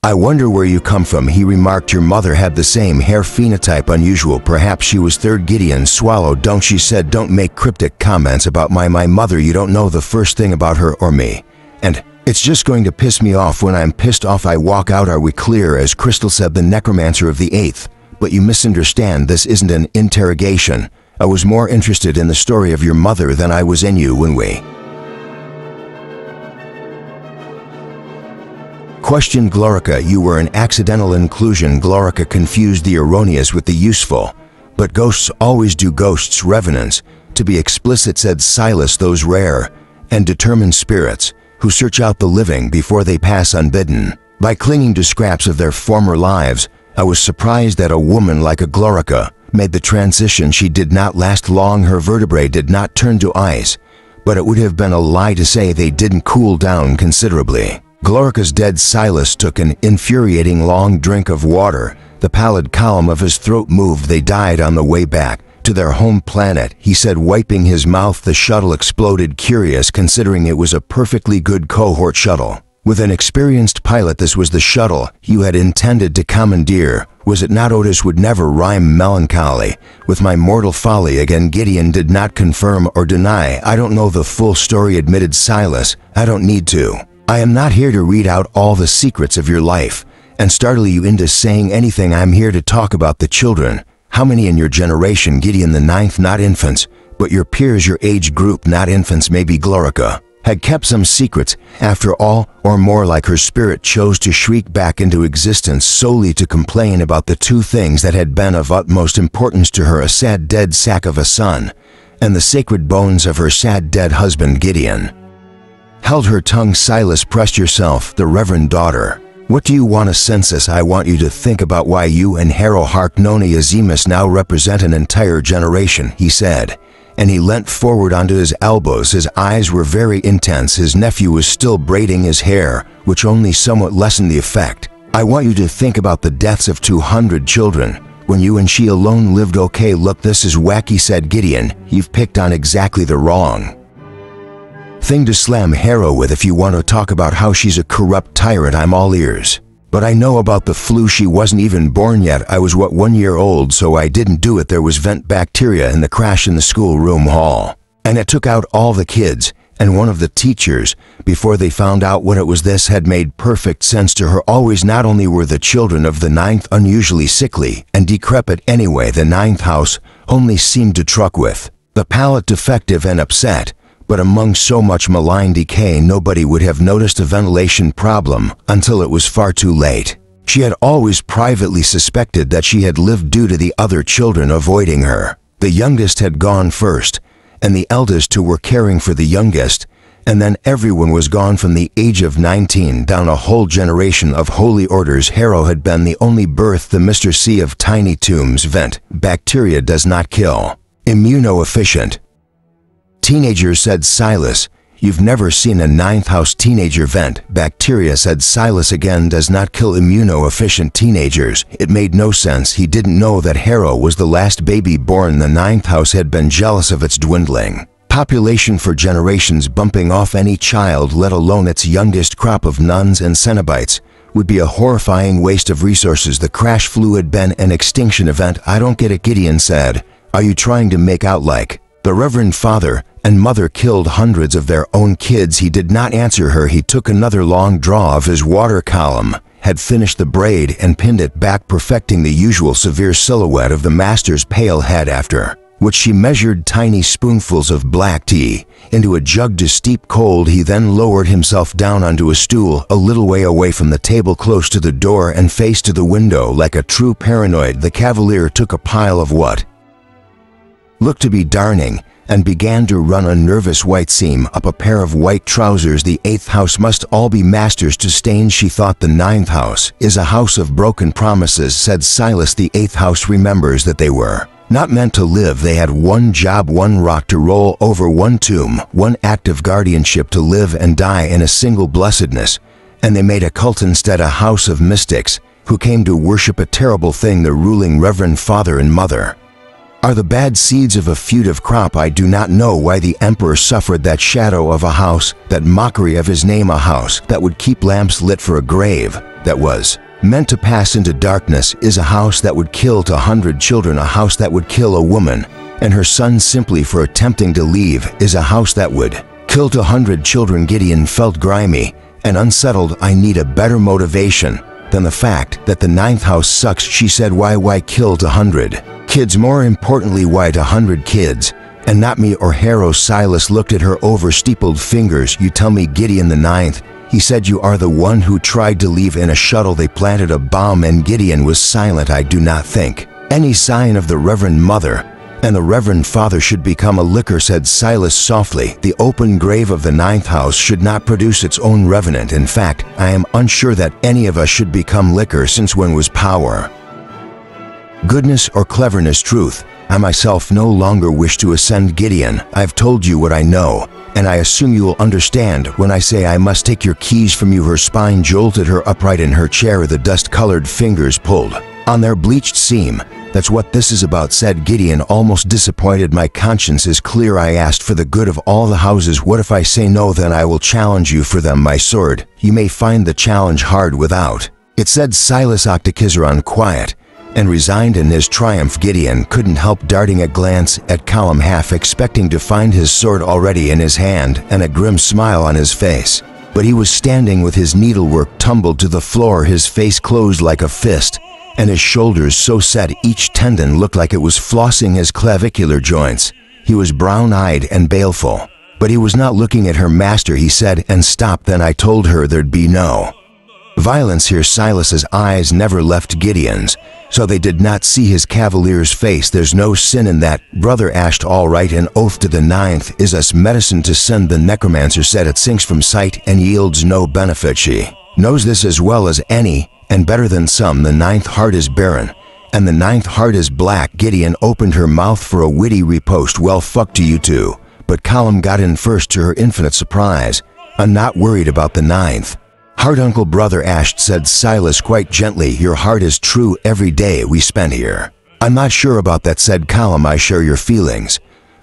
"I wonder where you come from," he remarked. "Your mother had the same hair phenotype, unusual. Perhaps she was third." Gideon swallowed. "Don't," she said. "Don't make cryptic comments about my mother. You don't know the first thing about her or me. And it's just going to piss me off. When I'm pissed off, I walk out. Are we clear?" As Crystal said, "The necromancer of the 8th. But you misunderstand. This isn't an interrogation. I was more interested in the story of your mother than I was in you when we..." Question: Glorica, you were an accidental inclusion. Glorica confused the erroneous with the useful. "But ghosts always do." "Ghosts, revenants, to be explicit," said Silas. "Those rare and determined spirits who search out the living before they pass unbidden by clinging to scraps of their former lives. I was surprised that a woman like a Glorica made the transition. She did not last long. Her vertebrae did not turn to ice, but it would have been a lie to say they didn't cool down considerably." Glorica's dead. Silas took an infuriating long drink of water. The pallid column of his throat moved. "They died on the way back to their home planet," he said, wiping his mouth. "The shuttle exploded." Curious, considering it was a perfectly good cohort shuttle with an experienced pilot. This was the shuttle you had intended to commandeer, was it not? Otis would never rhyme melancholy with my mortal folly. Again, Gideon did not confirm or deny. "I don't know the full story," admitted Silas. "I don't need to. I am not here to read out all the secrets of your life and startle you into saying anything. I'm here to talk about the children." "How many in your generation?" "Gideon, the 9th, not infants, but your peers, your age group, not infants." Maybe Glorica had kept some secrets after all, or more like her spirit chose to shriek back into existence solely to complain about the two things that had been of utmost importance to her: a sad dead sack of a son and the sacred bones of her sad dead husband. Gideon held her tongue. Silas pressed yourself. "The reverend daughter. What do you want a census?" "I want you to think about why you and Harrow Harknoni Azimus now represent an entire generation," he said, and he leant forward onto his elbows. His eyes were very intense. His nephew was still braiding his hair, which only somewhat lessened the effect. "I want you to think about the deaths of 200 children when you and she alone lived." "Okay, look, this is wacky," said Gideon. "You've picked on exactly the wrong thing to slam Harrow with. If you want to talk about how she's a corrupt tyrant, I'm all ears. But I know about the flu. She wasn't even born yet. I was, 1 year old, so I didn't do it. There was vent bacteria in the crash in the schoolroom hall, and it took out all the kids and one of the teachers before they found out what it was." This had made perfect sense to her always. Not only were the children of the 9th unusually sickly and decrepit anyway, the 9th house only seemed to truck with the palate defective and upset, but among so much malign decay, nobody would have noticed a ventilation problem until it was far too late. She had always privately suspected that she had lived due to the other children avoiding her. The youngest had gone first, and the eldest two were caring for the youngest, and then everyone was gone from the age of 19 down a whole generation of holy orders. Harrow had been the only birth. The Mr. C of Tiny Tombs. Vent bacteria does not kill. Immunoefficient teenagers, said Silas. You've never seen a 9th house teenager vent bacteria, said Silas. Again, does not kill immunoefficient teenagers. It made no sense. He didn't know that Harrow was the last baby born. The 9th house had been jealous of its dwindling population for generations. Bumping off any child, let alone its youngest crop of nuns and Cenobites, would be a horrifying waste of resources. The crash flu had been an extinction event. I don't get it, Gideon said. Are you trying to make out like the Reverend Father and Mother killed hundreds of their own kids? He did not answer her. He took another long draw of his water column, had finished the braid and pinned it back, perfecting the usual severe silhouette of the master's pale head, after which she measured tiny spoonfuls of black tea into a jug to steep cold. He then lowered himself down onto a stool a little way away from the table, close to the door and face to the window. Like a true paranoid, the Cavalier took a pile of what looked to be darning and began to run a nervous white seam up a pair of white trousers. The 8th house must all be masters to stains, she thought. The 9th house is a house of broken promises, said Silas. The 8th house remembers that they were not meant to live. They had one job, one rock to roll over, one tomb, one act of guardianship, to live and die in a single blessedness. And they made a cult instead, a house of mystics who came to worship a terrible thing, the ruling Reverend Father and Mother. Are the bad seeds of a fugitive crop. I do not know why the emperor suffered that shadow of a house, that mockery of his name, a house that would keep lamps lit for a grave. that was meant to pass into darkness is a house that would kill 100 children, a house that would kill a woman and her son simply for attempting to leave is a house that would kill 100 children. Gideon felt grimy and unsettled. I need a better motivation than the fact that the 9th house sucks, she said. Why kill 100 kids? More importantly, why 100 kids and not me or Harrow? Silas looked at her over steepled fingers. You tell me, Gideon, the 9th. He said, you are the one who tried to leave in a shuttle. They planted a bomb. And Gideon was silent. I do not think any sign of the Reverend Mother and the Reverend Father should become a licker, said Silas softly. The open grave of the 9th house should not produce its own revenant. In fact, I am unsure that any of us should become licker, since when was power, goodness, or cleverness truth? I myself no longer wish to ascend. Gideon, I've told you what I know, and I assume you will understand when I say I must take your keys from you. Her spine jolted her upright in her chair. The dust-colored fingers pulled on their bleached seam. That's what this is about, said Gideon, almost disappointed. My conscience is clear. I asked for the good of all the houses. What if I say no? Then I will challenge you for them. My sword. You may find the challenge hard without it, said Silas Octokizaron, quiet and resigned in his triumph. Gideon couldn't help darting a glance at Callum, half expecting to find his sword already in his hand and a grim smile on his face. But he was standing with his needlework tumbled to the floor, his face closed like a fist, and his shoulders so set each tendon looked like it was flossing his clavicular joints. He was brown-eyed and baleful. But he was not looking at her. Master, he said, and stopped. Then I told her there'd be no violence here. Silas's eyes never left Gideon's, so they did not see his cavalier's face. There's no sin in that, Brother Ashed. All right, an oath to the 9th is us medicine to send. The necromancer said it sinks from sight and yields no benefit. She knows this as well as any, and better than some. The 9th heart is barren, and the 9th heart is black. Gideon opened her mouth for a witty riposte. Well, fuck to you too. But Callum got in first, to her infinite surprise. I'm not worried about the 9th heart, Uncle Brother Ashed, said Silas quite gently. Your heart is true every day we spent here. I'm not sure about that, said Callum. I share your feelings.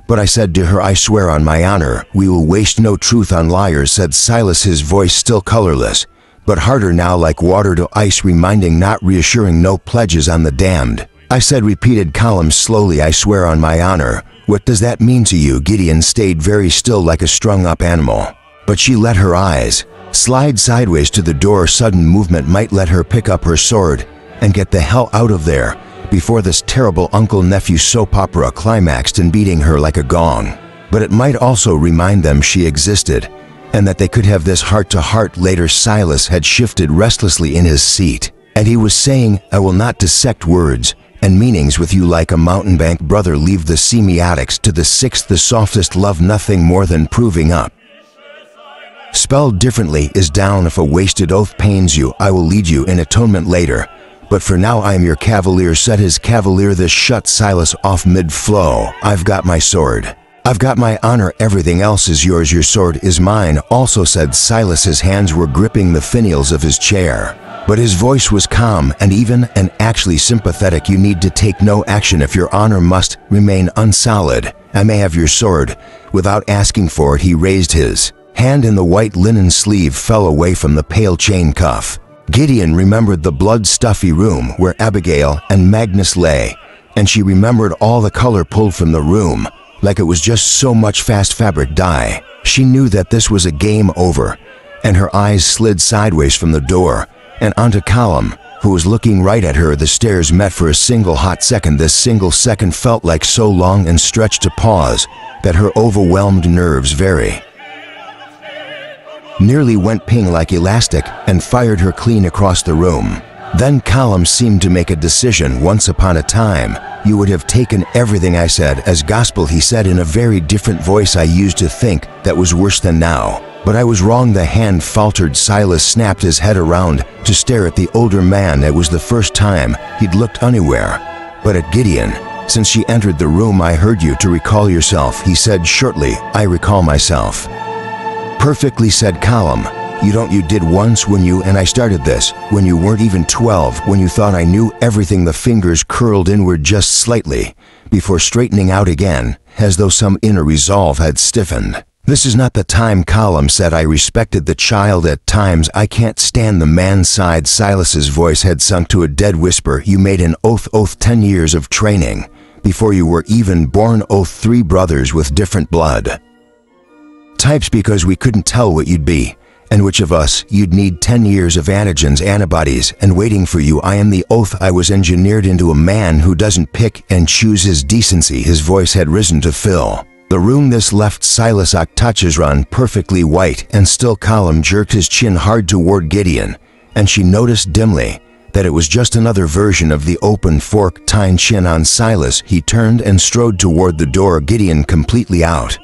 But I said to her, I swear on my honor, we will waste no truth on liars, said Silas, his voice still colorless, but harder now, like water to ice, reminding not reassuring. No pledges on the damned. I said, repeated Callum slowly. I swear on my honor. What does that mean to you? Gideon stayed very still like a strung-up animal, but she let her eyes slide sideways to the door. Sudden movement might let her pick up her sword and get the hell out of there before this terrible uncle-nephew soap opera climaxed in beating her like a gong. But it might also remind them she existed, and that they could have this heart-to-heart later. Silas had shifted restlessly in his seat, and he was saying, I will not dissect words and meanings with you like a mountebank. Brother, leave the semiotics to the 6th. The softest love, nothing more than proving up. Spelled differently, is down. If a wasted oath pains you, I will lead you in atonement later. But for now I am your cavalier, said his cavalier. This shut Silas off mid-flow. I've got my sword. I've got my honor. Everything else is yours. Your sword is mine also, said Silas. His hands were gripping the finials of his chair, but his voice was calm and even and actually sympathetic. You need to take no action if your honor must remain unsullied. I may have your sword. Without asking for it, he raised his hand, and the white linen sleeve fell away from the pale chain cuff. Gideon remembered the blood-stuffy room where Abigail and Magnus lay, and she remembered all the color pulled from the room, like it was just so much fast fabric dye. She knew that this was a game over, and her eyes slid sideways from the door and onto Callum, who was looking right at her. The stares met for a single hot second. This single second felt like so long and stretched to pause that her overwhelmed nerves nearly went ping like elastic and fired her clean across the room. Then Callum seemed to make a decision. Once upon a time, you would have taken everything I said as gospel, he said in a very different voice. I used to think that was worse than now, but I was wrong. The hand faltered. Silas snapped his head around to stare at the older man. It was the first time he'd looked anywhere but at Gideon since she entered the room. I heard you to recall yourself, he said shortly. I recall myself perfectly, said Callum. You did once when you and I started this, when you weren't even 12, when you thought I knew everything. The fingers curled inward just slightly before straightening out again, as though some inner resolve had stiffened. "This is not the time," Colum said. "I respected the child at times. I can't stand the man," sighed Silas's voice had sunk to a dead whisper. "You made an oath, 10 years of training. Before you were even born, oath, 3 brothers with different blood types because we couldn't tell what you'd be, and which of us you'd need 10 years of antigens, antibodies, and waiting for you. I am the oath. I was engineered into a man who doesn't pick and choose his decency." His voice had risen to fill the room. This left Silas Octachesron perfectly white, and still Colum jerked his chin hard toward Gideon, and she noticed dimly that it was just another version of the open fork tine chin on Silas. He turned and strode toward the door, Gideon completely out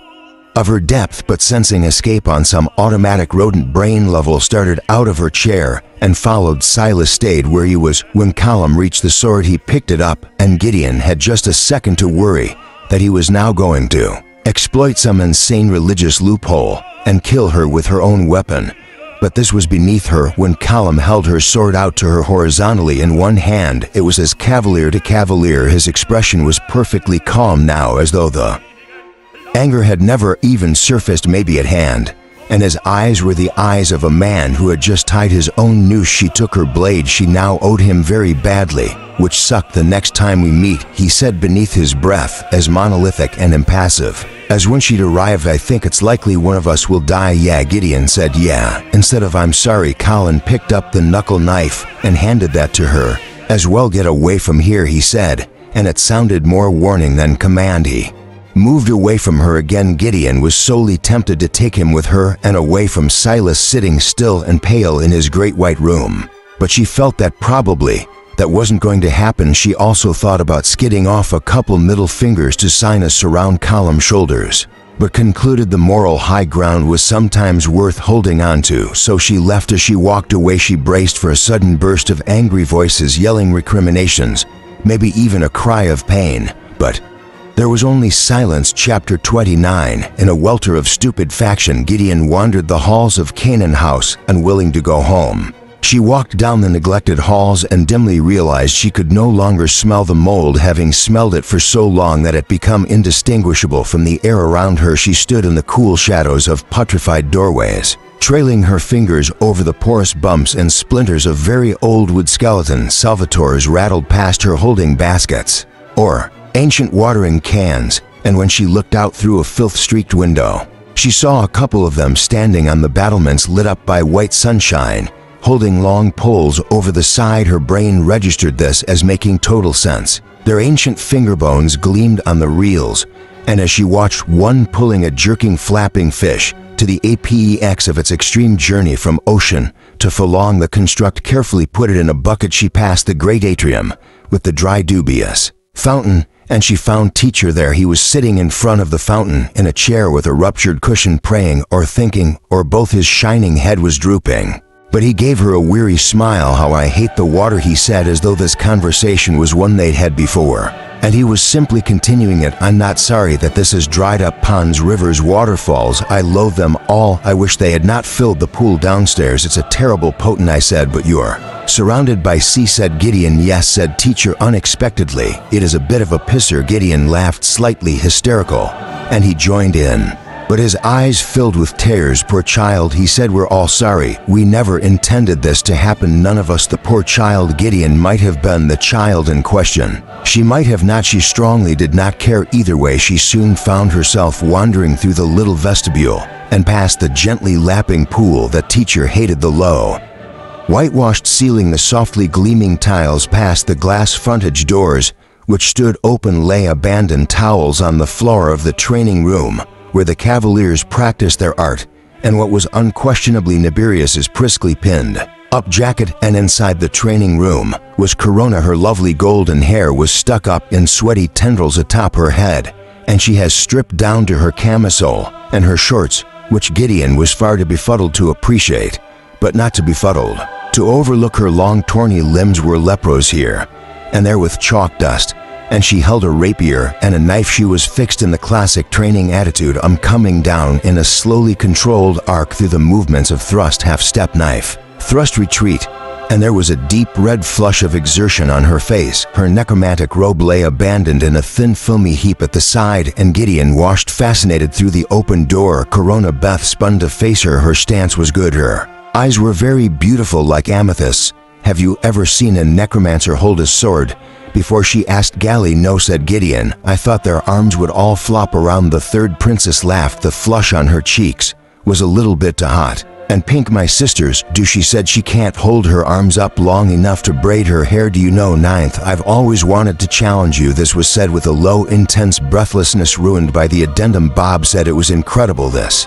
of her depth, but sensing escape on some automatic rodent brain level, started out of her chair and followed. Silas stayed where he was. When Colum reached the sword, he picked it up, and Gideon had just a second to worry that he was now going to exploit some insane religious loophole and kill her with her own weapon. But this was beneath her. When Colum held her sword out to her horizontally in one hand, it was as cavalier to cavalier. His expression was perfectly calm now, as though the anger had never even surfaced, maybe at hand, and his eyes were the eyes of a man who had just tied his own noose. "She took her blade. She now owed him very badly, which sucked. The next time we meet," he said beneath his breath, as monolithic and impassive as when she'd arrived. "I think it's likely one of us will die." "Yeah," Gideon said. "Yeah." Instead of "I'm sorry," Colin picked up the knuckle knife and handed that to her. "As well get away from here," he said, and it sounded more warning than command. He moved away from her again. Gideon was solely tempted to take him with her and away from Silas, sitting still and pale in his great white room. But she felt that probably that wasn't going to happen. She also thought about skidding off a couple middle fingers to Sinus around Colum's shoulders, but concluded the moral high ground was sometimes worth holding on to, so she left. As she walked away, she braced for a sudden burst of angry voices yelling recriminations, maybe even a cry of pain. But there was only silence. Chapter 29. In a welter of stupid faction, Gideon wandered the halls of Canaan House, unwilling to go home. She walked down the neglected halls and dimly realized she could no longer smell the mold, having smelled it for so long that it became indistinguishable from the air around her. She stood in the cool shadows of putrefied doorways, trailing her fingers over the porous bumps and splinters of very old wood skeletons. Salvatores rattled past her holding baskets or ancient watering cans, and when she looked out through a filth-streaked window, she saw a couple of them standing on the battlements lit up by white sunshine, holding long poles over the side. Her brain registered this as making total sense. Their ancient finger bones gleamed on the reels, and as she watched one pulling a jerking, flapping fish to the apex of its extreme journey from ocean to Fulong, the construct carefully put it in a bucket. She passed the great atrium with the dry, dubious fountain, and she found Teacher there. He was sitting in front of the fountain in a chair with a ruptured cushion, praying or thinking, or both. His shining head was drooping, but he gave her a weary smile. "How I hate the water," he said, as though this conversation was one they'd had before, and he was simply continuing it. "I'm not sorry that this has dried up ponds, rivers, waterfalls. I loathe them all. I wish they had not filled the pool downstairs. It's a terrible potent," I said. "But you're surrounded by sea," said Gideon. "Yes," said Teacher unexpectedly. "It is a bit of a pisser." Gideon laughed, slightly hysterical, and he joined in, but his eyes filled with tears. "Poor child," he said. "We're all sorry. We never intended this to happen. None of us." The poor child. Gideon might have been the child in question. She might have not. She strongly did not care either way. She soon found herself wandering through the little vestibule and past the gently lapping pool that Teacher hated, the low whitewashed ceiling, the softly gleaming tiles, past the glass frontage doors, which stood open, lay abandoned towels on the floor of the training room where the Cavaliers practiced their art, and what was unquestionably Nibirius's priskly pinned up jacket. And inside the training room was Corona. Her lovely golden hair was stuck up in sweaty tendrils atop her head, and she has stripped down to her camisole and her shorts, which Gideon was far too befuddled to appreciate, but not too befuddled to overlook. Her long, tawny limbs were leprous here and there with chalk dust, and she held a rapier and a knife. She was fixed in the classic training attitude. "I'm coming down," in a slowly controlled arc through the movements of thrust, half-step, knife, thrust, retreat, and there was a deep red flush of exertion on her face. Her necromantic robe lay abandoned in a thin filmy heap at the side, and Gideon watched fascinated through the open door. Corona Beth spun to face her. Her stance was good. Her eyes were very beautiful, like amethysts. Have you ever seen a necromancer hold a sword? Before she asked Gally. No, said Gideon. I thought their arms would all flop around. The third princess laughed. The flush on her cheeks was a little bit too hot. And Pink, my sisters, do she said she can't hold her arms up long enough to braid her hair. Do you know, ninth, I've always wanted to challenge you. This was said with a low, intense breathlessness ruined by the addendum. Bob said it was incredible. This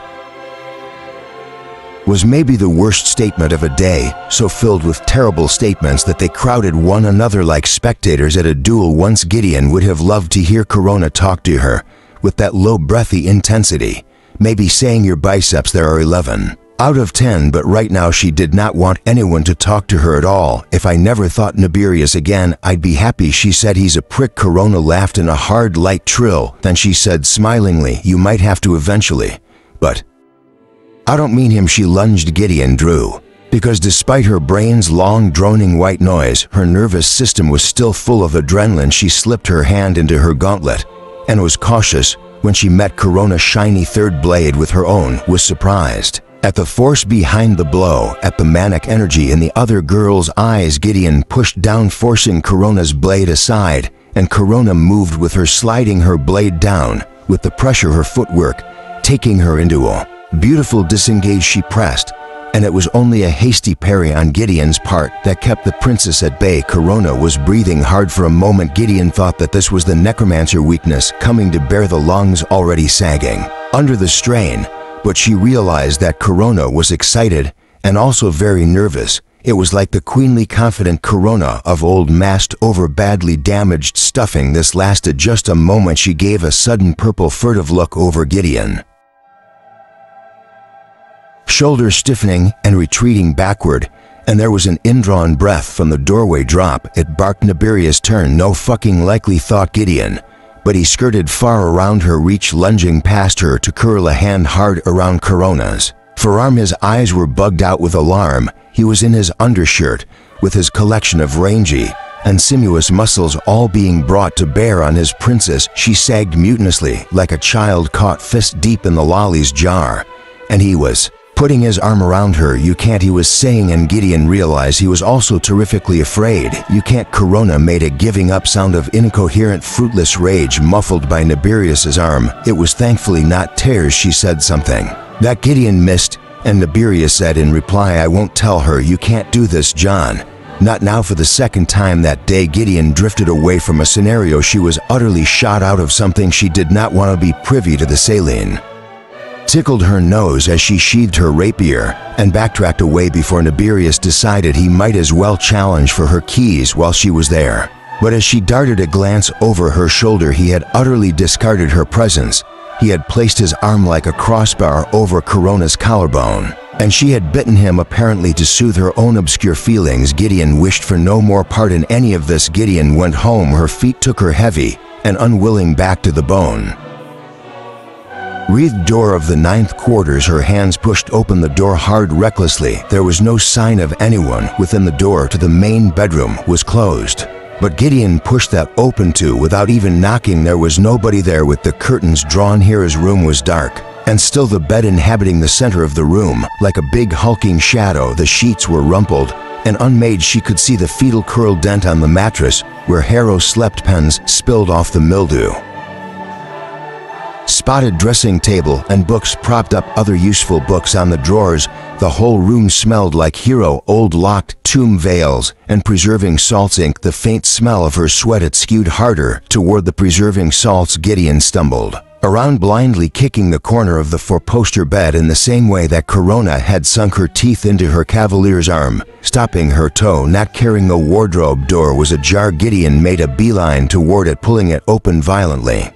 was maybe the worst statement of a day, so filled with terrible statements that they crowded one another like spectators at a duel. Once Gideon would have loved to hear Corona talk to her with that low, breathy intensity, maybe saying your biceps there are 11 out of 10, but right now she did not want anyone to talk to her at all. If I never thought Nibirius again, I'd be happy, she said. He's a prick. Corona laughed in a hard, light trill. Then she said smilingly, you might have to eventually, but I don't mean him. She lunged. Gideon drew, because despite her brain's long, droning white noise, her nervous system was still full of adrenaline. She slipped her hand into her gauntlet and was cautious. When she met Corona's shiny third blade with her own, was surprised at the force behind the blow, at the manic energy in the other girl's eyes. Gideon pushed down, forcing Corona's blade aside, and Corona moved with her, sliding her blade down with the pressure, her footwork taking her into a beautiful disengage. She pressed, and it was only a hasty parry on Gideon's part that kept the princess at bay. Corona was breathing hard. For a moment Gideon thought that this was the necromancer weakness coming to bear, the lungs already sagging under the strain, but she realized that Corona was excited and also very nervous. It was like the queenly, confident Corona of old, masked over badly damaged stuffing. This lasted just a moment. She gave a sudden purple, furtive look over Gideon, shoulders stiffening and retreating backward, and there was an indrawn breath from the doorway. Drop it, barked Nibirius. Turn. No fucking likely, thought Gideon, but he skirted far around her reach, lunging past her to curl a hand hard around Corona's forearm. His eyes were bugged out with alarm. He was in his undershirt, with his collection of rangy and sinuous muscles all being brought to bear on his princess. She sagged mutinously, like a child caught fist deep in the lolly's jar, and he was putting his arm around her. You can't, he was saying, and Gideon realized he was also terrifically afraid. You can't. Corona made a giving up sound of incoherent, fruitless rage, muffled by Nibirius's arm. It was thankfully not tears. She said something that Gideon missed, and Nibirius said in reply, I won't tell her. You can't do this, John. Not now. For the second time that day, Gideon drifted away from a scenario she was utterly shot out of, something she did not want to be privy to. The saline tickled her nose as she sheathed her rapier and backtracked away before Nibirius decided he might as well challenge for her keys while she was there. But as she darted a glance over her shoulder, he had utterly discarded her presence. He had placed his arm like a crossbar over Corona's collarbone, and she had bitten him, apparently to soothe her own obscure feelings. Gideon wished for no more part in any of this. Gideon went home. Her feet took her heavy and unwilling back to the bone wreathed door of the 9th quarters. Her hands pushed open the door hard, recklessly. There was no sign of anyone within. The door to the main bedroom was closed, but Gideon pushed that open too without even knocking. There was nobody there. With the curtains drawn here, his room was dark, and still the bed inhabiting the center of the room like a big hulking shadow. The sheets were rumpled and unmade. She could see the fetal curl dent on the mattress where Harrow slept. Pens spilled off the mildew spotted dressing table, and books propped up, other useful books on the drawers. The whole room smelled like Hero, old locked tomb veils, and preserving salts ink. The faint smell of her sweat, it skewed harder toward the preserving salts. Gideon stumbled around, blindly kicking the corner of the four-poster bed in the same way that Corona had sunk her teeth into her cavalier's arm, stopping her toe. Not caring. The wardrobe door was ajar. Gideon made a beeline toward it, pulling it open violently.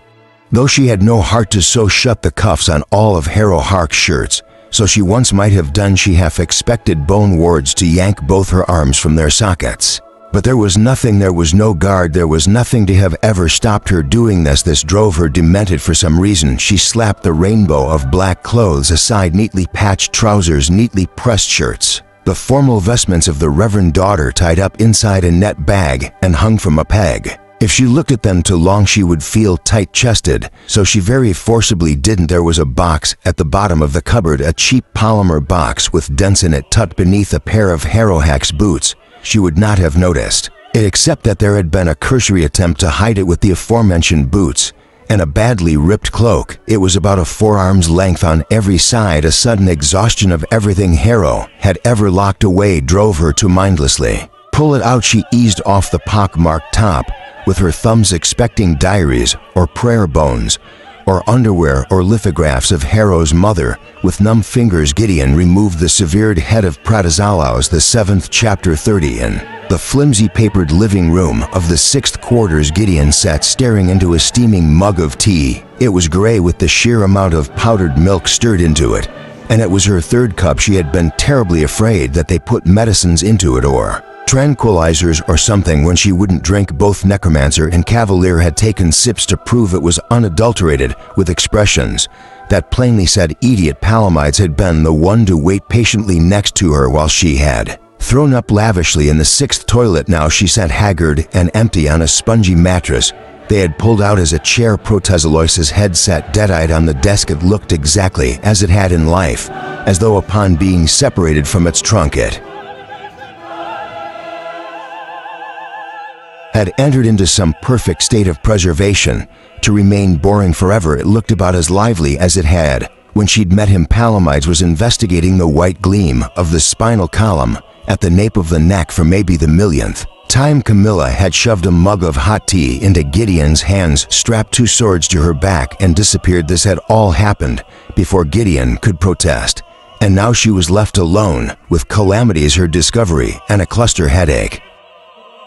Though she had no heart to sew shut the cuffs on all of Harrow Hark's shirts, so she once might have done, she half expected Bone Wards to yank both her arms from their sockets. But there was nothing, there was no guard, there was nothing to have ever stopped her doing this. This drove her demented for some reason. She slapped the rainbow of black clothes aside, neatly patched trousers, neatly pressed shirts, the formal vestments of the reverend daughter tied up inside a net bag and hung from a peg. If she looked at them too long she would feel tight-chested, so she very forcibly didn't. There was a box at the bottom of the cupboard, a cheap polymer box with dents in it tucked beneath a pair of Harrowhack's boots. She would not have noticed it except that there had been a cursory attempt to hide it with the aforementioned boots and a badly ripped cloak. It was about a forearm's length on every side. A sudden exhaustion of everything Harrow had ever locked away drove her to mindlessly pull it out. She eased off the pock-marked top with her thumbs, expecting diaries or prayer bones or underwear or lithographs of Harrow's mother. With numb fingers, Gideon removed the severed head of Pratizalaus, the 7th chapter 30 in the flimsy papered living room of the 6th quarters. Gideon sat staring into a steaming mug of tea. It was gray with the sheer amount of powdered milk stirred into it, and it was her 3rd cup. She had been terribly afraid that they put medicines into it or tranquilizers or something when she wouldn't drink. Both Necromancer and Cavalier had taken sips to prove it was unadulterated, with expressions that plainly said idiot. Palamides had been the one to wait patiently next to her while she had thrown up lavishly in the 6th toilet. Now she sat haggard and empty on a spongy mattress they had pulled out as a chair. Pratizalaus's head sat dead-eyed on the desk. It looked exactly as it had in life, as though upon being separated from its trunk it had entered into some perfect state of preservation, to remain boring forever. It looked about as lively as it had when she'd met him. Palamides was investigating the white gleam of the spinal column at the nape of the neck for maybe the millionth time. Camilla had shoved a mug of hot tea into Gideon's hands, strapped 2 swords to her back, and disappeared. This had all happened before Gideon could protest, and now she was left alone with calamities, her discovery, and a cluster headache.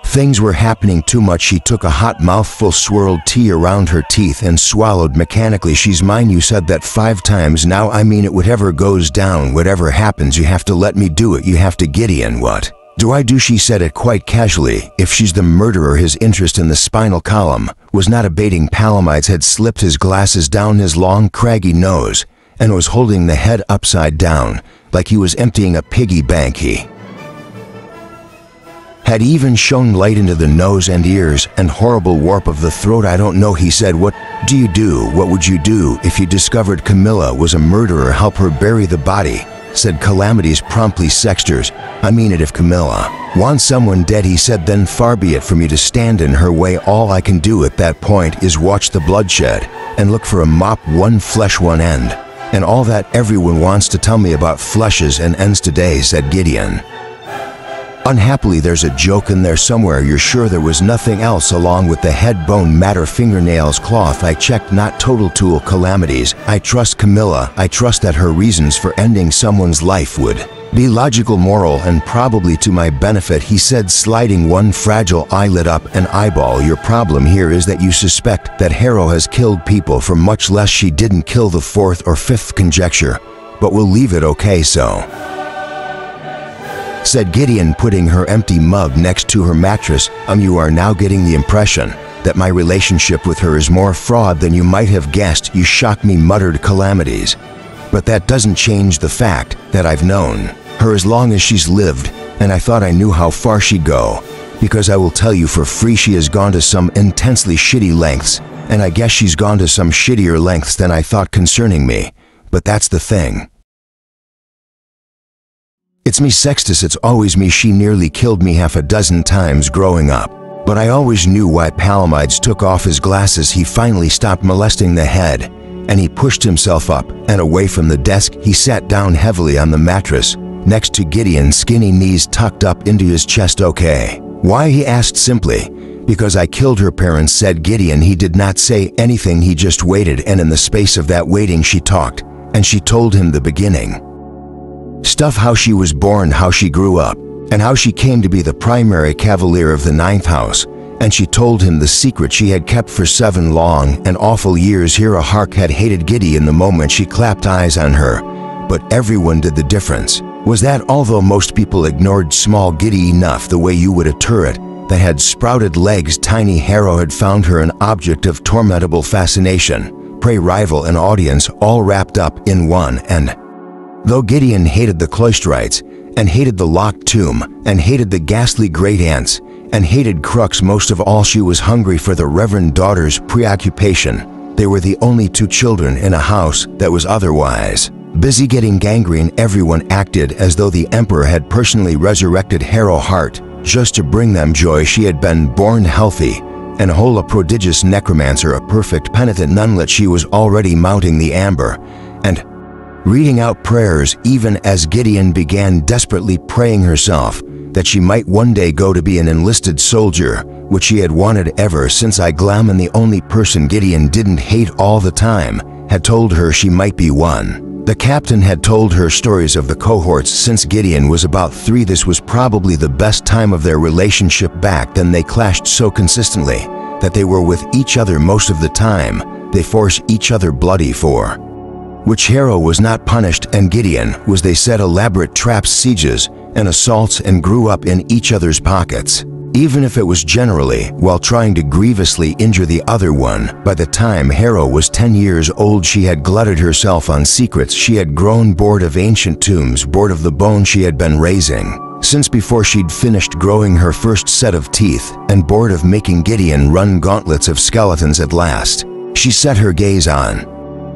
Things were happening too much. She took a hot mouthful, swirled tea around her teeth, and swallowed mechanically. She's mine. You said that 5 times now. I mean it. Whatever goes down, whatever happens, you have to let me do it. You have to. Gideon, what do I do? She said it quite casually. If she's the murderer, his interest in the spinal column was not abating. Palamides had slipped his glasses down his long, craggy nose and was holding the head upside down like he was emptying a piggy bank. He had even shone light into the nose and ears and horrible warp of the throat. I don't know, he said. What do you do? What would you do if you discovered Camilla was a murderer? Help her bury the body, said Calamities promptly. Sexters, I mean it. If Camilla wants someone dead, he said, then far be it for me to stand in her way. All I can do at that point is watch the bloodshed and look for a mop, one flesh, one end, and all that. Everyone wants to tell me about fleshes and ends today, said Gideon. Unhappily, there's a joke in there somewhere. You're sure there was nothing else along with the head, bone, matter, fingernails, cloth? I checked. Not total tool. Calamities, I trust Camilla. I trust that her reasons for ending someone's life would be logical, moral, and probably to my benefit, he said, sliding one fragile eyelid up an eyeball. Your problem here is that you suspect that Harrow has killed people for much less. She didn't kill. The 4th or 5th conjecture, but we'll leave it. Okay, so, said Gideon, putting her empty mug next to her mattress. You are now getting the impression that my relationship with her is more fraud than you might have guessed. You shock me, muttered Calamities. But that doesn't change the fact that I've known her as long as she's lived, and I thought I knew how far she'd go, because I will tell you for free, she has gone to some intensely shitty lengths, and I guess she's gone to some shittier lengths than I thought concerning me. But that's the thing. It's me, Sextus, it's always me. She nearly killed me 6 times growing up, but I always knew why. Palamides took off his glasses. He finally stopped molesting the head, and he pushed himself up and away from the desk. He sat down heavily on the mattress next to Gideon's skinny knees tucked up into his chest. Okay. Why? He asked simply. Because I killed her parents, said Gideon. He did not say anything. He just waited, and in the space of that waiting she talked, and she told him the beginning stuff, how she was born, how she grew up, and how she came to be the primary cavalier of the 9th house. And she told him the secret she had kept for 7 long and awful years. Hera Hark had hated Gideon the moment she clapped eyes on her, but everyone did. The difference was that although most people ignored small Giddy enough the way you would a turret that had sprouted legs, tiny Harrow had found her an object of tormentable fascination, prey, rival, and audience, all wrapped up in one. And though Gideon hated the Cloistrites and hated the locked tomb, and hated the ghastly great aunts, and hated Crux most of all. She was hungry for the reverend daughter's preoccupation. They were the only two children in a house that was otherwise busy getting gangrene. Everyone acted as though the Emperor had personally resurrected Harrow Hart just to bring them joy. She had been born healthy and whole, a prodigious necromancer, a perfect penitent nunlet. She was already mounting the amber and reading out prayers, even as Gideon began desperately praying herself that she might one day go to be an enlisted soldier, which she had wanted ever since Iglam, and the only person Gideon didn't hate all the time had told her she might be one. The captain had told her stories of the cohorts since Gideon was about 3. This was probably the best time of their relationship. Back then they clashed so consistently that they were with each other most of the time. They forced each other bloody for which Harrow was not punished, and Gideon was. They set elaborate traps, sieges, and assaults, and grew up in each other's pockets, even if it was generally while trying to grievously injure the other one. By the time Harrow was 10 years old, she had glutted herself on secrets. She had grown bored of ancient tombs, bored of the bone she had been raising since before she'd finished growing her first set of teeth, and bored of making Gideon run gauntlets of skeletons. At last, she set her gaze on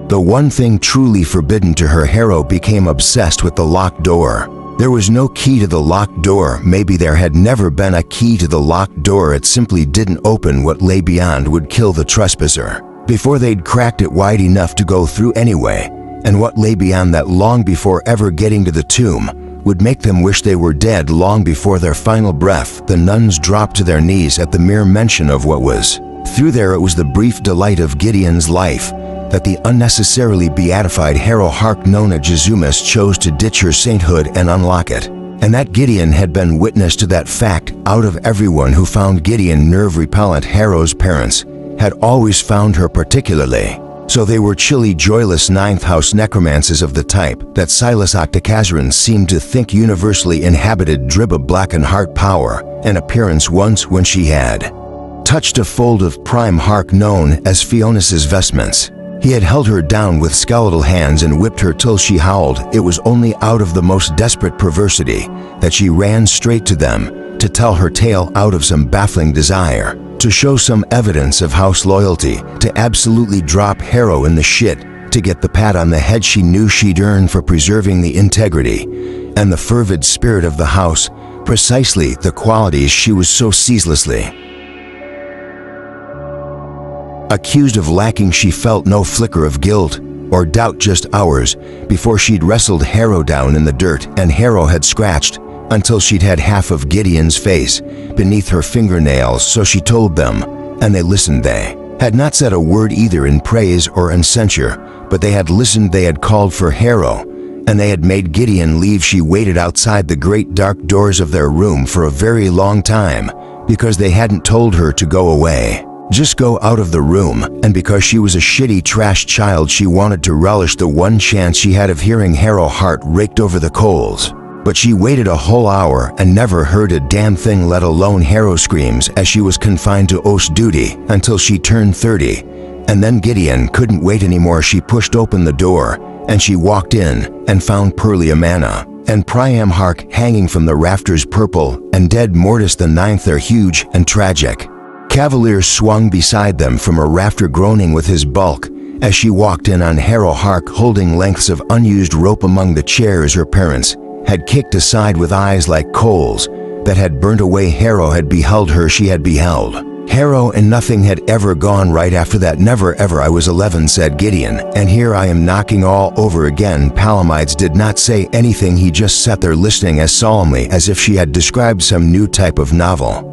the one thing truly forbidden to her. Harrow became obsessed with the locked door. There was no key to the locked door. Maybe there had never been a key to the locked door. It simply didn't open. What lay beyond would kill the trespasser before they'd cracked it wide enough to go through anyway. And what lay beyond that, long before ever getting to the tomb, would make them wish they were dead long before their final breath. The nuns dropped to their knees at the mere mention of what was through there. It was the brief delight of Gideon's life that the unnecessarily beatified Harrow Hart Nona Jezumis chose to ditch her sainthood and unlock it, and that Gideon had been witness to that fact. Out of everyone who found Gideon nerve-repellent, Harrow's parents had always found her particularly so. They were chilly, joyless ninth house necromancers of the type that Silas Octocazarans seemed to think universally inhabited Dribba Black and Heart power and appearance. Once when she had touched a fold of prime Hark known as Fionas's vestments, he had held her down with skeletal hands and whipped her till she howled. It was only out of the most desperate perversity that she ran straight to them to tell her tale, out of some baffling desire to show some evidence of house loyalty, to absolutely drop Harrow in the shit, to get the pat on the head she knew she'd earn for preserving the integrity and the fervid spirit of the house, precisely the qualities she was so ceaselessly accused of lacking. She felt no flicker of guilt or doubt just hours before she'd wrestled Harrow down in the dirt, and Harrow had scratched until she'd had half of Gideon's face beneath her fingernails. So she told them, and they listened. They had not said a word either in praise or in censure, but they had listened. They had called for Harrow, and they had made Gideon leave. She waited outside the great dark doors of their room for a very long time because they hadn't told her to go away. Just go out of the room. And because she was a shitty trash child, she wanted to relish the one chance she had of hearing Harrow Hart raked over the coals. But she waited a whole hour and never heard a damn thing, let alone Harrow screams, as she was confined to OS duty until she turned 30. And then Gideon couldn't wait anymore. She pushed open the door and she walked in and found Pearly Amana and Priam Hark hanging from the rafters, purple and dead. Mortis the Ninth, their huge and tragic cavalier, swung beside them from a rafter, groaning with his bulk as she walked in on Harrow Hark holding lengths of unused rope among the chairs her parents had kicked aside with eyes like coals that had burnt away. Harrow had beheld her. She had beheld Harrow, and nothing had ever gone right after that. Never ever. I was 11, said Gideon, and here I am knocking all over again. Palamides did not say anything. He just sat there listening as solemnly as if she had described some new type of novel.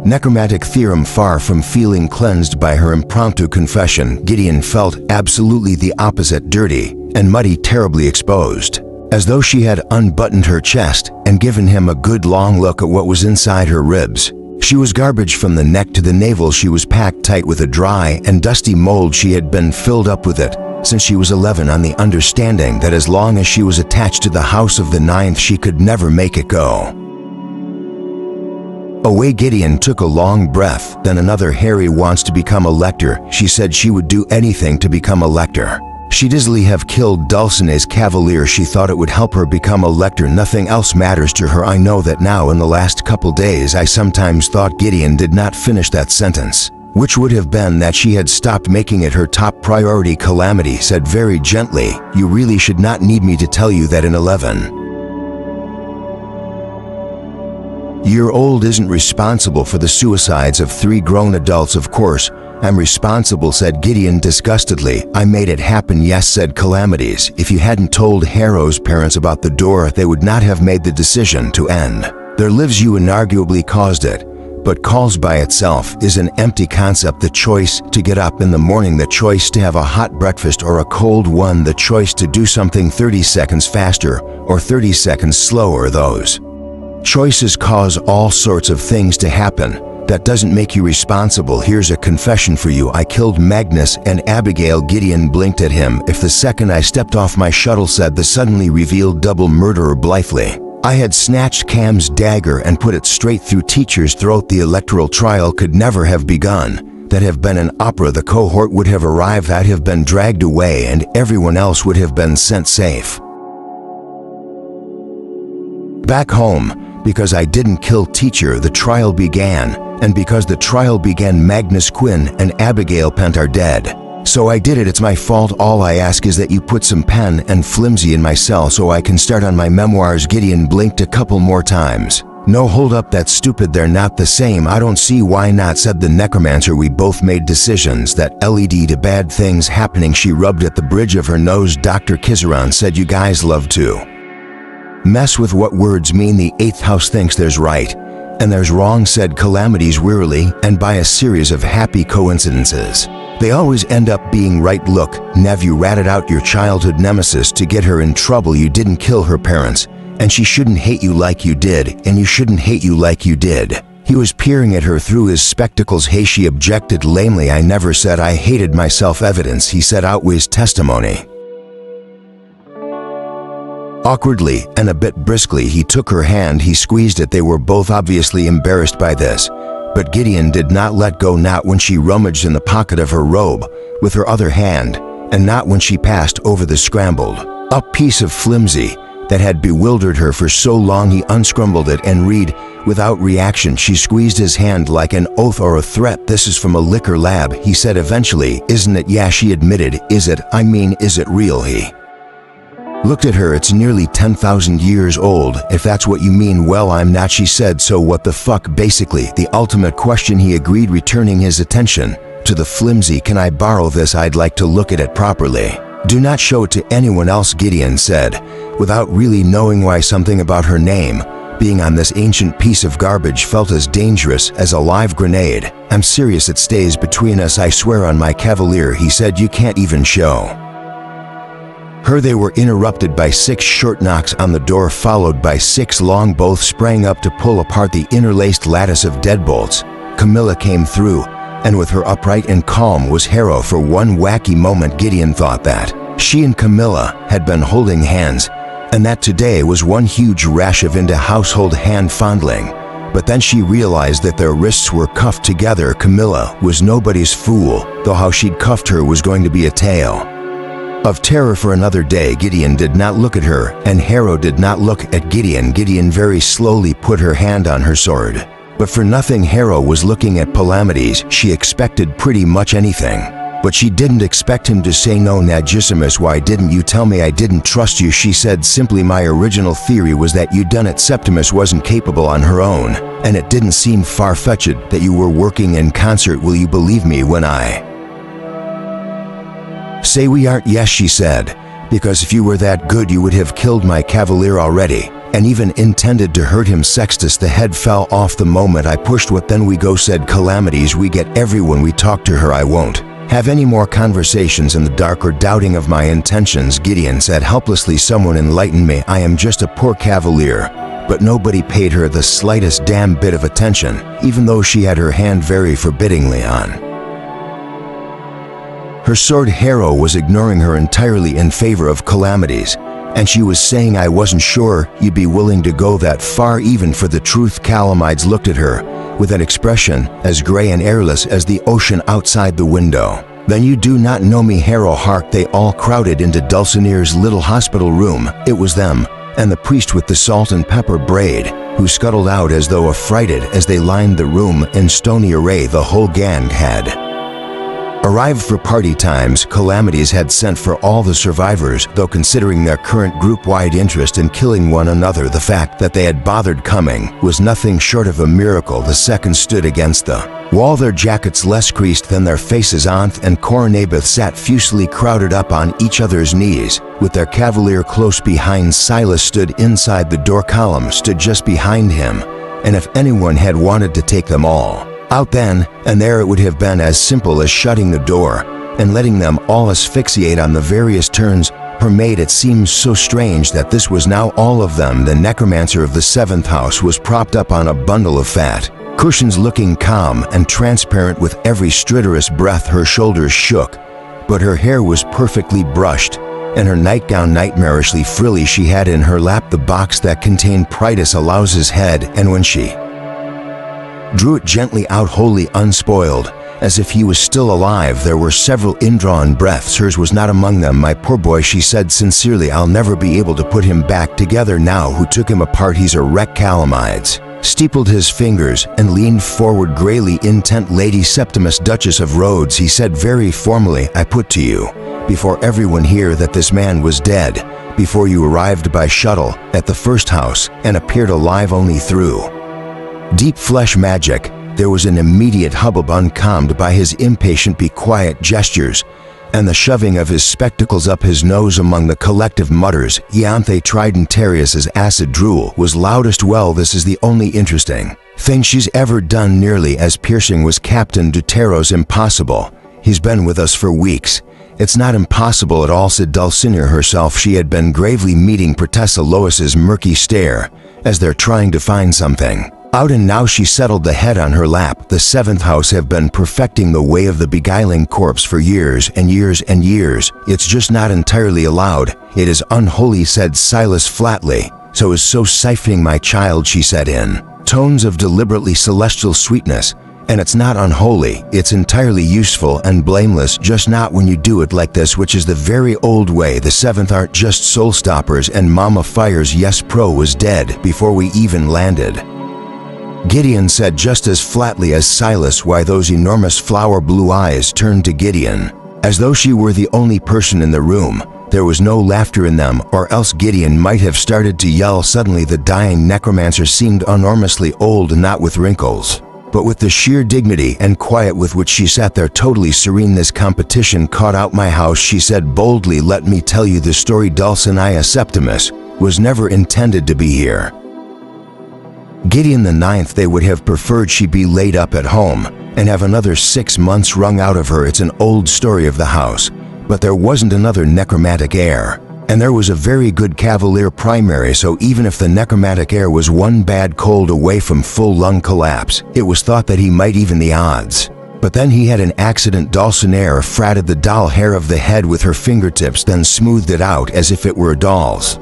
Necromantic theorem. Far from feeling cleansed by her impromptu confession, Gideon felt absolutely the opposite, dirty and muddy, terribly exposed, as though she had unbuttoned her chest and given him a good long look at what was inside her ribs. She was garbage from the neck to the navel. She was packed tight with a dry and dusty mold. She had been filled up with it since she was 11, on the understanding that as long as she was attached to the House of the Ninth, she could never make it go away. Gideon took a long breath, then another. Harry wants to become a lector. She said she would do anything to become a lector. She'd easily have killed Dulcine's cavalier. She thought it would help her become a lector. Nothing else matters to her. I know that now. In the last couple days I sometimes thought Gideon did not finish that sentence, which would have been that she had stopped making it her top priority. Calamity said very gently, "You really should not need me to tell you that an 11-year-old isn't responsible for the suicides of 3 grown adults." "Of course, I'm responsible," said Gideon disgustedly. "I made it happen." "Yes," said Calamities. "If you hadn't told Harrow's parents about the door, they would not have made the decision to end their lives. You inarguably caused it. But cause by itself is an empty concept. The choice to get up in the morning, the choice to have a hot breakfast or a cold one, the choice to do something 30 seconds faster or 30 seconds slower, those choices cause all sorts of things to happen. That doesn't make you responsible. Here's a confession for you. I killed Magnus and Abigail." Gideon blinked at him. "If the second I stepped off my shuttle," said the suddenly revealed double murderer blithely, "I had snatched Cam's dagger and put it straight through Teacher's throat, the electoral trial could never have begun. That'd have been an opera. The cohort would have arrived, I'd have been dragged away, and everyone else would have been sent safe back home. Because I didn't kill Teacher, the trial began, and because the trial began, Magnus Quinn and Abigail Pent are dead. So I did it. It's my fault. All I ask is that you put some pen and flimsy in my cell so I can start on my memoirs." Gideon blinked a couple more times. "No, hold up, that's stupid. They're not the same." "I don't see why not," said the Necromancer. "We both made decisions that led to bad things happening." She rubbed at the bridge of her nose. "Dr. Kizaran said you guys love to mess with what words mean. The 8th house thinks there's right and there's wrong," said Calamities wearily, "and by a series of happy coincidences, they always end up being right. Look, Nev, you ratted out your childhood nemesis to get her in trouble. You didn't kill her parents, and she shouldn't hate you like you did, and you shouldn't hate you like you did." He was peering at her through his spectacles. "Hey," she objected lamely. "I never said I hated myself." "Evidence," he said, "outweighs testimony." Awkwardly and a bit briskly, he took her hand. He squeezed it. They were both obviously embarrassed by this, but Gideon did not let go, not when she rummaged in the pocket of her robe with her other hand, and not when she passed over the scrambled up piece of flimsy that had bewildered her for so long. He unscrambled it and read without reaction. She squeezed his hand like an oath or a threat. "This is from a liquor lab," he said eventually. "Isn't it?" "Yeah," she admitted. "Is it? I mean, is it real?" He looked at her. "It's nearly 10,000 years old. If that's what you mean, well, I'm not." She said, "So what the fuck?" "Basically, the ultimate question," he agreed, returning his attention to the flimsy. "Can I borrow this? I'd like to look at it properly." "Do not show it to anyone else," Gideon said, without really knowing why. Something about her name being on this ancient piece of garbage felt as dangerous as a live grenade. "I'm serious. It stays between us. I swear on my cavalier," he said. "You can't even show her." They were interrupted by 6 short knocks on the door, followed by 6 long. Both sprang up to pull apart the interlaced lattice of deadbolts. Camilla came through, and with her upright and calm was Harrow. For one wacky moment, Gideon thought that she and Camilla had been holding hands, and that today was one huge rash of into-household hand-fondling. But then she realized that their wrists were cuffed together. Camilla was nobody's fool, though how she'd cuffed her was going to be a tale of terror for another day. Gideon did not look at her, and Harrow did not look at Gideon. Gideon very slowly put her hand on her sword. But for nothing, Harrow was looking at Calamities. She expected pretty much anything, but she didn't expect him to say no. "Nagissimus, why didn't you tell me? I didn't trust you," she said simply. "My original theory was that you'd done it. Septimus wasn't capable on her own, and it didn't seem far-fetched that you were working in concert. Will you believe me when I say we aren't?" "Yes," she said, "because if you were that good, you would have killed my cavalier already, and even intended to hurt him." Sextus, the head fell off the moment I pushed. "What then?" "We go," said Calamities. "We get everyone. We talk to her. I won't have any more conversations in the dark or doubting of my intentions," Gideon said helplessly. "Someone enlighten me. I am just a poor cavalier." But nobody paid her the slightest damn bit of attention, even though she had her hand very forbiddingly on her sword. Harrow was ignoring her entirely in favor of Calamities, and she was saying, "I wasn't sure you'd be willing to go that far even for the truth." Calamides looked at her with an expression as gray and airless as the ocean outside the window. Then you do not know me, Harrow. Hark! They all crowded into Dulcinere's little hospital room. It was them, and the priest with the salt and pepper braid, who scuttled out as though affrighted as they lined the room in stony array. The whole gang had arrived for party times. Calamities had sent for all the survivors, though considering their current group-wide interest in killing one another, the fact that they had bothered coming was nothing short of a miracle. The seconds stood against the wall, their jackets less creased than their faces. Anth and Coronabeth sat fusily crowded up on each other's knees, with their cavalier close behind. Silas stood inside the door column, stood just behind him, and if anyone had wanted to take them all out then and there, it would have been as simple as shutting the door and letting them all asphyxiate on the various turns per maid. It seems so strange that this was now all of them. The necromancer of the seventh house was propped up on a bundle of fat cushions, looking calm and transparent with every stertorous breath. Her shoulders shook, but her hair was perfectly brushed, and her nightgown nightmarishly frilly. She had in her lap the box that contained Pritus Alauza's head, and when she drew it gently out, wholly unspoiled, as if he was still alive, there were several indrawn breaths. Hers was not among them. My poor boy, she said sincerely. I'll never be able to put him back together now. Who took him apart? He's a wreck. Calamides steepled his fingers and leaned forward, grayly intent. Lady Septimus, Duchess of Rhodes, he said very formally, I put to you, before everyone here, that this man was dead before you arrived by shuttle at the first house and appeared alive only through deep flesh magic. There was an immediate hubbub, uncalmed by his impatient be quiet gestures and the shoving of his spectacles up his nose. Among the collective mutters, Ianthe Tridentarius's acid drool was loudest. Well, this is the only interesting thing she's ever done. Nearly as piercing was Captain Deutero's impossible. He's been with us for weeks. It's not impossible at all, said Dulcinea herself. She had been gravely meeting Protessa Lois's murky stare as they're trying to find something out, and now she settled the head on her lap. The seventh house have been perfecting the way of the beguiling corpse for years and years and years. It's just not entirely allowed. It is unholy, said Silas flatly. So is so siphoning, my child, she said in tones of deliberately celestial sweetness. And it's not unholy, it's entirely useful and blameless, just not when you do it like this, which is the very old way. The seventh aren't just soul stoppers and mama fires. Yes, Pro was dead before we even landed, Gideon said just as flatly as Silas. Why, those enormous flower blue eyes turned to Gideon as though she were the only person in the room. There was no laughter in them, or else Gideon might have started to yell. Suddenly the dying necromancer seemed enormously old, not with wrinkles, but with the sheer dignity and quiet with which she sat there, totally serene. This competition caught out my house, she said boldly. Let me tell you the story. Dulcinea Septimus was never intended to be here. Gideon the ninth, they would have preferred she be laid up at home and have another 6 months wrung out of her. It's an old story of the house, but there wasn't another necromantic heir, and there was a very good cavalier primary, so even if the necromantic heir was one bad cold away from full lung collapse, it was thought that he might even the odds. But then he had an accident. Dulcinea fratted the doll hair of the head with her fingertips, then smoothed it out as if it were a doll's.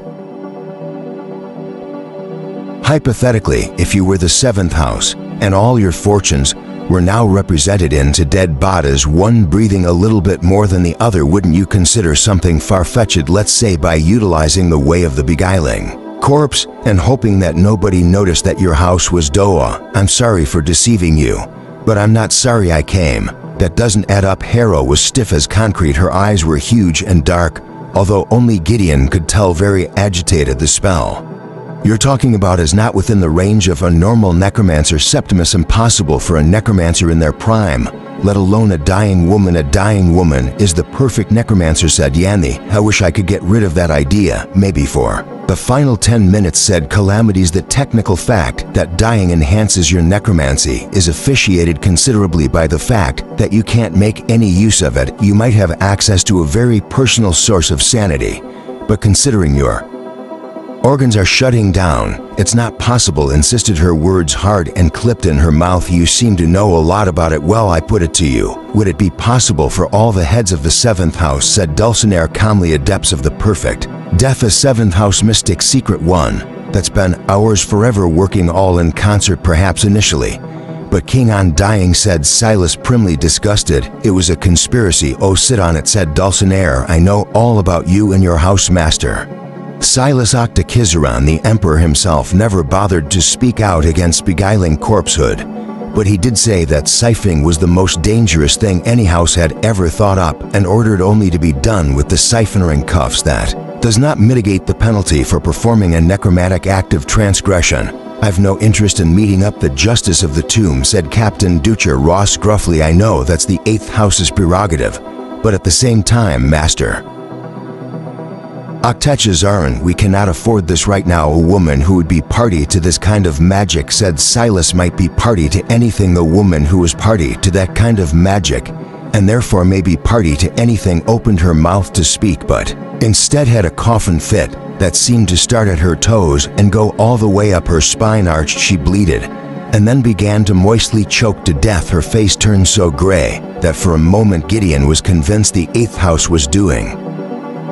Hypothetically, if you were the seventh house, and all your fortunes were now represented into dead bodies, one breathing a little bit more than the other, wouldn't you consider something far-fetched? Let's say by utilizing the way of the beguiling corpse and hoping that nobody noticed that your house was Doa. I'm sorry for deceiving you, but I'm not sorry I came. That doesn't add up. Harrow was stiff as concrete. Her eyes were huge and dark, although only Gideon could tell, very agitated. The spell you're talking about is not within the range of a normal necromancer. Septimus, impossible for a necromancer in their prime, let alone a dying woman. A dying woman is the perfect necromancer, said Yanni. I wish I could get rid of that idea, maybe for the final 10 minutes, said Calamities. The technical fact that dying enhances your necromancy is officiated considerably by the fact that you can't make any use of it. You might have access to a very personal source of sanity, but considering your organs are shutting down, it's not possible, insisted, her words hard and clipped in her mouth. You seem to know a lot about it. Well, I put it to you. Would it be possible for all the heads of the seventh house, said Dulcinea calmly, adepts of the perfect death, a seventh house mystic, secret one that's been ours forever, working all in concert, perhaps initially But King Undying, said Silas, primly disgusted. It was a conspiracy. Oh, sit on it, said Dulcinea. I know all about you and your house master. Silas Octakizaran, the emperor himself, never bothered to speak out against beguiling corpsehood. But he did say that siphoning was the most dangerous thing any house had ever thought up, and ordered only to be done with the siphoning cuffs. That does not mitigate the penalty for performing a necromantic act of transgression. I've no interest in meeting up the justice of the tomb, said Captain Ducha Ross gruffly. I know that's the 8th house's prerogative, but at the same time, master Octakizaran, we cannot afford this right now. A woman who would be party to this kind of magic, said Silas, might be party to anything. The woman who was party to that kind of magic, and therefore may be party to anything, opened her mouth to speak, but instead had a coughing fit that seemed to start at her toes and go all the way up her spine. Arched, she bleated, and then began to moistly choke to death. Her face turned so gray that for a moment Gideon was convinced the 8th house was doing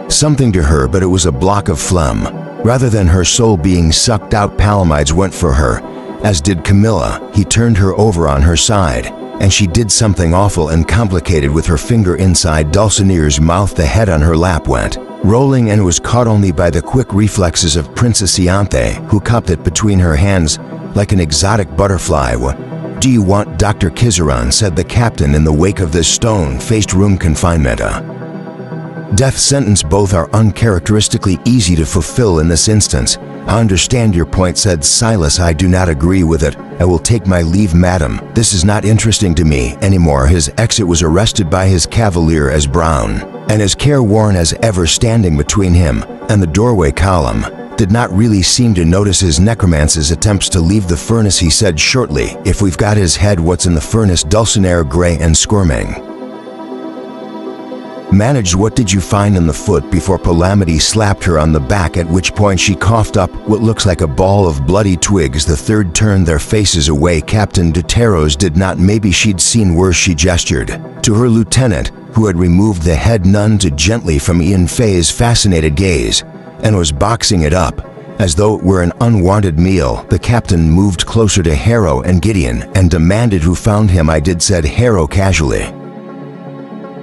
something to her, but it was a block of phlegm. Rather than her soul being sucked out, Palamides went for her, as did Camilla. He turned her over on her side, and she did something awful and complicated with her finger inside Dulcinea's mouth. The head on her lap went rolling and was caught only by the quick reflexes of Princess Ianthe, who cupped it between her hands like an exotic butterfly. What do you want, Dr. Kizaran, said the captain in the wake of this stone-faced room confinement. Death sentence. Both are uncharacteristically easy to fulfill in this instance. I understand your point, said Silas. I do not agree with it. I will take my leave, madam. This is not interesting to me anymore. His exit was arrested by his cavalier as brown, and his careworn as ever, standing between him and the doorway column. Did not really seem to notice his necromancer's attempts to leave the furnace. He said shortly, if we've got his head, what's in the furnace? Dulcinea, gray and squirming, managed. What did you find in the foot? Before Palamity slapped her on the back, at which point she coughed up what looks like a ball of bloody twigs. The third turned their faces away. Captain Deuteros did not. Maybe she'd seen worse. She gestured to her lieutenant, who had removed the head none too gently from Ian Fay's fascinated gaze and was boxing it up as though it were an unwanted meal. The captain moved closer to Harrow and Gideon and demanded who found him. I did, said Harrow casually,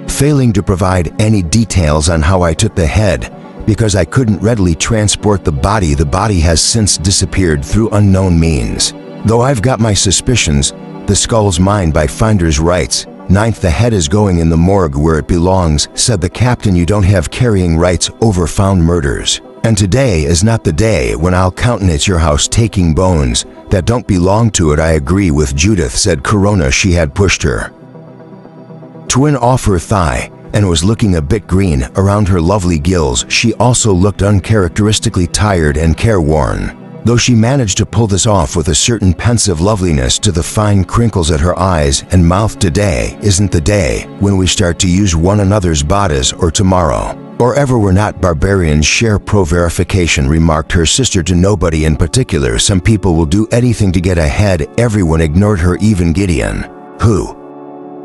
failing to provide any details on how I took the head, because I couldn't readily transport the body. The body has since disappeared through unknown means. Though I've got my suspicions, the skull's mine by finder's rights. 9th, the head is going in the morgue where it belongs, said the captain. You don't have carrying rights over found murders, and today is not the day when I'll countenance your house taking bones that don't belong to it. I agree with Judith, said Corona. She had pushed her twin off her thigh and was looking a bit green around her lovely gills. She also looked uncharacteristically tired and careworn, though she managed to pull this off with a certain pensive loveliness to the fine crinkles at her eyes and mouth. Today isn't the day when we start to use one another's bodies, or tomorrow, or ever. We're not barbarians. Share pro-verification, remarked her sister to nobody in particular. Some people will do anything to get ahead. Everyone ignored her, even Gideon, who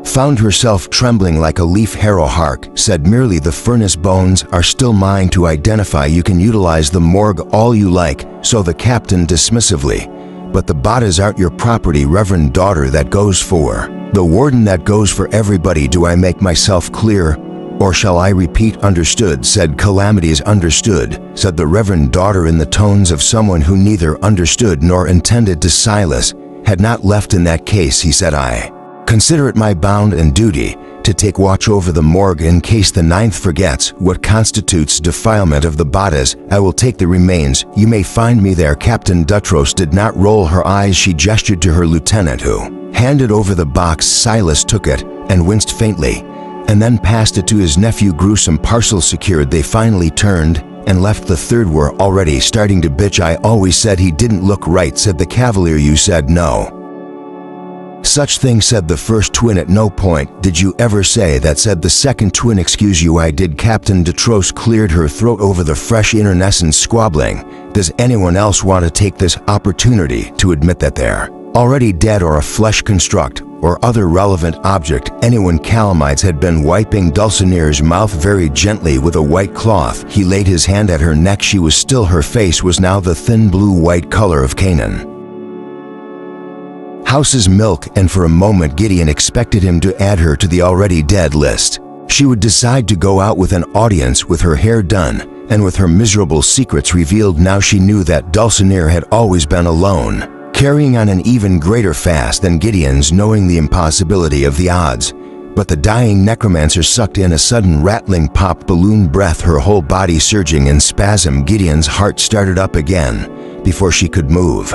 found herself trembling like a leaf. Harrow Hark said merely, the furnace bones are still mine to identify. You can utilize the morgue all you like, so the captain dismissively, but the bodies aren't your property, reverend daughter. That goes for the warden. That goes for everybody. Do I make myself clear, or shall I repeat? Understood, said Calamities. Understood, said the reverend daughter in the tones of someone who neither understood nor intended to. Silas had not left in that case, he said. I consider it my bound and duty to take watch over the morgue in case the 9th forgets what constitutes defilement of the bodies. I will take the remains. You may find me there. Captain Dutros did not roll her eyes. She gestured to her lieutenant, who handed over the box. Silas took it and winced faintly, and then passed it to his nephew. Gruesome parcel secured, they finally turned and left. The third were already starting to bitch. I always said he didn't look right, said the cavalier. You said no such thing, said the first twin. At no point did you ever say that, said the second twin. Excuse you, I did. Captain Dutros cleared her throat over the fresh internecine squabbling. Does anyone else want to take this opportunity to admit that they're already dead, or a flesh construct or other relevant object? Anyone? Calamides had been wiping Dulcinea's mouth very gently with a white cloth. He laid his hand at her neck. She was still. Her face was now the thin blue-white color of Canaan. house's milk, and for a moment Gideon expected him to add her to the already dead list. She would decide to go out with an audience with her hair done, and with her miserable secrets revealed. Now she knew that Dulcinea had always been alone, carrying on an even greater fast than Gideon's, knowing the impossibility of the odds. But the dying necromancer sucked in a sudden rattling pop balloon breath, her whole body surging in spasm. Gideon's heart started up again before she could move.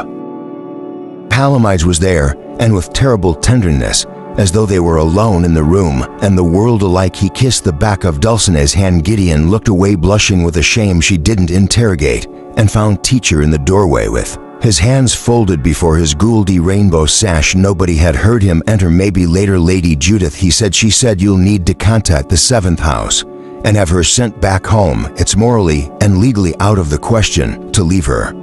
Palomides was there, and with terrible tenderness, as though they were alone in the room and the world alike, he kissed the back of Dulcinea's hand. Gideon looked away, blushing with a shame she didn't interrogate, and found Teacher in the doorway with his hands folded before his Gouldy rainbow sash. Nobody had heard him enter. Maybe later Lady Judith, he said. She said, "You'll need to contact the 7th house and have her sent back home. It's morally and legally out of the question to leave her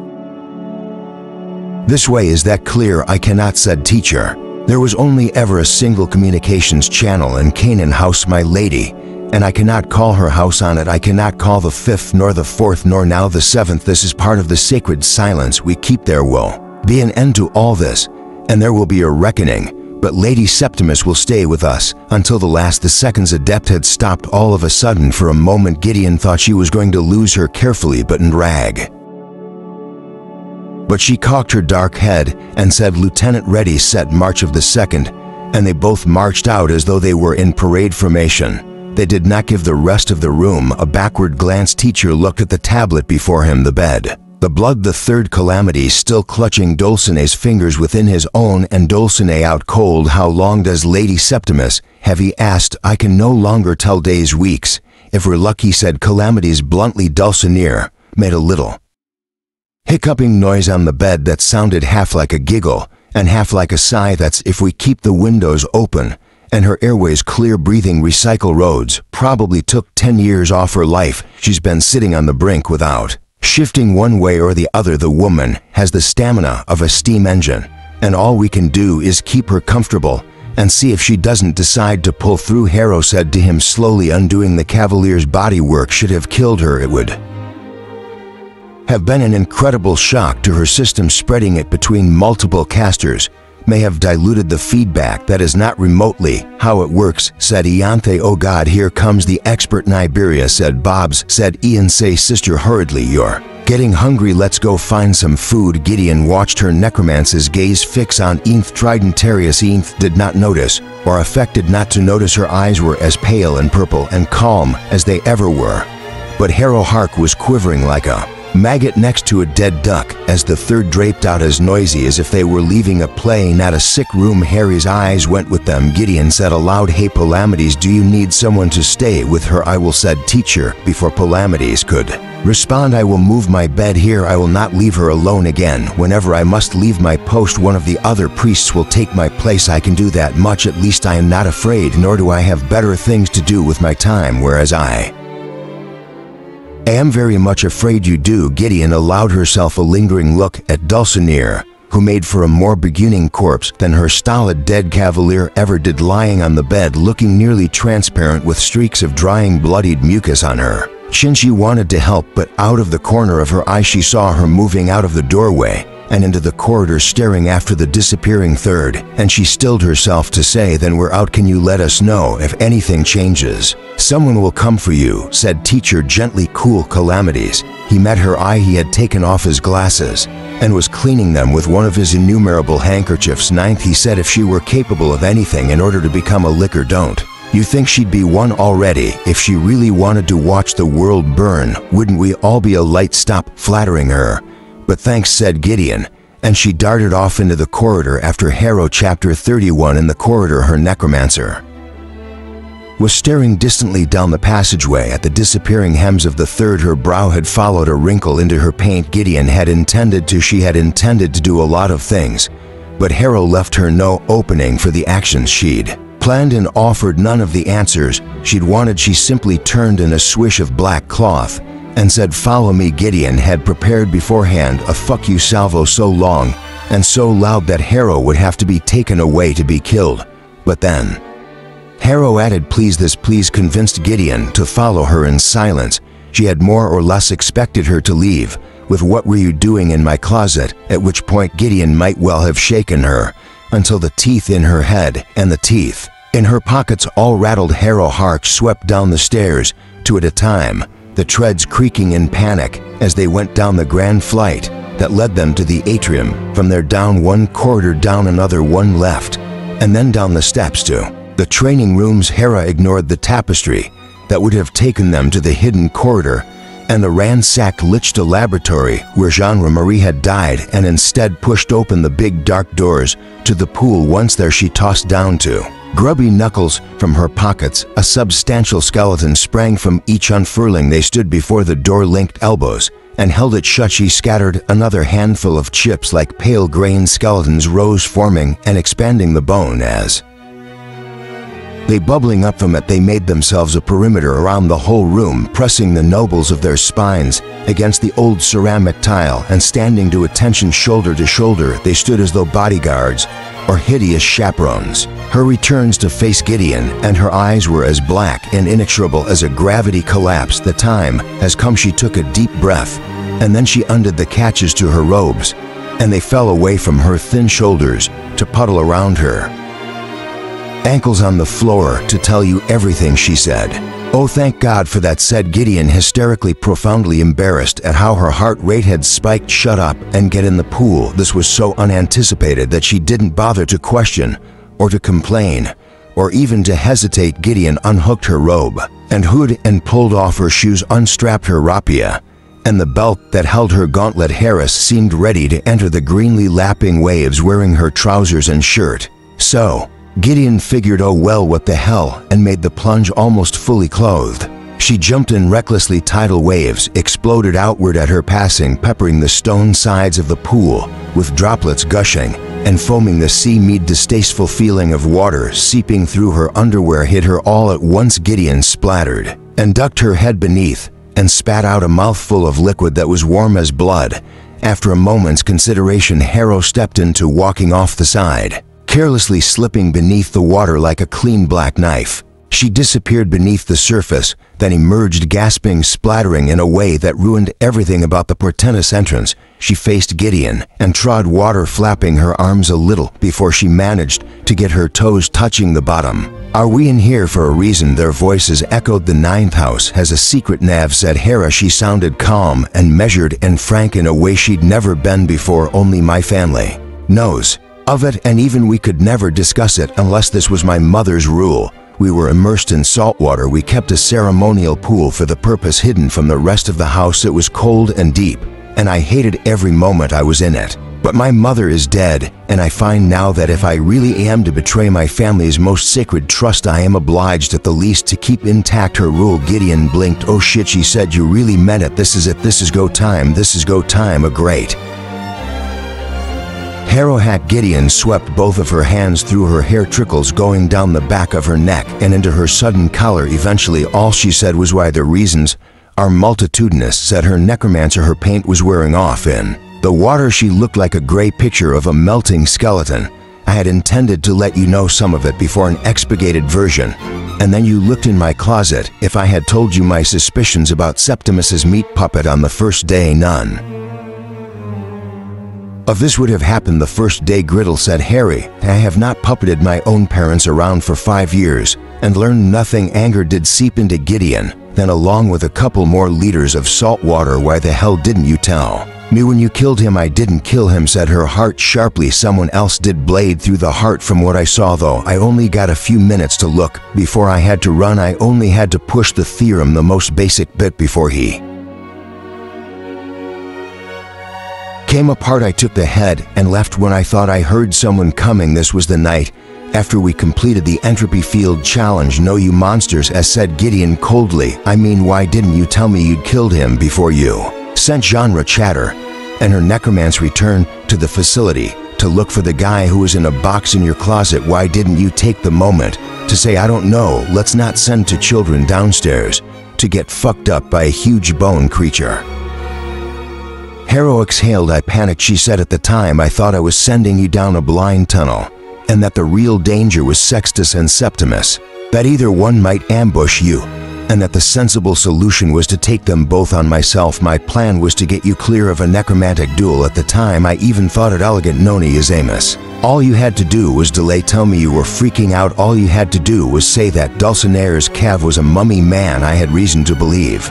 this way. Is that clear?" "I cannot," said Teacher. "There was only ever a single communications channel in Canaan House, my lady, and I cannot call her house on it. I cannot call the 5th, nor the 4th, nor now the 7th. This is part of the sacred silence we keep. There will be an end to all this, and there will be a reckoning, but Lady Septimus will stay with us until the last." The Second's adept had stopped all of a sudden. For a moment Gideon thought she was going to lose her carefully but in rag. But she cocked her dark head and said, "Lieutenant, ready, set, march." Of the 2nd, and they both marched out as though they were in parade formation. They did not give the rest of the room a backward glance. Teacher looked at the tablet before him, the bed, the blood, the 3rd calamity still clutching Dulcinea's fingers within his own, and Dulcinea out cold. "How long does Lady Septimus have?" he asked. "I can no longer tell, days, weeks, if we're lucky," said Calamities bluntly. Dulcinea made a little hiccuping noise on the bed that sounded half like a giggle and half like a sigh. "That's if we keep the windows open and her airways clear." Breathing recycle roads probably took 10 years off her life. She's been sitting on the brink without shifting one way or the other. The woman has the stamina of a steam engine, and all we can do is keep her comfortable and see if she doesn't decide to pull through." Harrow said to him, slowly undoing the cavalier's bodywork. "Should have killed her. It would have been an incredible shock to her system. Spreading it between multiple casters may have diluted the feedback. That is not remotely how it works," said Ianthe. "Oh God, here comes the expert in Iberia," said Bobs. Said Ian, say sister hurriedly, "You're getting hungry. Let's go find some food." Gideon watched her necromancer's gaze fix on Enth Tridentarius. Enth did not notice, or affected not to notice. Her eyes were as pale and purple and calm as they ever were. But Harrow Hark was quivering like a maggot next to a dead duck as the 3rd draped out, as noisy as if they were leaving a play, not a sick room. Harry's eyes went with them. Gideon said aloud, "Hey Palamides, do you need someone to stay with her?" "I will," said Teacher. Before Palamides could respond, "I will move my bed here. I will not leave her alone again. Whenever I must leave my post, one of the other priests will take my place. I can do that much. At least I am not afraid, nor do I have better things to do with my time, whereas I am very much afraid you do." Gideon allowed herself a lingering look at Dulcinea, who made for a more beginning corpse than her stolid dead cavalier ever did, lying on the bed, looking nearly transparent with streaks of drying bloodied mucus on her chin. She wanted to help, but out of the corner of her eye she saw her moving out of the doorway and into the corridor, staring after the disappearing 3rd, and she stilled herself to say, "Then we're out. Can you let us know if anything changes?" "Someone will come for you," said Teacher gently. "Cool." Calamities. He met her eye. He had taken off his glasses and was cleaning them with one of his innumerable handkerchiefs. "9th," he said, "if she were capable of anything in order to become a licker, don't you think she'd be one already? If she really wanted to watch the world burn, wouldn't we all be a light?" "Stop flattering her." "But thanks," said Gideon, and she darted off into the corridor after Harrow. Chapter 31. In the corridor, her necromancer was staring distantly down the passageway at the disappearing hems of the 3rd. Her brow had followed a wrinkle into her paint. She had intended to do a lot of things, but Harrow left her no opening for the actions she'd planned and offered none of the answers she'd wanted. She simply turned in a swish of black cloth and said, "Follow me." Gideon had prepared beforehand a fuck you salvo so long and so loud that Harrow would have to be taken away to be killed. But then Harrow added, "Please this," please convinced Gideon to follow her in silence. She had more or less expected her to leave with "What were you doing in my closet?" at which point Gideon might well have shaken her. until the teeth in her head and the teeth in her pockets all rattled. Harrow Hark swept down the stairs, two at a time, the treads creaking in panic as they went down the grand flight that led them to the atrium. From there, down one corridor, down another, one left, and then down the steps to the training rooms. Hera ignored the tapestry that would have taken them to the hidden corridor and the ransacked Lichta laboratory where Jean-Marie had died, and instead pushed open the big dark doors to the pool. Once there, she tossed down two grubby knuckles from her pockets. A substantial skeleton sprang from each unfurling. They stood before the door, linked elbows, and held it shut. She scattered another handful of chips like pale grain. Skeletons rose, forming and expanding the bone as they bubbling up from it. They made themselves a perimeter around the whole room, pressing the nobles of their spines against the old ceramic tile and standing to attention shoulder to shoulder. They stood as though bodyguards or hideous chaperones. Her returns to face Gideon, and her eyes were as black and inexorable as a gravity collapse. The time has come. She took a deep breath, and then she undid the catches to her robes, and they fell away from her thin shoulders to puddle around her ankles on the floor. To tell you everything, she said. Oh, thank God for that, said Gideon, hysterically, profoundly embarrassed at how her heart rate had spiked. Shut up and get in the pool. This was so unanticipated that she didn't bother to question or to complain or even to hesitate. Gideon unhooked her robe and hood and pulled off her shoes, unstrapped her rapier and the belt that held her gauntlet. Harris seemed ready to enter the greenly lapping waves, wearing her trousers and shirt. So Gideon figured, oh well, what the hell, and made the plunge almost fully clothed. She jumped in recklessly. Tidal waves exploded outward at her passing, peppering the stone sides of the pool with droplets gushing and foaming. The sea-mead distasteful feeling of water seeping through her underwear hit her all at once. Gideon splattered and ducked her head beneath and spat out a mouthful of liquid that was warm as blood. After a moment's consideration, Harrow stepped into, walking off the side, carelessly slipping beneath the water like a clean black knife. She disappeared beneath the surface, then emerged gasping, splattering in a way that ruined everything about the portentous entrance. She faced Gideon and trod water, flapping her arms a little before she managed to get her toes touching the bottom. Are we in here for a reason? Their voices echoed. The ninth house has a secret, Nav, said Hera. She sounded calm and measured and frank in a way she'd never been before. Only my family knows of it, and even we could never discuss it unless this was my mother's rule. We were immersed in salt water. We kept a ceremonial pool for the purpose, hidden from the rest of the house. It was cold and deep, and I hated every moment I was in it. But my mother is dead, and I find now that if I really am to betray my family's most sacred trust, I am obliged at the least to keep intact her rule. Gideon blinked. Oh shit, she said. You really meant it. This is it. This is go time. This is go time. A great Harrow hack. Gideon swept both of her hands through her hair, trickles going down the back of her neck and into her sudden collar. Eventually, all she said was, why, the reasons are multitudinous, said her necromancer. Her paint was wearing off. In the water, she looked like a gray picture of a melting skeleton. I had intended to let you know some of it before, an expurgated version, and then you looked in my closet. If I had told you my suspicions about Septimus's meat puppet on the first day, none of this would have happened the first day. Griddle, said Harry. I have not puppeted my own parents around for 5 years and learned nothing. Anger did seep into Gideon, then along with a couple more liters of salt water. Why the hell didn't you tell me when you killed him? I didn't kill him, said her heart sharply. Someone else did. Blade through the heart. From what I saw, though, I only got a few minutes to look before I had to run. I only had to push the theorem the most basic bit before he came apart. I took the head and left when I thought I heard someone coming. This was the night after we completed the entropy field challenge. No, you monsters, as said Gideon coldly. I mean, why didn't you tell me you'd killed him before you sent genre chatter? And her necromancer returned to the facility to look for the guy who was in a box in your closet. Why didn't you take the moment to say, I don't know, let's not send two children downstairs to get fucked up by a huge bone creature? Harrow exhaled. I panicked. She said, at the time I thought I was sending you down a blind tunnel, and that the real danger was Sextus and Septimus, that either one might ambush you and that the sensible solution was to take them both on myself. My plan was to get you clear of a necromantic duel. At the time, I even thought it elegant noni is Amos. All you had to do was delay. Tell me you were freaking out. All you had to do was say that Dulcinea's Cav was a mummy man. I had reason to believe.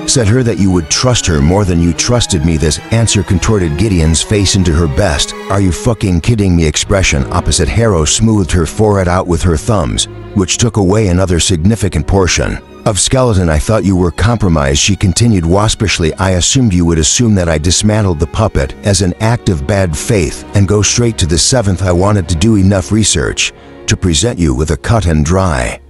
Said her that you would trust her more than you trusted me. This answer contorted Gideon's face into her best "Are you fucking kidding me?" expression. Opposite, Harrow smoothed her forehead out with her thumbs, which took away another significant portion of skeleton. I thought you were compromised, she continued waspishly. I assumed you would assume that I dismantled the puppet as an act of bad faith and go straight to the 7th. I wanted to do enough research to present you with a cut and dry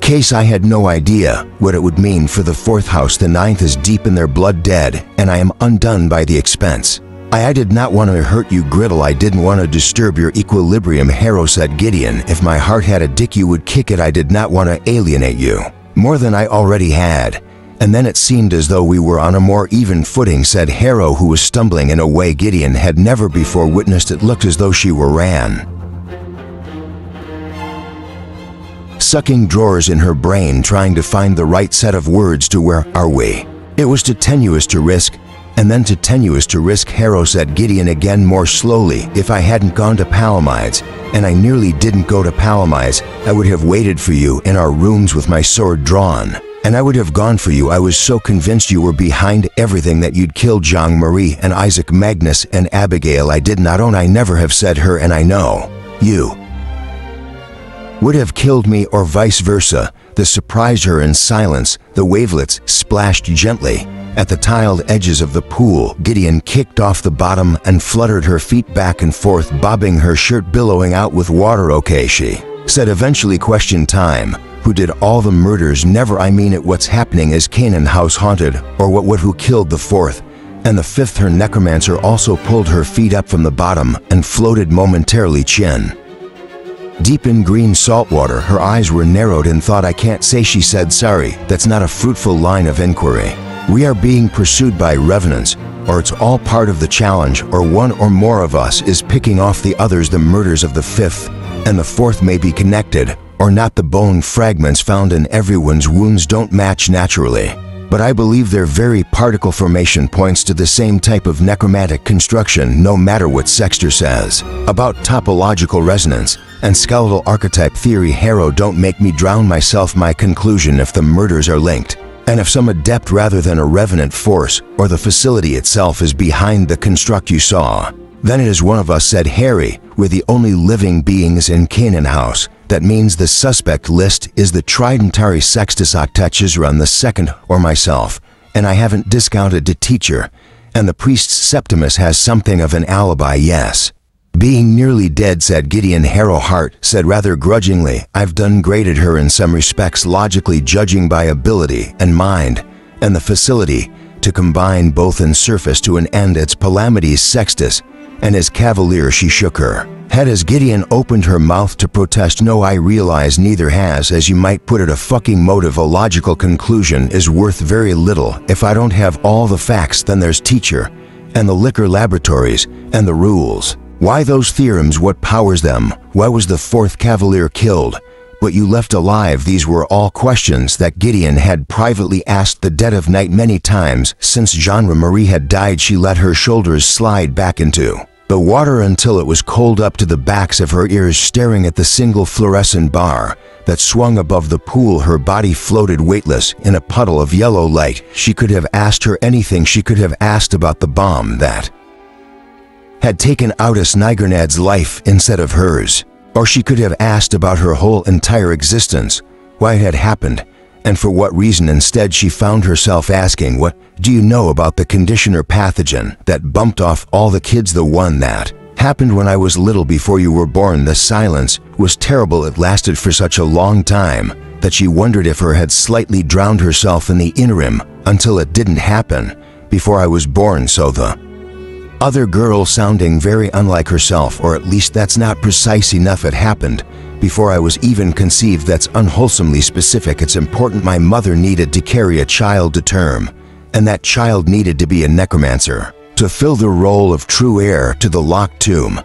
case. I had no idea what it would mean for the 4th house. The 9th is deep in their blood dead, and I am undone by the expense. I did not want to hurt you, Griddle. I didn't want to disturb your equilibrium, Harrow said. Gideon, if my heart had a dick you would kick it. I did not want to alienate you more than I already had. And then it seemed as though we were on a more even footing, said Harrow, who was stumbling in a way Gideon had never before witnessed. It looked as though she were sucking drawers in her brain, trying to find the right set of words to "where are we?" It was too tenuous to risk, and then too tenuous to risk, Harrow said. Gideon again more slowly, if I hadn't gone to Palamides, and I nearly didn't go to Palamides, I would have waited for you in our rooms with my sword drawn. And I would have gone for you. I was so convinced you were behind everything that you'd killed Jean-Marie and Isaac, Magnus and Abigail. I did not own. I never have said her, and I know you would have killed me or vice versa. This surprised her in silence. The wavelets splashed gently at the tiled edges of the pool. Gideon kicked off the bottom and fluttered her feet back and forth, bobbing her shirt, billowing out with water. Okay, she said eventually. Question time. Who did all the murders? Never. I mean it. What's happening? Is Canaan house haunted? Or what? Who killed the 4th and the 5th? Her necromancer also pulled her feet up from the bottom and floated momentarily, chin deep in green salt water. Her eyes were narrowed in thought. I can't say, she said. Sorry, that's not a fruitful line of inquiry. We are being pursued by revenants, or it's all part of the challenge, or one or more of us is picking off the others. The murders of the 5th and the 4th may be connected or not. The bone fragments found in everyone's wounds don't match naturally, but I believe their very particle formation points to the same type of necromantic construction, no matter what Sexter says about topological resonance and skeletal archetype theory. Harrow, don't make me drown myself. My conclusion, if the murders are linked, and if some adept rather than a revenant force or the facility itself is behind the construct you saw, then it is one of us, said Harry. We're the only living beings in Canaan house. That means the suspect list is the Tridentary Sextus Octechizron the 2nd or myself, and I haven't discounted the teacher, and the priest Septimus has something of an alibi. Yes, being nearly dead, said Gideon. Harrow Hart said rather grudgingly, I've downgraded her in some respects, logically judging by ability and mind and the facility to combine both and surface to an end. It's Palamides Sextus and his cavalier. She shook her head as Gideon opened her mouth to protest. No, I realize neither has, as you might put it, a fucking motive. A logical conclusion is worth very little if I don't have all the facts. Then there's teacher and the liquor laboratories and the rules. Why those theorems? What powers them? Why was the 4th cavalier killed but you left alive? These were all questions that Gideon had privately asked the dead of night many times since Jean-Marie had died. She let her shoulders slide back into the water until it was cold up to the backs of her ears, staring at the single fluorescent bar that swung above the pool. Her body floated weightless in a puddle of yellow light. She could have asked her anything. She could have asked about the bomb that had taken Autus Nigernad's life instead of hers. Or she could have asked about her whole entire existence, why it had happened, and for what reason. Instead, she found herself asking, what do you know about the conditioner pathogen that bumped off all the kids? The one that happened when I was little, before you were born. The silence was terrible. It lasted for such a long time that she wondered if her had slightly drowned herself in the interim, until it didn't happen before I was born. So the other girl, sounding very unlike herself, or at least that's not precise enough. It happened before I was even conceived. That's unwholesomely specific. It's important. My mother needed to carry a child to term, and that child needed to be a necromancer to fill the role of true heir to the locked tomb.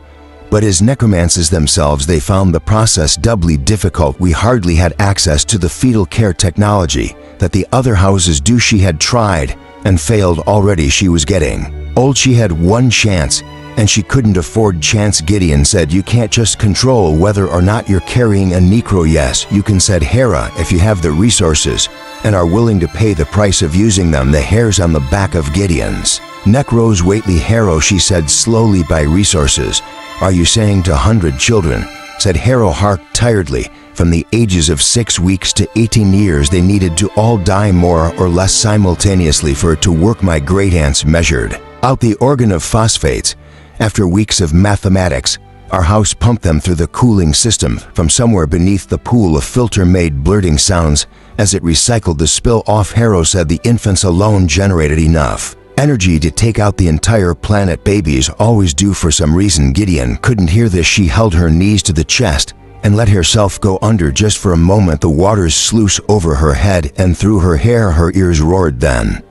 But as necromancers themselves, they found the process doubly difficult. We hardly had access to the fetal care technology that the other houses do. She had tried and failed already. She was getting old. She had one chance, and she couldn't afford chance. Gideon said, "You can't just control whether or not you're carrying a necro. Yes, you can," said Hera, "if you have the resources and are willing to pay the price of using them." The hairs on the back of Gideon's neck rose. "Waitly Hero," she said slowly, "by resources, are you saying to 100 children?" said Hero Hark tiredly. "From the ages of 6 weeks to 18 years, they needed to all die more or less simultaneously for it to work." My great-aunts measured out the organ of phosphates. After weeks of mathematics, our house pumped them through the cooling system. From somewhere beneath the pool, a filter made blurting sounds as it recycled the spill off. Hero said the infants alone generated enough energy to take out the entire planet. Babies always do for some reason. Gideon couldn't hear this. She held her knees to the chest and let herself go under just for a moment. The waters sluiced over her head and through her hair. Her ears roared, then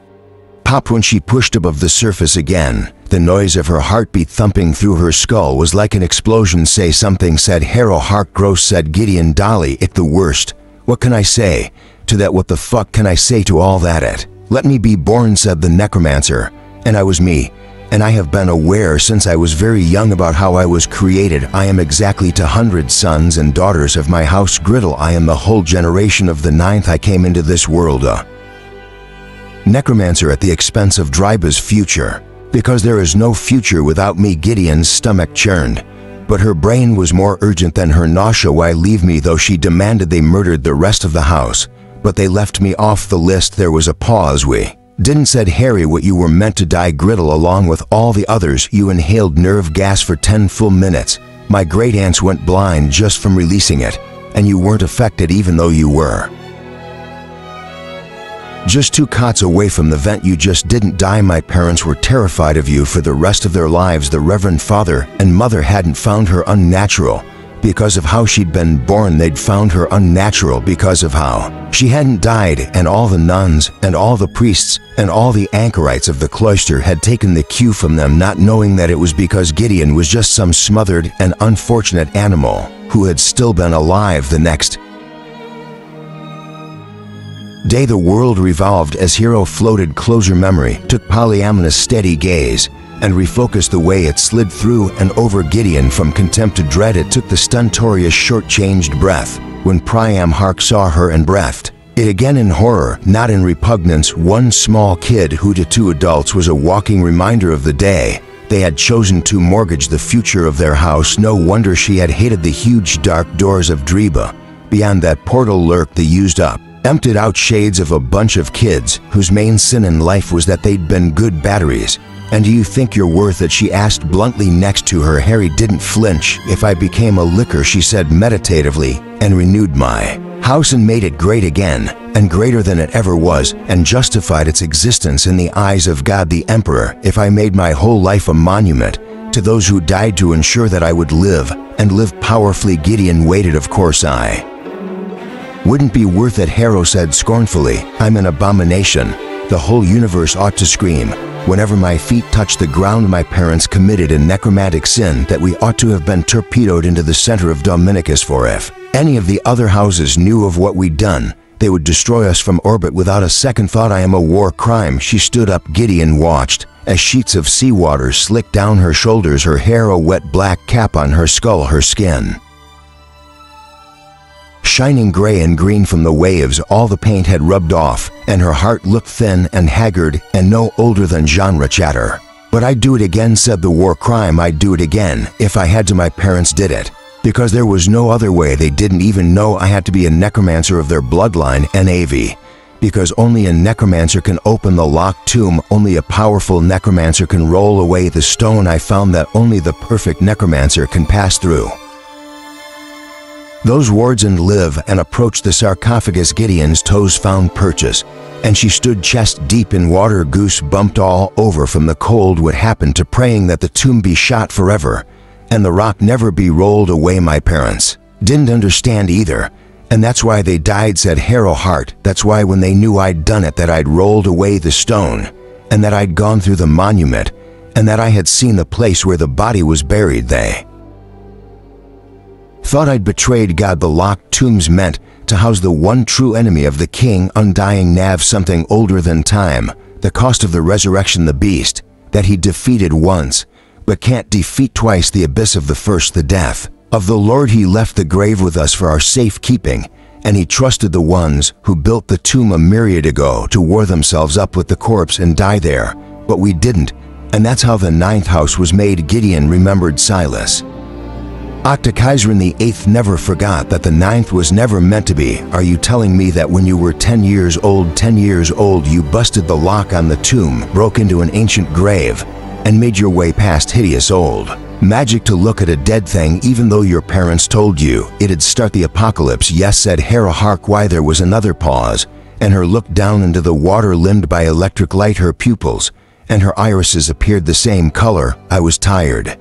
popped when she pushed above the surface again. The noise of her heartbeat thumping through her skull was like an explosion. "Say something," said Hero Hark. "Gross," said Gideon. "Dolly, it the worst. What can I say to that? What the fuck can I say to all that? It let me be born," said the necromancer. "And I was me. And I have been aware since I was very young about how I was created. I am exactly 200 sons and daughters of my house Griddle. I am the whole generation of the 9th. I came into this world a necromancer at the expense of Dryba's future, because there is no future without me." Gideon's stomach churned, but her brain was more urgent than her nausea. "Why leave me though?" she demanded. "They murdered the rest of the house, but they left me off the list." There was a pause. "We didn't," said Harry. "What, you were meant to die, Griddle, along with all the others. You inhaled nerve gas for 10 full minutes. My great-aunts went blind just from releasing it, and you weren't affected even though you were just 2 cots away from the vent. You just didn't die. My parents were terrified of you for the rest of their lives. The Reverend Father and Mother hadn't found her unnatural because of how she'd been born. They'd found her unnatural because of how she hadn't died, and all the nuns and all the priests and all the anchorites of the cloister had taken the cue from them, not knowing that it was because Gideon was just some smothered and unfortunate animal who had still been alive. The next day the world revolved as Hero floated closer. Memory took Polyamna's steady gaze and refocused the way it slid through and over Gideon from contempt to dread. It took the stentorious short-changed breath when Priam Hark saw her and breathed it again in horror, not in repugnance. One small kid who to 2 adults was a walking reminder of the day they had chosen to mortgage the future of their house. No wonder she had hated the huge dark doors of Dryba. Beyond that portal lurked the used up, emptied out shades of a bunch of kids whose main sin in life was that they'd been good batteries. "And do you think you're worth it?" she asked bluntly next to her. Harry didn't flinch. "If I became a licker," she said meditatively, "and renewed my house and made it great again, and greater than it ever was, and justified its existence in the eyes of God the Emperor, if I made my whole life a monument to those who died to ensure that I would live, and live powerfully." Gideon waited. "Of course I wouldn't be worth it," Hero said scornfully. "I'm an abomination. The whole universe ought to scream. Whenever my feet touch the ground, my parents committed a necromantic sin that we ought to have been torpedoed into the center of Dominicus for. If any of the other houses knew of what we'd done, they would destroy us from orbit without a second thought. I am a war crime." She stood up. Gideon watched as sheets of seawater slicked down her shoulders, her hair a wet black cap on her skull, her skin shining gray and green from the waves. All the paint had rubbed off, and her heart looked thin and haggard and no older than genre chatter. "But I'd do it again," said the war crime. "I'd do it again if I had to." My parents did it because there was no other way. They didn't even know I had to be a necromancer of their bloodline, NAV. Because only a necromancer can open the locked tomb. Only a powerful necromancer can roll away the stone. I found that only the perfect necromancer can pass through those wards and live, and approached the sarcophagus. Gideon's toes found purchase, and she stood chest deep in water, goose bumped all over from the cold. What happened to praying that the tomb be shot forever and the rock never be rolled away? My parents didn't understand either, and that's why they died, said Harrow Hart. That's why when they knew I'd done it, that I'd rolled away the stone, and that I'd gone through the monument, and that I had seen the place where the body was buried, they thought I'd betrayed God. The locked tombs meant to house the one true enemy of the king, undying Nav, something older than time, the cost of the resurrection, the beast, that he defeated once, but can't defeat twice, the abyss of the first, the death of the Lord. He left the grave with us for our safekeeping, and he trusted the ones who built the tomb a myriad ago to war themselves up with the corpse and die there, but we didn't, and that's how the ninth house was made. Gideon remembered Silas. Octokaiserin the Eighth never forgot that the ninth was never meant to be. Are you telling me that when you were 10 years old, you busted the lock on the tomb, broke into an ancient grave, and made your way past hideous old magic to look at a dead thing, even though your parents told you it'd start the apocalypse? Yes, said Hera. Hark. Why? There was another pause, and her look down into the water, limned by electric light. Her pupils and her irises appeared the same color. I was tired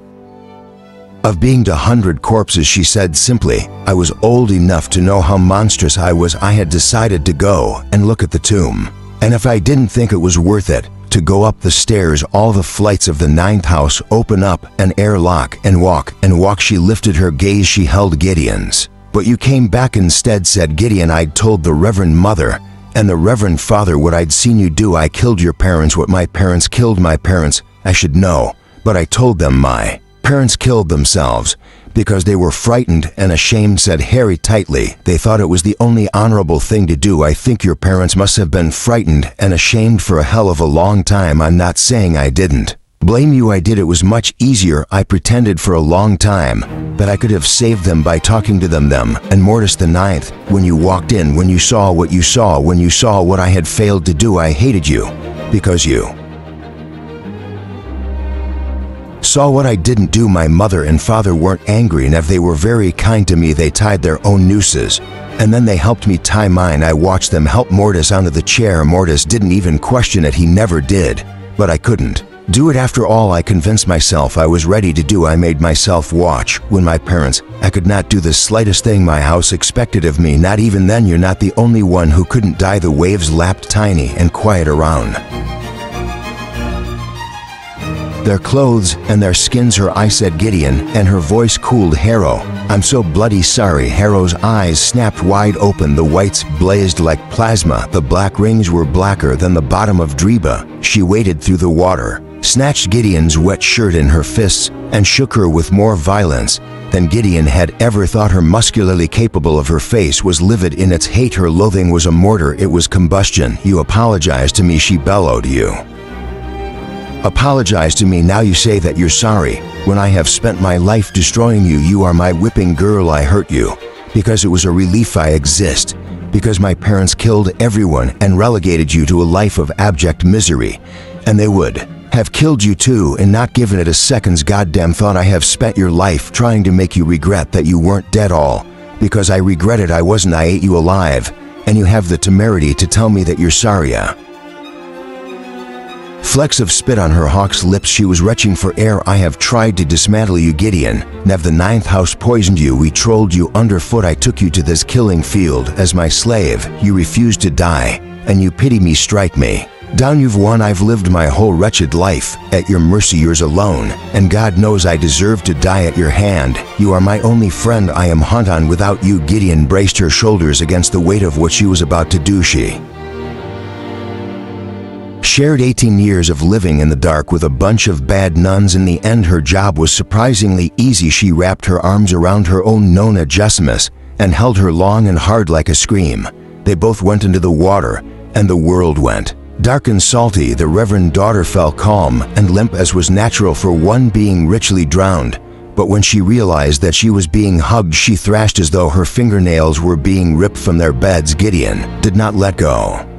of being 100 corpses, she said simply. I was old enough to know how monstrous I was. I had decided to go and look at the tomb, and if I didn't think it was worth it to go up the stairs, all the flights of the ninth house, open up an airlock and walk and walk. She lifted her gaze. She held Gideon's. But you came back instead, said Gideon. I'd told the Reverend Mother and the Reverend Father what I'd seen you do. I killed your parents. What? My parents killed my parents? I should know, but I told them my parents killed themselves because they were frightened and ashamed, said Harry tightly. They thought it was the only honorable thing to do. I think your parents must have been frightened and ashamed for a hell of a long time. I'm not saying I didn't blame you. I did. It was much easier. I pretended for a long time that I could have saved them by talking to them. And Mortis the Ninth, when you walked in, when you saw what you saw, when you saw what I had failed to do, I hated you because you saw what I didn't do. My mother and father weren't angry, and if they were very kind to me, they tied their own nooses, and then they helped me tie mine. I watched them help Mortis onto the chair. Mortis didn't even question it. He never did. But I couldn't do it. After all, I convinced myself I was ready to do. I made myself watch when my parents, I could not do the slightest thing my house expected of me. Not even then. You're not the only one who couldn't die. The waves lapped tiny and quiet around their clothes and their skins. Her eye, said Gideon, and her voice cooled. Harrow, I'm so bloody sorry. Harrow's eyes snapped wide open. The whites blazed like plasma. The black rings were blacker than the bottom of Dreba. She waded through the water, snatched Gideon's wet shirt in her fists, and shook her with more violence than Gideon had ever thought her muscularly capable of. Her face was livid in its hate. Her loathing was a mortar. It was combustion. You apologize to me, she bellowed. You apologize to me. Now you say that you're sorry, when I have spent my life destroying you. You are my whipping girl. I hurt you because it was a relief I exist, because my parents killed everyone and relegated you to a life of abject misery, and they would have killed you too and not given it a second's goddamn thought. I have spent your life trying to make you regret that you weren't dead, all because I regretted I wasn't. I ate you alive, and you have the temerity to tell me that you're sorry. Flecks of spit on her hawk's lips. She was retching for air. I have tried to dismantle you, Gideon. Nev, the ninth house poisoned you. We trolled you underfoot. I took you to this killing field as my slave. You refused to die, and you pity me. Strike me down. You've won. I've lived my whole wretched life at your mercy, yours alone, and God knows I deserve to die at your hand. You are my only friend. I am haunted without you. Gideon braced her shoulders against the weight of what she was about to do. She shared 18 years of living in the dark with a bunch of bad nuns. In the end, her job was surprisingly easy. She wrapped her arms around her own Nona Gessimus and held her long and hard like a scream. They both went into the water, and the world went dark and salty. The reverend daughter fell calm and limp, as was natural for one being richly drowned. But when she realized that she was being hugged, she thrashed as though her fingernails were being ripped from their beds. Gideon did not let go.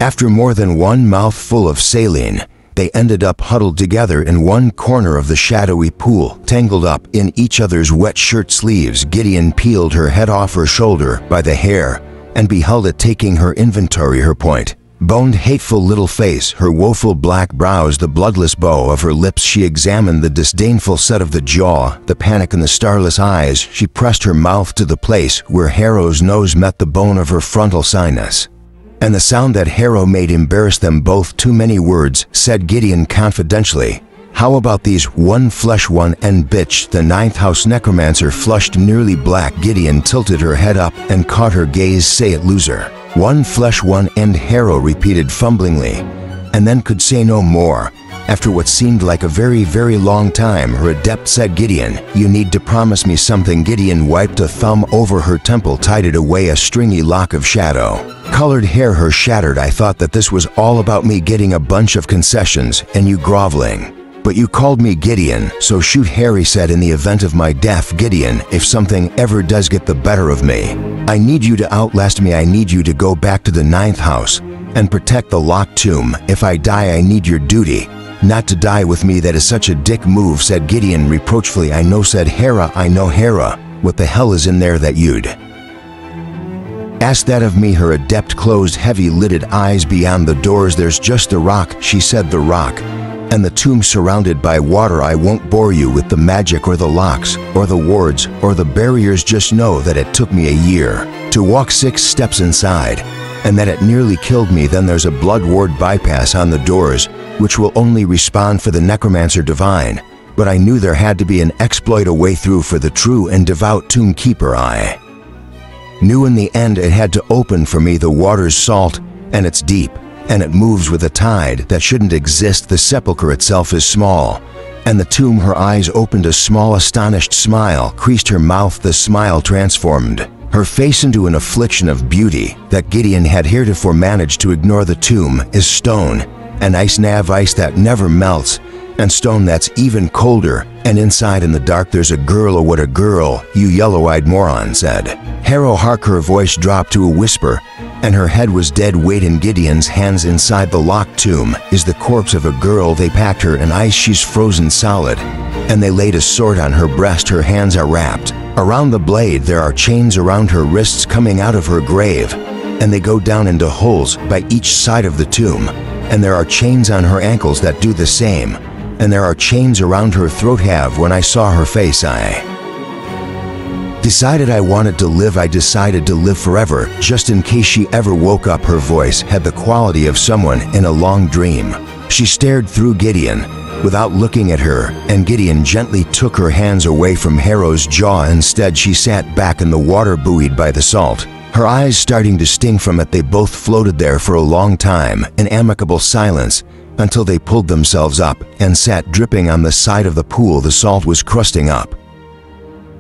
After more than one mouthful of saline, they ended up huddled together in one corner of the shadowy pool, tangled up in each other's wet shirt sleeves. Gideon peeled her head off her shoulder by the hair and beheld it taking her inventory. Her point-boned, hateful little face, her woeful black brows, the bloodless bow of her lips. She examined the disdainful set of the jaw, the panic in the starless eyes. She pressed her mouth to the place where Harrow's nose met the bone of her frontal sinus, and the sound that Harrow made embarrassed them both. Too many words, said Gideon confidentially. How about these? One flesh one and bitch. The ninth house necromancer flushed nearly black. Gideon tilted her head up and caught her gaze. Say it, loser. One flesh one and Harrow repeated fumblingly, and then could say no more. After what seemed like a very, very long time, her adept said, Gideon, you need to promise me something. Gideon wiped a thumb over her temple, tied it away, a stringy lock of shadow colored hair. Her shattered. I thought that this was all about me getting a bunch of concessions and you groveling. But you called me Gideon, so shoot. Harry said, in the event of my death, Gideon, if something ever does get the better of me, I need you to outlast me. I need you to go back to the ninth house and protect the locked tomb. If I die, I need your duty not to die with me. That is such a dick move, said Gideon reproachfully. I know, said Hera. I know, Hera. What the hell is in there that you'd ask that of me? Her adept closed heavy-lidded eyes beyond the doors. There's just the rock, she said. The rock and the tomb surrounded by water. I won't bore you with the magic or the locks or the wards or the barriers. Just know that it took me a year to walk 6 steps inside, and that it nearly killed me. Then there's a blood ward bypass on the doors, which will only respawn for the necromancer divine. But I knew there had to be an exploit, a way through for the true and devout tomb keeper. I knew in the end it had to open for me. The water's salt, and it's deep, and it moves with a tide that shouldn't exist. The sepulchre itself is small, and the tomb. Her eyes opened. A small, astonished smile creased her mouth. The smile transformed her face into an affliction of beauty that Gideon had heretofore managed to ignore. The tomb is stone and ice, nav, ice that never melts, and stone that's even colder, and inside in the dark there's a girl. Oh, what a girl, you yellow-eyed moron, said Harrow Hark. Her voice dropped to a whisper, and her head was dead weight in Gideon's hands. Inside the locked tomb is the corpse of a girl. They packed her in ice. She's frozen solid, and they laid a sword on her breast. Her hands are wrapped around the blade. There are chains around her wrists coming out of her grave, and they go down into holes by each side of the tomb. And there are chains on her ankles that do the same, and there are chains around her throat. When I saw her face, I decided I wanted to live. I decided to live forever, just in case she ever woke up. Her voice had the quality of someone in a long dream. She stared through Gideon without looking at her, and Gideon gently took her hands away from Harrow's jaw. Instead, she sat back in the water, buoyed by the salt, her eyes starting to sting from it. They both floated there for a long time in amicable silence, until they pulled themselves up and sat dripping on the side of the pool. The salt was crusting up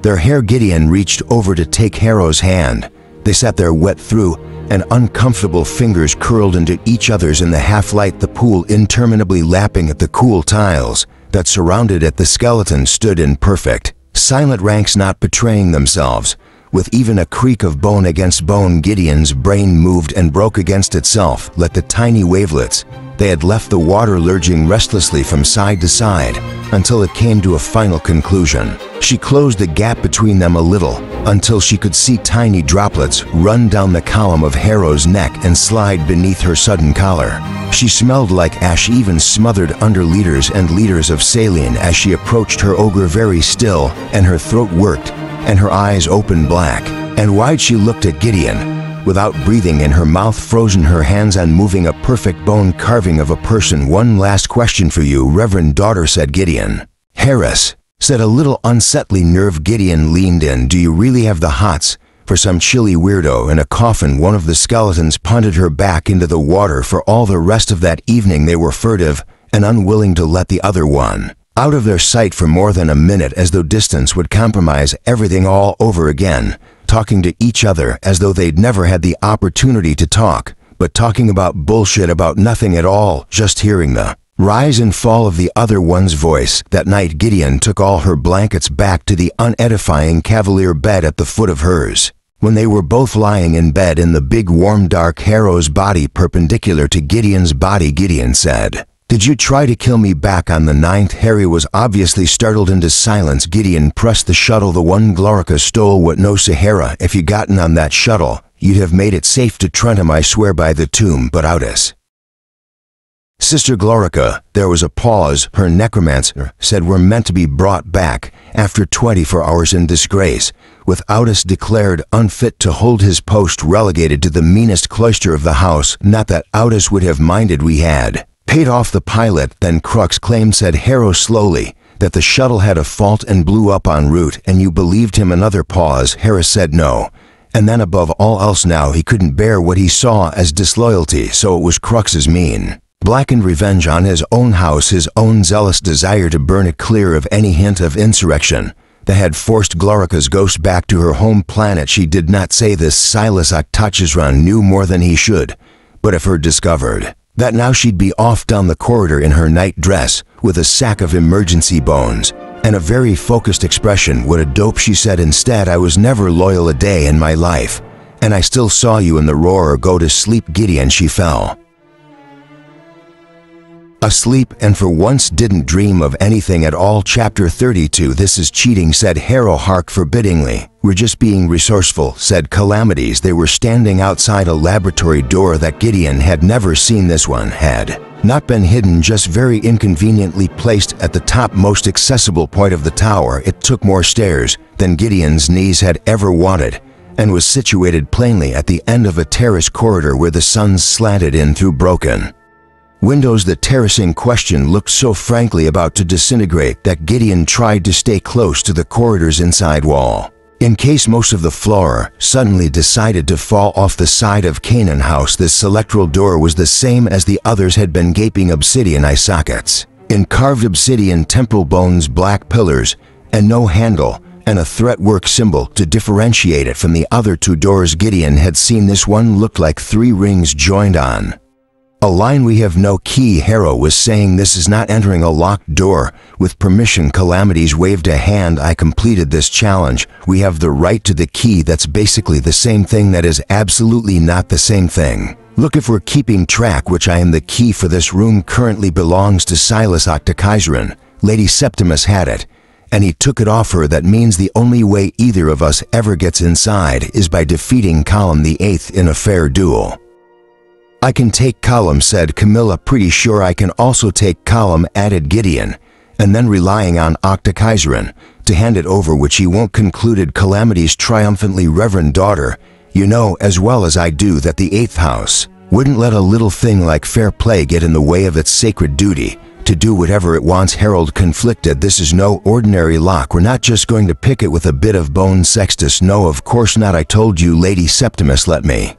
their hair. Gideon reached over to take Harrow's hand. They sat there wet through, and uncomfortable fingers curled into each other's in the half-light. The pool, interminably lapping at the cool tiles that surrounded it. The skeleton stood in perfect, silent ranks, not betraying themselves, with even a creak of bone against bone. Gideon's brain moved and broke against itself. Let the tiny wavelets, they had left the water lurching restlessly from side to side until it came to a final conclusion. She closed the gap between them a little until she could see tiny droplets run down the column of Harrow's neck and slide beneath her sudden collar. She smelled like ash, even smothered under liters and liters of saline. As she approached her ogre very still, and her throat worked, and her eyes opened black and wide, she looked at Gideon without breathing, in her mouth frozen, her hands unmoving, a perfect bone carving of a person. One last question for you, Reverend daughter, said Gideon. Harris said, a little unsettling nerve. Gideon leaned in. Do you really have the hots for some chilly weirdo in a coffin? One of the skeletons punted her back into the water. For all the rest of that evening they were furtive and unwilling to let the other one out of their sight for more than a minute, as though distance would compromise everything all over again, talking to each other as though they'd never had the opportunity to talk, but talking about bullshit, about nothing at all, just hearing the rise and fall of the other one's voice. That night Gideon took all her blankets back to the unedifying cavalier bed at the foot of hers. When they were both lying in bed in the big warm dark, Harrow's body perpendicular to Gideon's body, Gideon said, did you try to kill me back on the 9th? Harry was obviously startled into silence. Gideon pressed the shuttle. The one Glorica stole. What? No, Sahara. If you gotten on that shuttle, you'd have made it safe to Trentum. I swear by the tomb. But Outis, Sister Glorica. There was a pause. Her necromancer said we're meant to be brought back after 24 hours in disgrace, with Outis declared unfit to hold his post, relegated to the meanest cloister of the house. Not that Outis would have minded. We had Paid off the pilot, then Crux claimed, said Harrow slowly, that the shuttle had a fault and blew up en route, and you believed him. Another pause. Harris said no. And then above all else now he couldn't bear what he saw as disloyalty, so it was Crux's mean, blackened revenge on his own house, his own zealous desire to burn it clear of any hint of insurrection that had forced Glorica's ghost back to her home planet. She did not say this. Silas Octachesron knew more than he should, but if her discovered that now she'd be off down the corridor in her night dress with a sack of emergency bones and a very focused expression. What a dope, she said. Instead, I was never loyal a day in my life, and I still saw you in the roar. Go to sleep, Gideon. She fell asleep and for once didn't dream of anything at all. Chapter 32. This is cheating, said Harrow Hark forbiddingly. We're just being resourceful, said Calamities. They were standing outside a laboratory door that Gideon had never seen. This one had not been hidden, just very inconveniently placed at the top most accessible point of the tower. It took more stairs than Gideon's knees had ever wanted, and was situated plainly at the end of a terrace corridor where the sun slanted in through broken windows. The terrace in question looked so frankly about to disintegrate that Gideon tried to stay close to the corridor's inside wall, in case most of the floor suddenly decided to fall off the side of Canaan House. This selectoral door was the same as the others, had been gaping obsidian eye sockets in carved obsidian temple bones, black pillars, and no handle, and a threatwork symbol to differentiate it from the other two doors Gideon had seen. This one looked like three rings joined on a line. We have no key, Harrow was saying. This is not entering a locked door. With permission, Calamities waved a hand. I completed this challenge. We have the right to the key. That's basically the same thing. That is absolutely not the same thing. Look, if we're keeping track, which I am, the key for this room currently belongs to Silas Octachesron. Lady Septimus had it, and he took it off her. That means the only way either of us ever gets inside is by defeating Column the Eighth in a fair duel. I can take Column, said Camilla. Pretty sure I can also take Column, added Gideon, and then relying on Octachesron to hand it over, which he won't, concluded Calamities triumphantly. Reverend daughter, you know as well as I do that the Eighth House wouldn't let a little thing like fair play get in the way of its sacred duty to do whatever it wants. Harold conflicted. This is no ordinary lock. We're not just going to pick it with a bit of bone. Sextus, no, of course not. I told you. Lady Septimus let me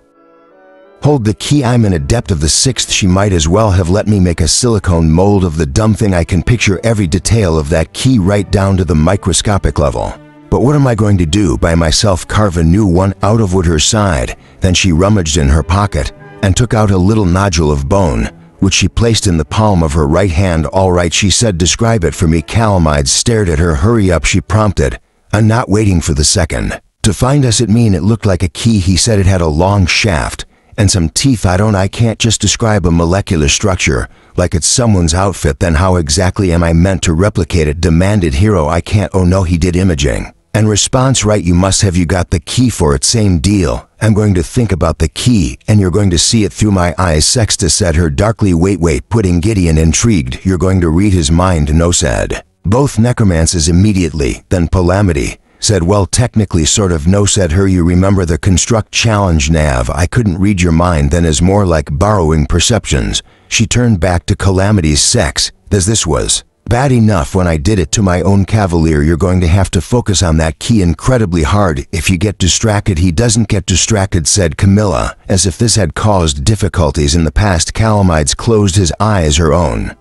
hold the key. I'm an adept of the sixth. She might as well have let me make a silicone mold of the dumb thing. I can picture every detail of that key right down to the microscopic level. But what am I going to do by myself? Carve a new one out of wood. Her side. Then she rummaged in her pocket and took out a little nodule of bone, which she placed in the palm of her right hand. All right, she said, describe it for me. Calamides stared at her. Hurry up, she prompted. I'm not waiting for the second to find us. It looked like a key, he said. It had a long shaft and some teeth. I can't just describe a molecular structure like it's someone's outfit. Then how exactly am I meant to replicate it? Demanded Hero. I can't. Oh no, he did imaging and response right. You must have. You got the key for it. Same deal. I'm going to think about the key and you're going to see it through my eyes. Sextus said her darkly. Wait, putting Gideon intrigued. You're going to read his mind? No, said both necromancers immediately. Then Calamity said, well, technically sort of. No, said her. You remember the construct challenge, Nav? I couldn't read your mind then. Is more like borrowing perceptions. She turned back to Calamity's sex. This was bad enough when I did it to my own cavalier. You're going to have to focus on that key incredibly hard. If you get distracted, he doesn't get distracted, said Camilla, as if this had caused difficulties in the past. Calamides closed his eyes. Her own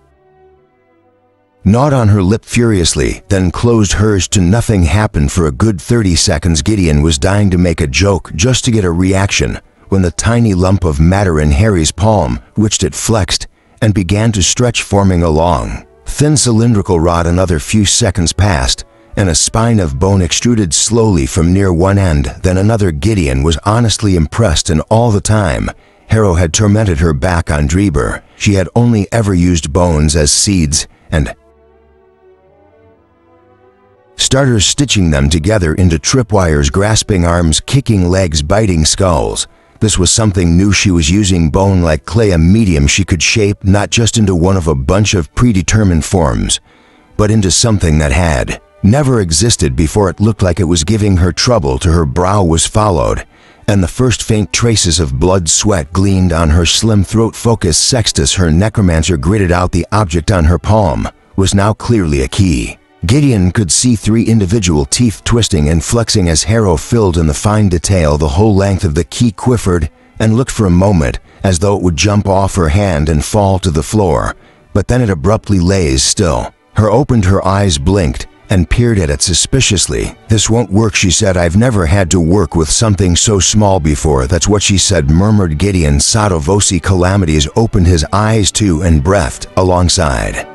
gnawed on her lip furiously, then closed hers to. Nothing happened for a good 30 seconds. Gideon was dying to make a joke just to get a reaction when the tiny lump of matter in Harry's palm, which it flexed and began to stretch, forming a long, thin cylindrical rod. Another few seconds passed, and a spine of bone extruded slowly from near one end, then another. Gideon was honestly impressed, and all the time Harrow had tormented her back on Dreber. She had only ever used bones as seeds and starters, stitching them together into tripwires, grasping arms, kicking legs, biting skulls. This was something new. She was using bone like clay, a medium she could shape not just into one of a bunch of predetermined forms, but into something that had never existed before. It looked like it was giving her trouble. To her brow was followed and the first faint traces of blood sweat gleamed on her slim throat. Focused Sextus, her necromancer, gritted out the object on her palm, was now clearly a key. Gideon could see 3 individual teeth twisting and flexing as Harrow filled in the fine detail. The whole length of the key quivered and looked for a moment as though it would jump off her hand and fall to the floor, but then it abruptly lay still. Her eyes blinked and peered at it suspiciously. "This won't work," she said. "I've never had to work with something so small before." "That's what she said," murmured Gideon. Sadovosi Calamities opened his eyes too and breathed alongside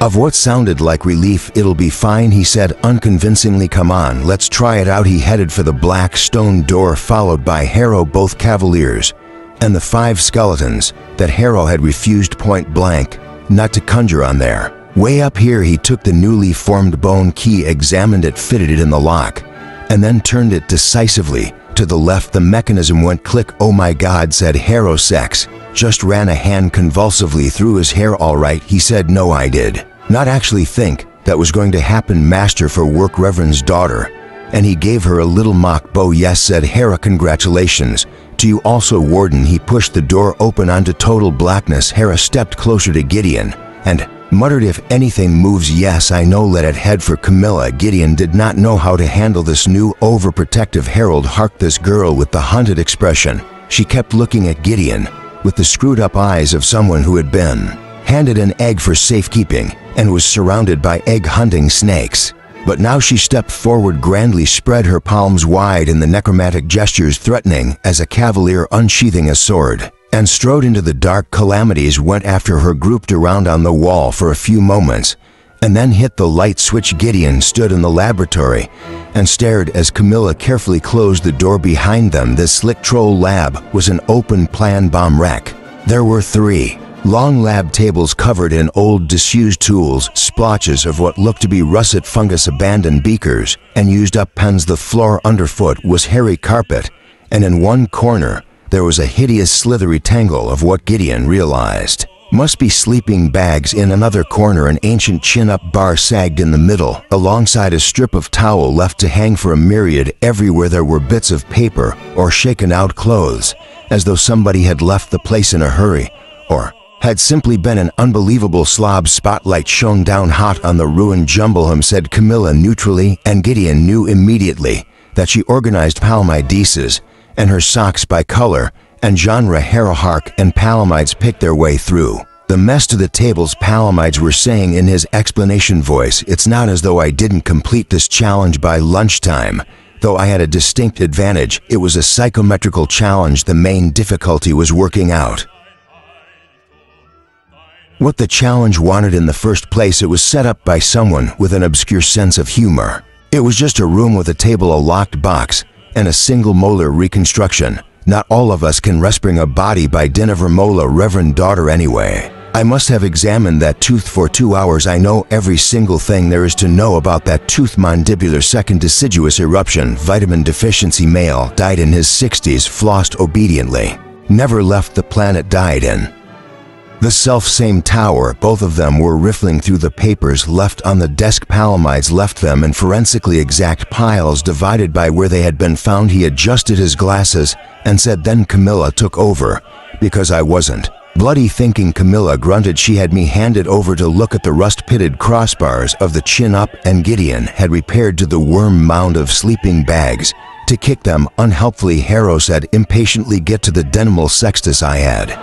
of what sounded like relief. "It'll be fine," he said unconvincingly. "Come on, let's try it out." He headed for the black stone door, followed by Harrow, both cavaliers, and the 5 skeletons that Harrow had refused point blank not to conjure on there. Way up here, he took the newly formed bone key, examined it, fitted it in the lock, and then turned it decisively to the left. The mechanism went click. "Oh my God," said Harrow. Sex just ran a hand convulsively through his hair. "All right," he said. "No, I did not actually think that was going to happen. Master for work, Reverend's daughter." And he gave her a little mock bow. "Yes," said Harrow. "Congratulations to you also, Warden." He pushed the door open onto total blackness. Harrow stepped closer to Gideon and muttered, "If anything moves, yes, I know, let it head for Camilla." Gideon did not know how to handle this new overprotective Herald. "Hark, this girl with the hunted expression." She kept looking at Gideon with the screwed up eyes of someone who had been handed an egg for safekeeping and was surrounded by egg-hunting snakes. But now she stepped forward grandly, spread her palms wide in the necromantic gestures, threatening as a cavalier unsheathing a sword, and strode into the dark. Calamities went after her, grouped around on the wall for a few moments, and then hit the light switch. Gideon stood in the laboratory and stared as Camilla carefully closed the door behind them. This slick troll lab was an open-plan bomb wreck. There were 3 long lab tables covered in old disused tools, splotches of what looked to be russet fungus, abandoned beakers, and used up pens. The floor underfoot was hairy carpet, and in one corner there was a hideous slithery tangle of what Gideon realized must be sleeping bags. In another corner, an ancient chin-up bar sagged in the middle, alongside a strip of towel left to hang for a myriad. Everywhere there were bits of paper or shaken-out clothes, as though somebody had left the place in a hurry, or had simply been an unbelievable slob. Spotlight shone down hot on the ruined jumble, said Camilla neutrally, and Gideon knew immediately that she organized palamideses and her socks by color and genre. Harrowhark and palamides picked their way through the mess to the tables. Palamides were saying in his explanation voice, "It's not as though I didn't complete this challenge by lunchtime, though I had a distinct advantage. It was a psychometrical challenge. The main difficulty was working out what the challenge wanted in the first place. It was set up by someone with an obscure sense of humor. It was just a room with a table, a locked box, and a single molar reconstruction. Not all of us can respring a body by dint of her molar, Reverend daughter. Anyway, I must have examined that tooth for 2 hours. I know every single thing there is to know about that tooth. Mandibular second deciduous eruption, vitamin deficiency, male, died in his 60s, flossed obediently, never left the planet, died in the self-same tower. Both of them were riffling through the papers left on the desk. Palamides left them in forensically exact piles divided by where they had been found. He adjusted his glasses and said, "Then Camilla took over, because I wasn't bloody thinking." Camilla grunted. "She had me handed over to look at the rust-pitted crossbars of the chin-up, and Gideon had repaired to the worm mound of sleeping bags to kick them unhelpfully." Harrow said impatiently, "Get to the denimal Sextus. I had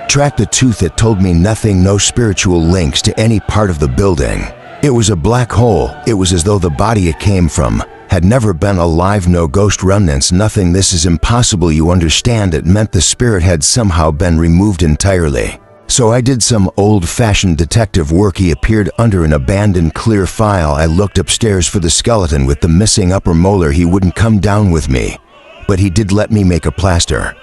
tracked the tooth. It told me nothing, no spiritual links to any part of the building. It was a black hole. It was as though the body it came from had never been alive. No ghost remnants, nothing. This is impossible, you understand. It meant the spirit had somehow been removed entirely. So I did some old-fashioned detective work." He appeared under an abandoned clear file. "I looked upstairs for the skeleton with the missing upper molar. He wouldn't come down with me, but he did let me make a plaster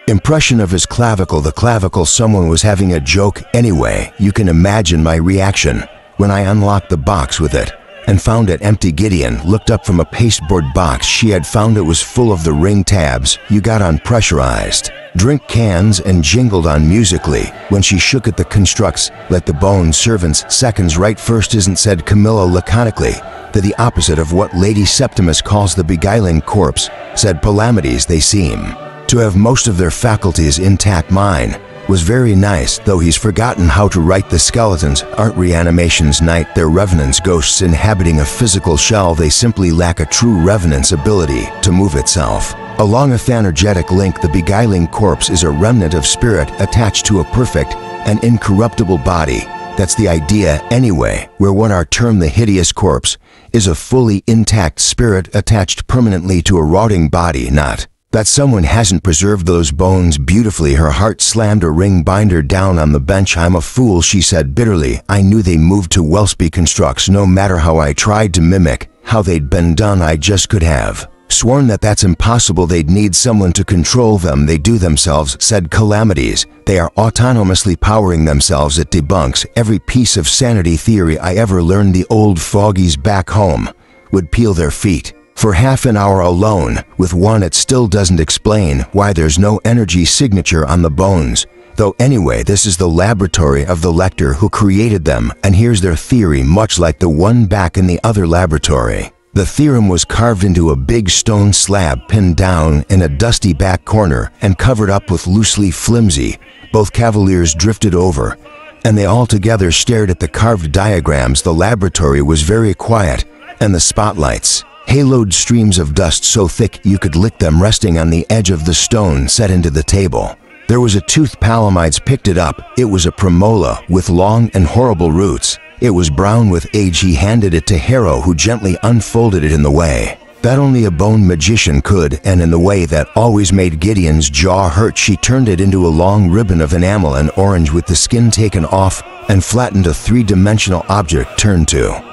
impression of his clavicle." The clavicle, someone was having a joke. Anyway, you can imagine my reaction when I unlocked the box with it and found it empty. Gideon looked up from a pasteboard box she had found. It was full of the ring tabs you got on pressurized drink cans and jingled on musically when she shook at the constructs. "Let the bone servants seconds right first isn't," said Camilla laconically. They're the opposite of what Lady Septimus calls the beguiling corpse, said Palamedes. They seem to have most of their faculties intact. Mine was very nice, though he's forgotten how to write. The skeletons aren't reanimations, night. They're revenants, ghosts inhabiting a physical shell. They simply lack a true revenant's ability to move itself along a thanergetic link. The beguiling corpse is a remnant of spirit attached to a perfect and incorruptible body. That's the idea anyway, where one are termed the hideous corpse is a fully intact spirit attached permanently to a rotting body, not that someone hasn't preserved those bones beautifully. Her heart slammed a ring binder down on the bench. I'm a fool, she said bitterly. I knew they moved to Wellspy constructs. No matter how I tried to mimic how they'd been done, I just could have sworn that that's impossible. They'd need someone to control them. They do themselves, said Calamities. They are autonomously powering themselves. It debunks every piece of sanity theory I ever learned. The old fogies back home would peel their feet for half an hour alone with one. It still doesn't explain why there's no energy signature on the bones. Though anyway, this is the laboratory of the Lector who created them, and here's their theory, much like the one back in the other laboratory. The theorem was carved into a big stone slab pinned down in a dusty back corner and covered up with loosely flimsy. Both cavaliers drifted over, and they all together stared at the carved diagrams. The laboratory was very quiet, and the spotlights haloed streams of dust so thick you could lick them, resting on the edge of the stone set into the table. There was a tooth. Palamides picked it up. It was a premola with long and horrible roots. It was brown with age. He handed it to Harrow, who gently unfolded it in the way that only a bone magician could, and in the way that always made Gideon's jaw hurt. She turned it into a long ribbon of enamel and orange with the skin taken off and flattened. A three-dimensional object turned to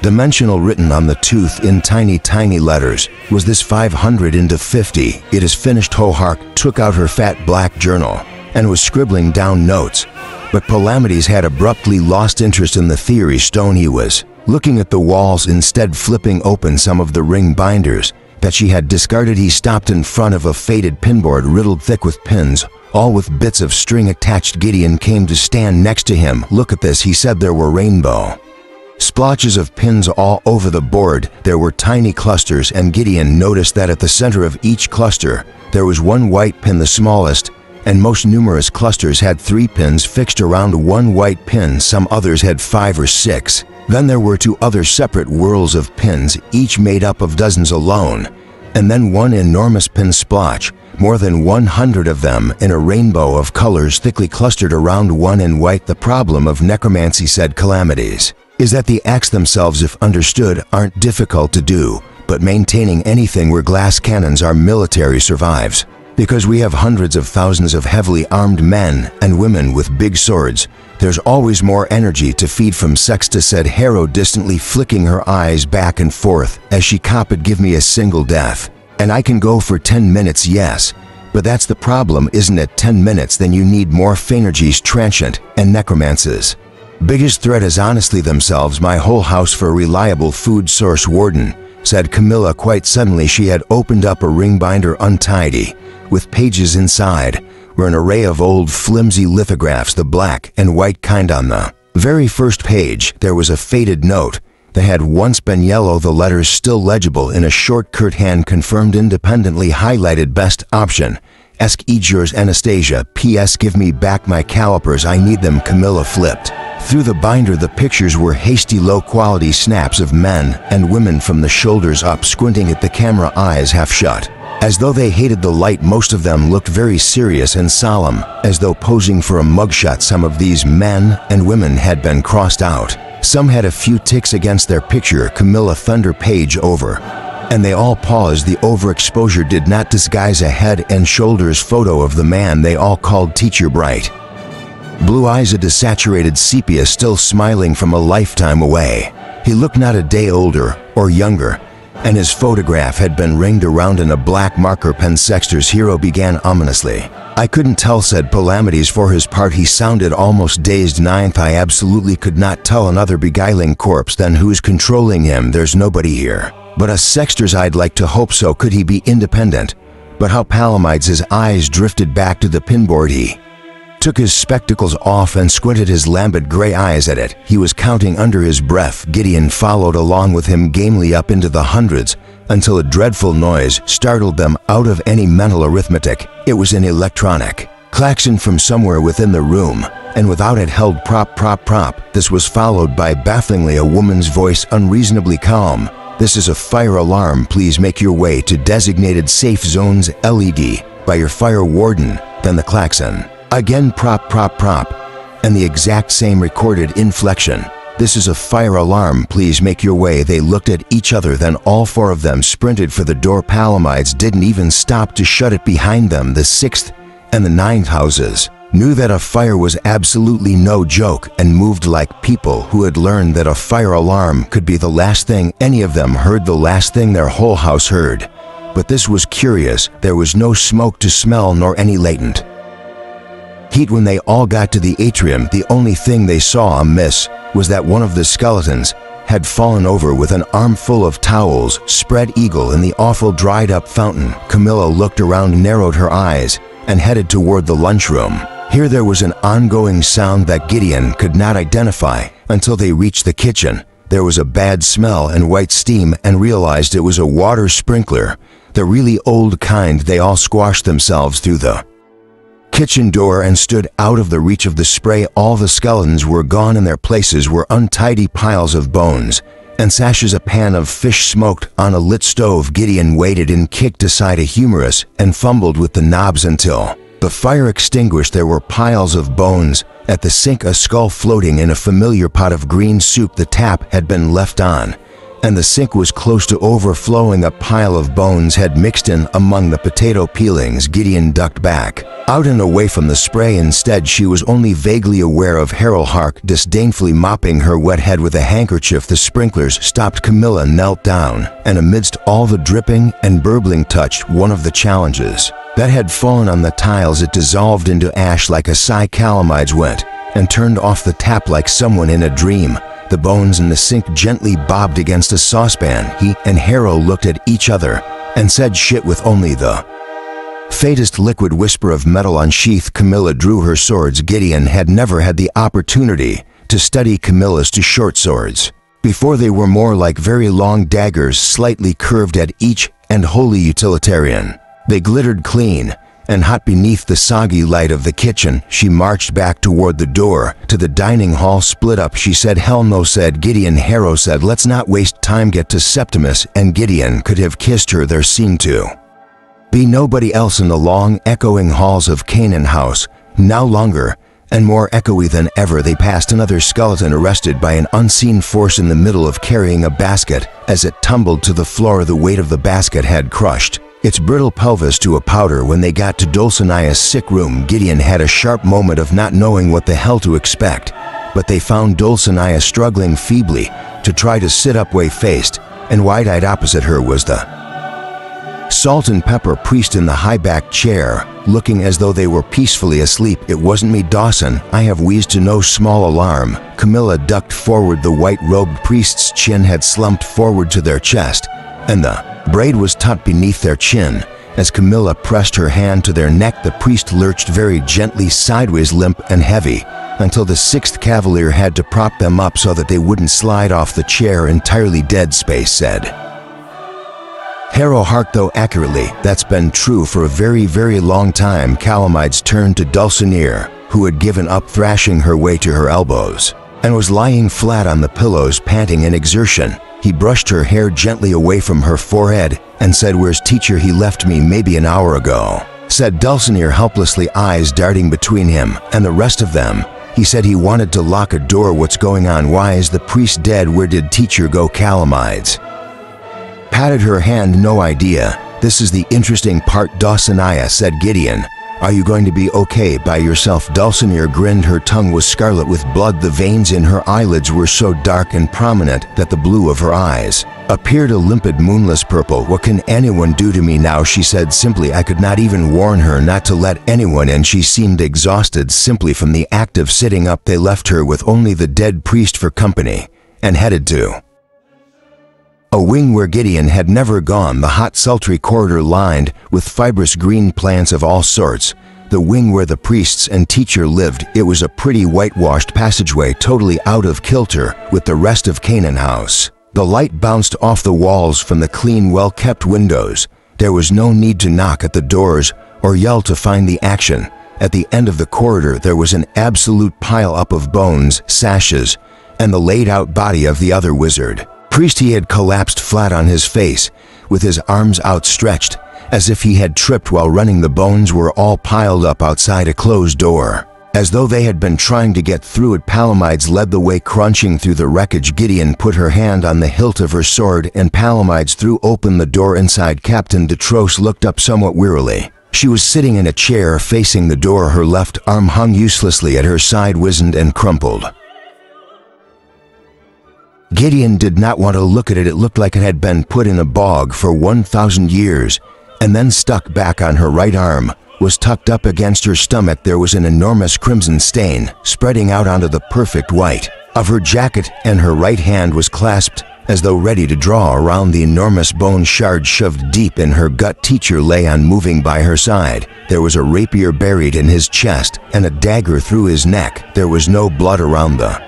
dimensional. Written on the tooth in tiny letters was this 500 into 50. It is finished. Hohark took out her fat black journal and was scribbling down notes, but Palamedes had abruptly lost interest in the theory stone. He was looking at the walls instead, flipping open some of the ring binders that she had discarded. He stopped in front of a faded pinboard riddled thick with pins, all with bits of string attached. Gideon came to stand next to him. Look at this, he said. There were rainbow splotches of pins all over the board. There were tiny clusters, and Gideon noticed that at the center of each cluster there was one white pin. The smallest and most numerous clusters had 3 pins fixed around one white pin. Some others had 5 or 6. Then there were 2 other separate whorls of pins, each made up of dozens alone, and then one enormous pin splotch, more than 100 of them in a rainbow of colors thickly clustered around one in white. The problem of necromancy, said Calamities, is that the acts themselves, if understood, aren't difficult to do, but maintaining anything where glass cannons are military survives. Because we have hundreds of thousands of heavily armed men and women with big swords, there's always more energy to feed from. Sexta, said Harrow, distantly flicking her eyes back and forth as she copied. Give me a single death, and I can go for 10 minutes, yes. But that's the problem, isn't it? 10 minutes, then you need more Phanerges, Transient, and Necromancers. Biggest threat is honestly themselves. My whole house for a reliable food source. Warden, said Camilla quite suddenly. She had opened up a ring binder untidy, with pages inside were an array of old flimsy lithographs, the black and white kind. On the very first page there was a faded note that had once been yellow, the letters still legible in a short curt hand. Confirmed independently, highlighted, best option. Ask yours, Anastasia. P.S. Give me back my calipers, I need them. Camilla flipped through the binder. The pictures were hasty, low-quality snaps of men and women from the shoulders up, squinting at the camera, eyes half shut, as though they hated the light. Most of them looked very serious and solemn, as though posing for a mugshot. Some of these men and women had been crossed out. Some had a few ticks against their picture. Camilla thundered page over, and they all paused. The overexposure did not disguise a head and shoulders photo of the man they all called Teacher Bright. Blue eyes, a desaturated sepia, still smiling from a lifetime away. He looked not a day older or younger, and his photograph had been ringed around in a black marker pen. Sexter's hero began ominously. I couldn't tell, said Palamedes. For his part, he sounded almost dazed. Ninth, I absolutely could not tell. Another beguiling corpse, then who's controlling him? There's nobody here but us. Sexter's, I'd like to hope so. Could he be independent? But how? Palamedes, his eyes drifted back to the pinboard. He took his spectacles off and squinted his lambent gray eyes at it. He was counting under his breath. Gideon followed along with him gamely up into the hundreds until a dreadful noise startled them out of any mental arithmetic. It was an electronic klaxon from somewhere within the room, and without it held prop. This was followed by bafflingly a woman's voice, unreasonably calm. "This is a fire alarm. Please make your way to designated safe zones LED by your fire warden." Then the klaxon. Again prop, and the exact same recorded inflection. "This is a fire alarm. Please make your way." They looked at each other, then all four of them sprinted for the door. Palamides didn't even stop to shut it behind them. The 6th and the 9th houses knew that a fire was absolutely no joke and moved like people who had learned that a fire alarm could be the last thing any of them heard, the last thing their whole house heard. But this was curious. There was no smoke to smell nor any latent heat. When they all got to the atrium, the only thing they saw amiss was that one of the skeletons had fallen over with an armful of towels, spread eagle in the awful dried-up fountain. Camilla looked around, narrowed her eyes, and headed toward the lunchroom. Here there was an ongoing sound that Gideon could not identify until they reached the kitchen. There was a bad smell and white steam, and realized it was a water sprinkler, the really old kind. They all squashed themselves through the kitchen door and stood out of the reach of the spray. All the skeletons were gone. In their places were untidy piles of bones and sashes. A pan of fish smoked on a lit stove. Gideon waited and kicked aside a humerus and fumbled with the knobs until the fire extinguished. There were piles of bones at the sink, a skull floating in a familiar pot of green soup. The tap had been left on, and the sink was close to overflowing. A pile of bones had mixed in among the potato peelings. Gideon ducked back, out and away from the spray. Instead, she was only vaguely aware of Harold Hark disdainfully mopping her wet head with a handkerchief. The sprinklers stopped. Camilla knelt down, and amidst all the dripping and burbling touched one of the challenges that had fallen on the tiles. It dissolved into ash like a sigh. Calamides went and turned off the tap like someone in a dream. The bones in the sink gently bobbed against a saucepan. He and Harrow looked at each other and said shit with only the faintest liquid whisper of metal unsheathed. Camilla drew her swords. Gideon had never had the opportunity to study Camilla's two short swords before. They were more like very long daggers, slightly curved at each and wholly utilitarian. They glittered clean and hot beneath the soggy light of the kitchen. She marched back toward the door to the dining hall. "Split up," she said. "Hell no," said Gideon. Harrow said, "Let's not waste time. Get to Septimus." And Gideon could have kissed her. There seemed to be nobody else in the long, echoing halls of Canaan House. Now longer and more echoey than ever. They passed another skeleton arrested by an unseen force in the middle of carrying a basket. As it tumbled to the floor, the weight of the basket had crushed its brittle pelvis to a powder. When they got to Dulcinea's sick room, Gideon had a sharp moment of not knowing what the hell to expect. But they found Dulcinea struggling feebly to try to sit up, whey-faced, and wide-eyed. Opposite her was the salt and pepper priest in the high-backed chair, looking as though they were peacefully asleep. "It wasn't me, Dawson. I have wheezed to no small alarm." Camilla ducked forward. The white-robed priest's chin had slumped forward to their chest, and the braid was tucked beneath their chin. As Camilla pressed her hand to their neck, the priest lurched very gently sideways, limp and heavy, until the 6th Cavalier had to prop them up so that they wouldn't slide off the chair. "Entirely dead," Space said. Harrow Hark, though accurately, "That's been true for a very, very long time." Calamides turned to Dulcinea, who had given up thrashing her way to her elbows and was lying flat on the pillows, panting in exertion. He brushed her hair gently away from her forehead and said, "Where's teacher?" "He left me maybe an hour ago," said Dulcinea helplessly, eyes darting between him and the rest of them. "He said he wanted to lock a door." "What's going on? Why is the priest dead? Where did teacher go?" Calamides patted her hand. "No idea. This is the interesting part." Dulcinea said. "Gideon, are you going to be okay by yourself?" Dulcinea grinned. Her tongue was scarlet with blood. The veins in her eyelids were so dark and prominent that the blue of her eyes appeared a limpid, moonless purple. "What can anyone do to me now?" she said simply. I could not even warn her not to let anyone in. She seemed exhausted simply from the act of sitting up. They left her with only the dead priest for company and headed to a wing where Gideon had never gone, the hot, sultry corridor lined with fibrous green plants of all sorts, The wing where the priests and teacher lived, it was a pretty whitewashed passageway totally out of kilter with the rest of Canaan House. The light bounced off the walls from the clean, well-kept windows. There was no need to knock at the doors or yell to find the action. At the end of the corridor there was an absolute pile-up of bones, sashes, and the laid-out body of the other wizard. Priest, he had collapsed flat on his face, with his arms outstretched, as if he had tripped while running. The bones were all piled up outside a closed door. As though they had been trying to get through it, Palamides led the way, crunching through the wreckage. Gideon put her hand on the hilt of her sword, and Palamides threw open the door inside. Captain Dutros looked up somewhat wearily. She was sitting in a chair facing the door. Her left arm hung uselessly at her side, wizened and crumpled. Gideon did not want to look at it. It looked like it had been put in a bog for 1,000 years, and then stuck back on her right arm, was tucked up against her stomach. There was an enormous crimson stain spreading out onto the perfect white of her jacket, and her right hand was clasped as though ready to draw around the enormous bone shard shoved deep in her gut. Teacher lay unmoving by her side. There was a rapier buried in his chest and a dagger through his neck. There was no blood around the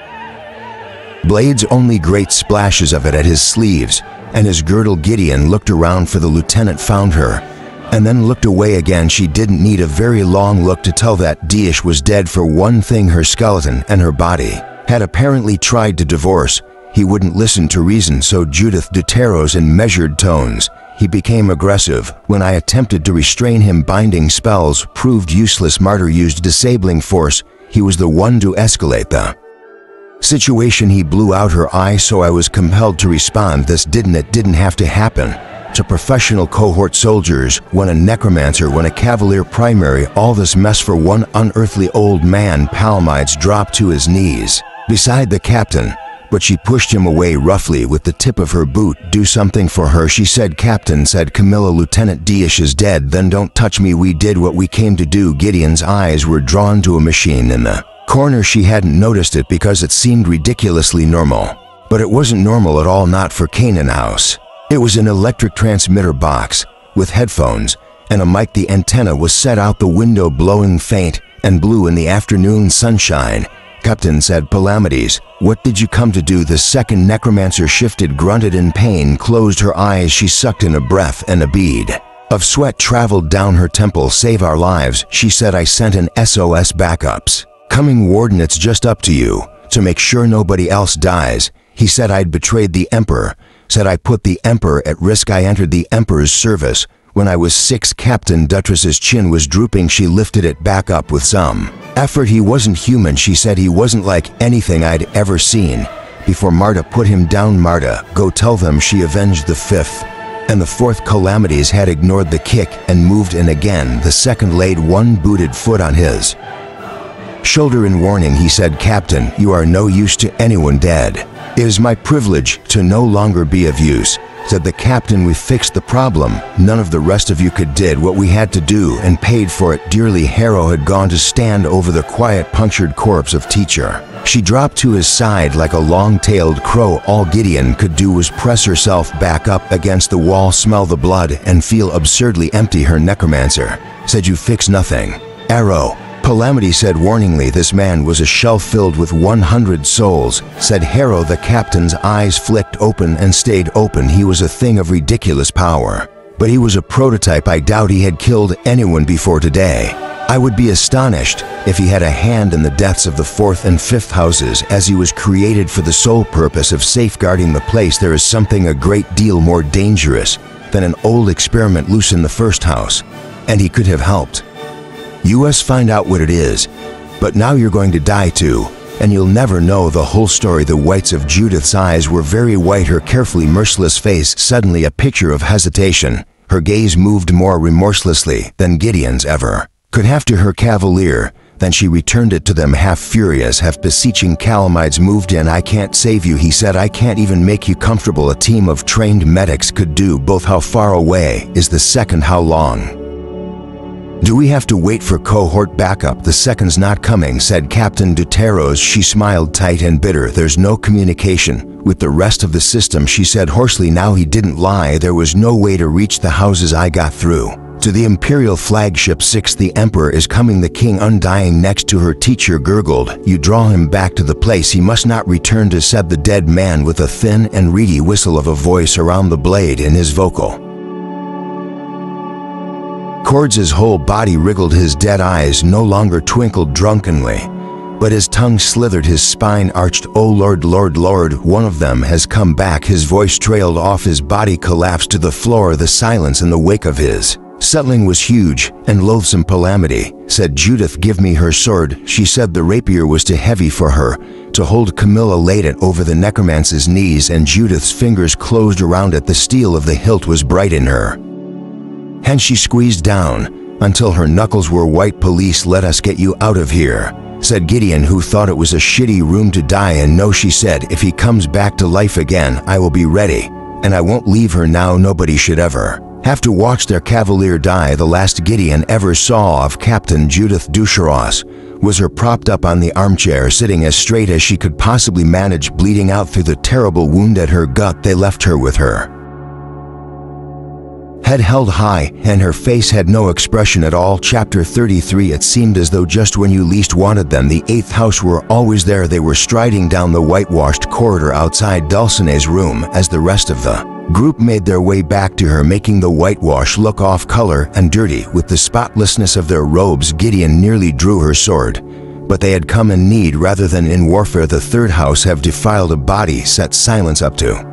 blades, only great splashes of it at his sleeves and his girdle. Gideon looked around for the lieutenant, found her, and then looked away again. She didn't need a very long look to tell that Dish was dead. For one thing, her skeleton and her body had apparently tried to divorce. He wouldn't listen to reason, so Judith Deuteros in measured tones. He became aggressive. When I attempted to restrain him, binding spells proved useless. Martyr used disabling force. He was the one to escalate the situation. He blew out her eye, so I was compelled to respond. It didn't have to happen to professional cohort soldiers, when a necromancer, when a cavalier primary, all this mess for one unearthly old man. Palamides dropped to his knees beside the captain, but she pushed him away roughly with the tip of her boot. Do something for her, she said. Captain, said Camilla, Lieutenant Dish is dead. Then don't touch me. We did what we came to do. Gideon's eyes were drawn to a machine in the corner. She hadn't noticed it because it seemed ridiculously normal. But it wasn't normal at all, not for Canaan House. It was an electric transmitter box with headphones and a mic. The antenna was set out the window, blowing faint and blue in the afternoon sunshine. Captain, said Palamides, what did you come to do? The second necromancer shifted, grunted in pain, closed her eyes. She sucked in a breath, and a bead of sweat traveled down her temple. Save our lives, she said. I sent an SOS backups coming. Warden, it's just up to you to make sure nobody else dies. He said I'd betrayed the Emperor, said I put the Emperor at risk. I entered the Emperor's service when I was 6. Captain Dutros's chin was drooping. She lifted it back up with some effort. He wasn't human, she said. He wasn't like anything I'd ever seen before. Marta put him down. Marta, go tell them she avenged the 5th and the 4th. Calamities had ignored the kick and moved in again. The second laid one booted foot on his shoulder in warning. He said, Captain, you are no use to anyone dead. It is my privilege to no longer be of use, said the captain. We fixed the problem. None of the rest of you did what we had to do, and paid for it dearly. Harrow had gone to stand over the quiet, punctured corpse of teacher. She dropped to his side like a long-tailed crow. All Gideon could do was press herself back up against the wall, smell the blood, and feel absurdly empty. Her necromancer said, you fix nothing. Arrow, Palamides said warningly. This man was a shell filled with 100 souls, said Harrow. The captain's eyes flicked open and stayed open. He was a thing of ridiculous power, but he was a prototype. I doubt he had killed anyone before today. I would be astonished if he had a hand in the deaths of the 4th and 5th houses, as he was created for the sole purpose of safeguarding the place. There is something a great deal more dangerous than an old experiment loose in the 1st house, and he could have helped us find out what it is. But now you're going to die too, and you'll never know the whole story. The whites of Judith's eyes were very white, her carefully merciless face suddenly a picture of hesitation. Her gaze moved more remorselessly than Gideon's ever could have to her cavalier. Then she returned it to them, half furious, half beseeching. Calamides moved in. I can't save you, he said. I can't even make you comfortable. A team of trained medics could do both. How far away is the second? How long do we have to wait for cohort backup? The second's not coming, said Captain Deuteros. She smiled tight and bitter. There's no communication with the rest of the system, she said hoarsely. Now he didn't lie. There was no way to reach the houses. I got through To the Imperial Flagship 6, the Emperor is coming. The king undying next to her teacher gurgled. You draw him back to the place he must not return to, said the dead man with a thin and reedy whistle of a voice around the blade in his vocal cords. His whole body wriggled, his dead eyes no longer twinkled drunkenly, but his tongue slithered, his spine arched. Oh Lord, Lord, Lord, one of them has come back. His voice trailed off, his body collapsed to the floor. The silence in the wake of his settling was huge and loathsome. Calamity said, Judith, give me her sword. She said the rapier was too heavy for her to hold. Camilla laid it over the necromancer's knees, and Judith's fingers closed around it. The steel of the hilt was bright in her hand. She squeezed down until her knuckles were white. Police, let us get you out of here, said Gideon, who thought it was a shitty room to die in. No, she said, if he comes back to life again, I will be ready, and I won't leave her now. Nobody should ever have to watch their cavalier die. The last Gideon ever saw of Captain Judith Ducheros was her propped up on the armchair, sitting as straight as she could possibly manage, bleeding out through the terrible wound at her gut. They left her with her head held high, and her face had no expression at all. Chapter 33. It seemed as though just when you least wanted them, the 8th house were always there. They were striding down the whitewashed corridor outside Dulcine's room as the rest of the group made their way back to her, making the whitewash look off color and dirty with the spotlessness of their robes. Gideon nearly drew her sword, but they had come in need rather than in warfare. The 3rd house have defiled a body, set silence up to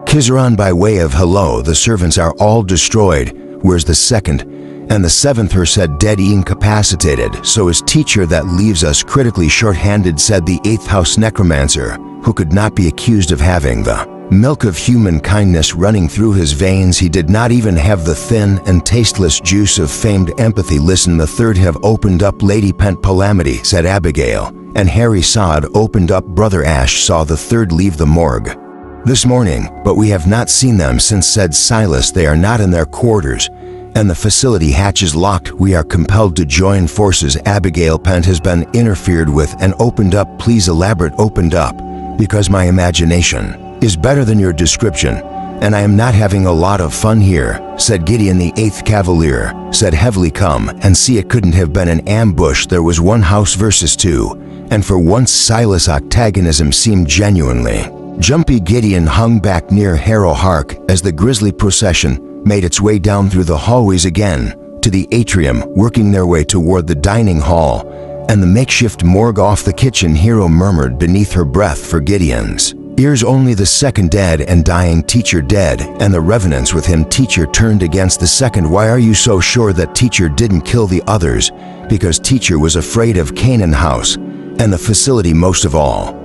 Kizaron by way of hello. The servants are all destroyed. Where's the 2nd and the 7th? Her said, dead, incapacitated. So is teacher. That leaves us critically short-handed, said the 8th house necromancer, who could not be accused of having the milk of human kindness running through his veins. He did not even have the thin and tasteless juice of famed empathy. Listen, the 3rd have opened up. Lady Pent Palamity, said Abigail, and Harry saw it opened up. Brother Ash saw the 3rd leave the morgue this morning, but we have not seen them since, said Silas. They are not in their quarters, and the facility hatch is locked. We are compelled to join forces. Abigail, Pent has been interfered with and opened up. Please elaborate. Opened up because my imagination is better than your description, and I am not having a lot of fun here, said Gideon. The 8th Cavalier said heavily, come and see. It couldn't have been an ambush. There was 1 house versus 2, and for once Silas' antagonism seemed genuinely jumpy. Gideon hung back near Harrow Hark as the grisly procession made its way down through the hallways again to the atrium, working their way toward the dining hall and the makeshift morgue off the kitchen. Hero murmured beneath her breath for Gideon's ears, only the 2nd dead and dying. Teacher dead, and the revenants with him. Teacher turned against the 2nd. Why are you so sure that teacher didn't kill the others? Because teacher was afraid of Canaan House and the facility most of all,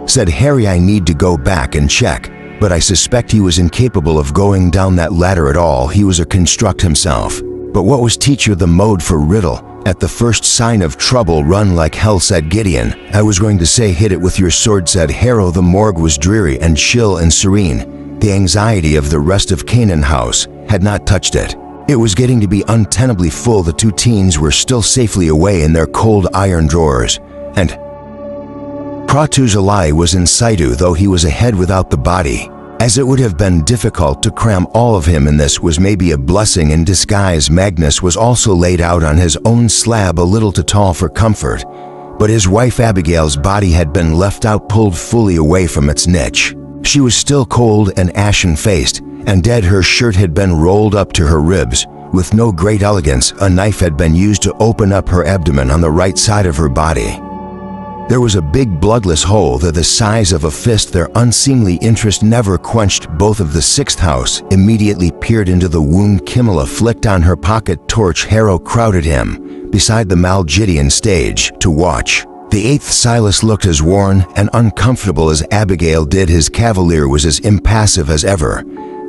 said Harry. I need to go back and check, but I suspect he was incapable of going down that ladder at all. He was a construct himself. But what was teacher? The mode for riddle. At the first sign of trouble, run like hell, said Gideon. I was going to say hit it with your sword, said Harrow. The morgue was dreary and chill and serene. The anxiety of the rest of Canaan House had not touched it. It was getting to be untenably full. The 2 teens were still safely away in their cold iron drawers, and Pratuzalai was in situ, though he was ahead without the body. As it would have been difficult to cram all of him in, this was maybe a blessing in disguise. Magnus was also laid out on his own slab, a little too tall for comfort, but his wife Abigail's body had been left out, pulled fully away from its niche. She was still cold and ashen-faced and dead. Her shirt had been rolled up to her ribs. With no great elegance, a knife had been used to open up her abdomen on the right side of her body. There was a big bloodless hole the size of a fist. Their unseemly interest never quenched. Both of the 6th house immediately peered into the wound. Camilla flicked on her pocket torch. Harrow crowded him beside the Malgidian stage to watch. The 8th Silas looked as worn and uncomfortable as Abigail did. His cavalier was as impassive as ever,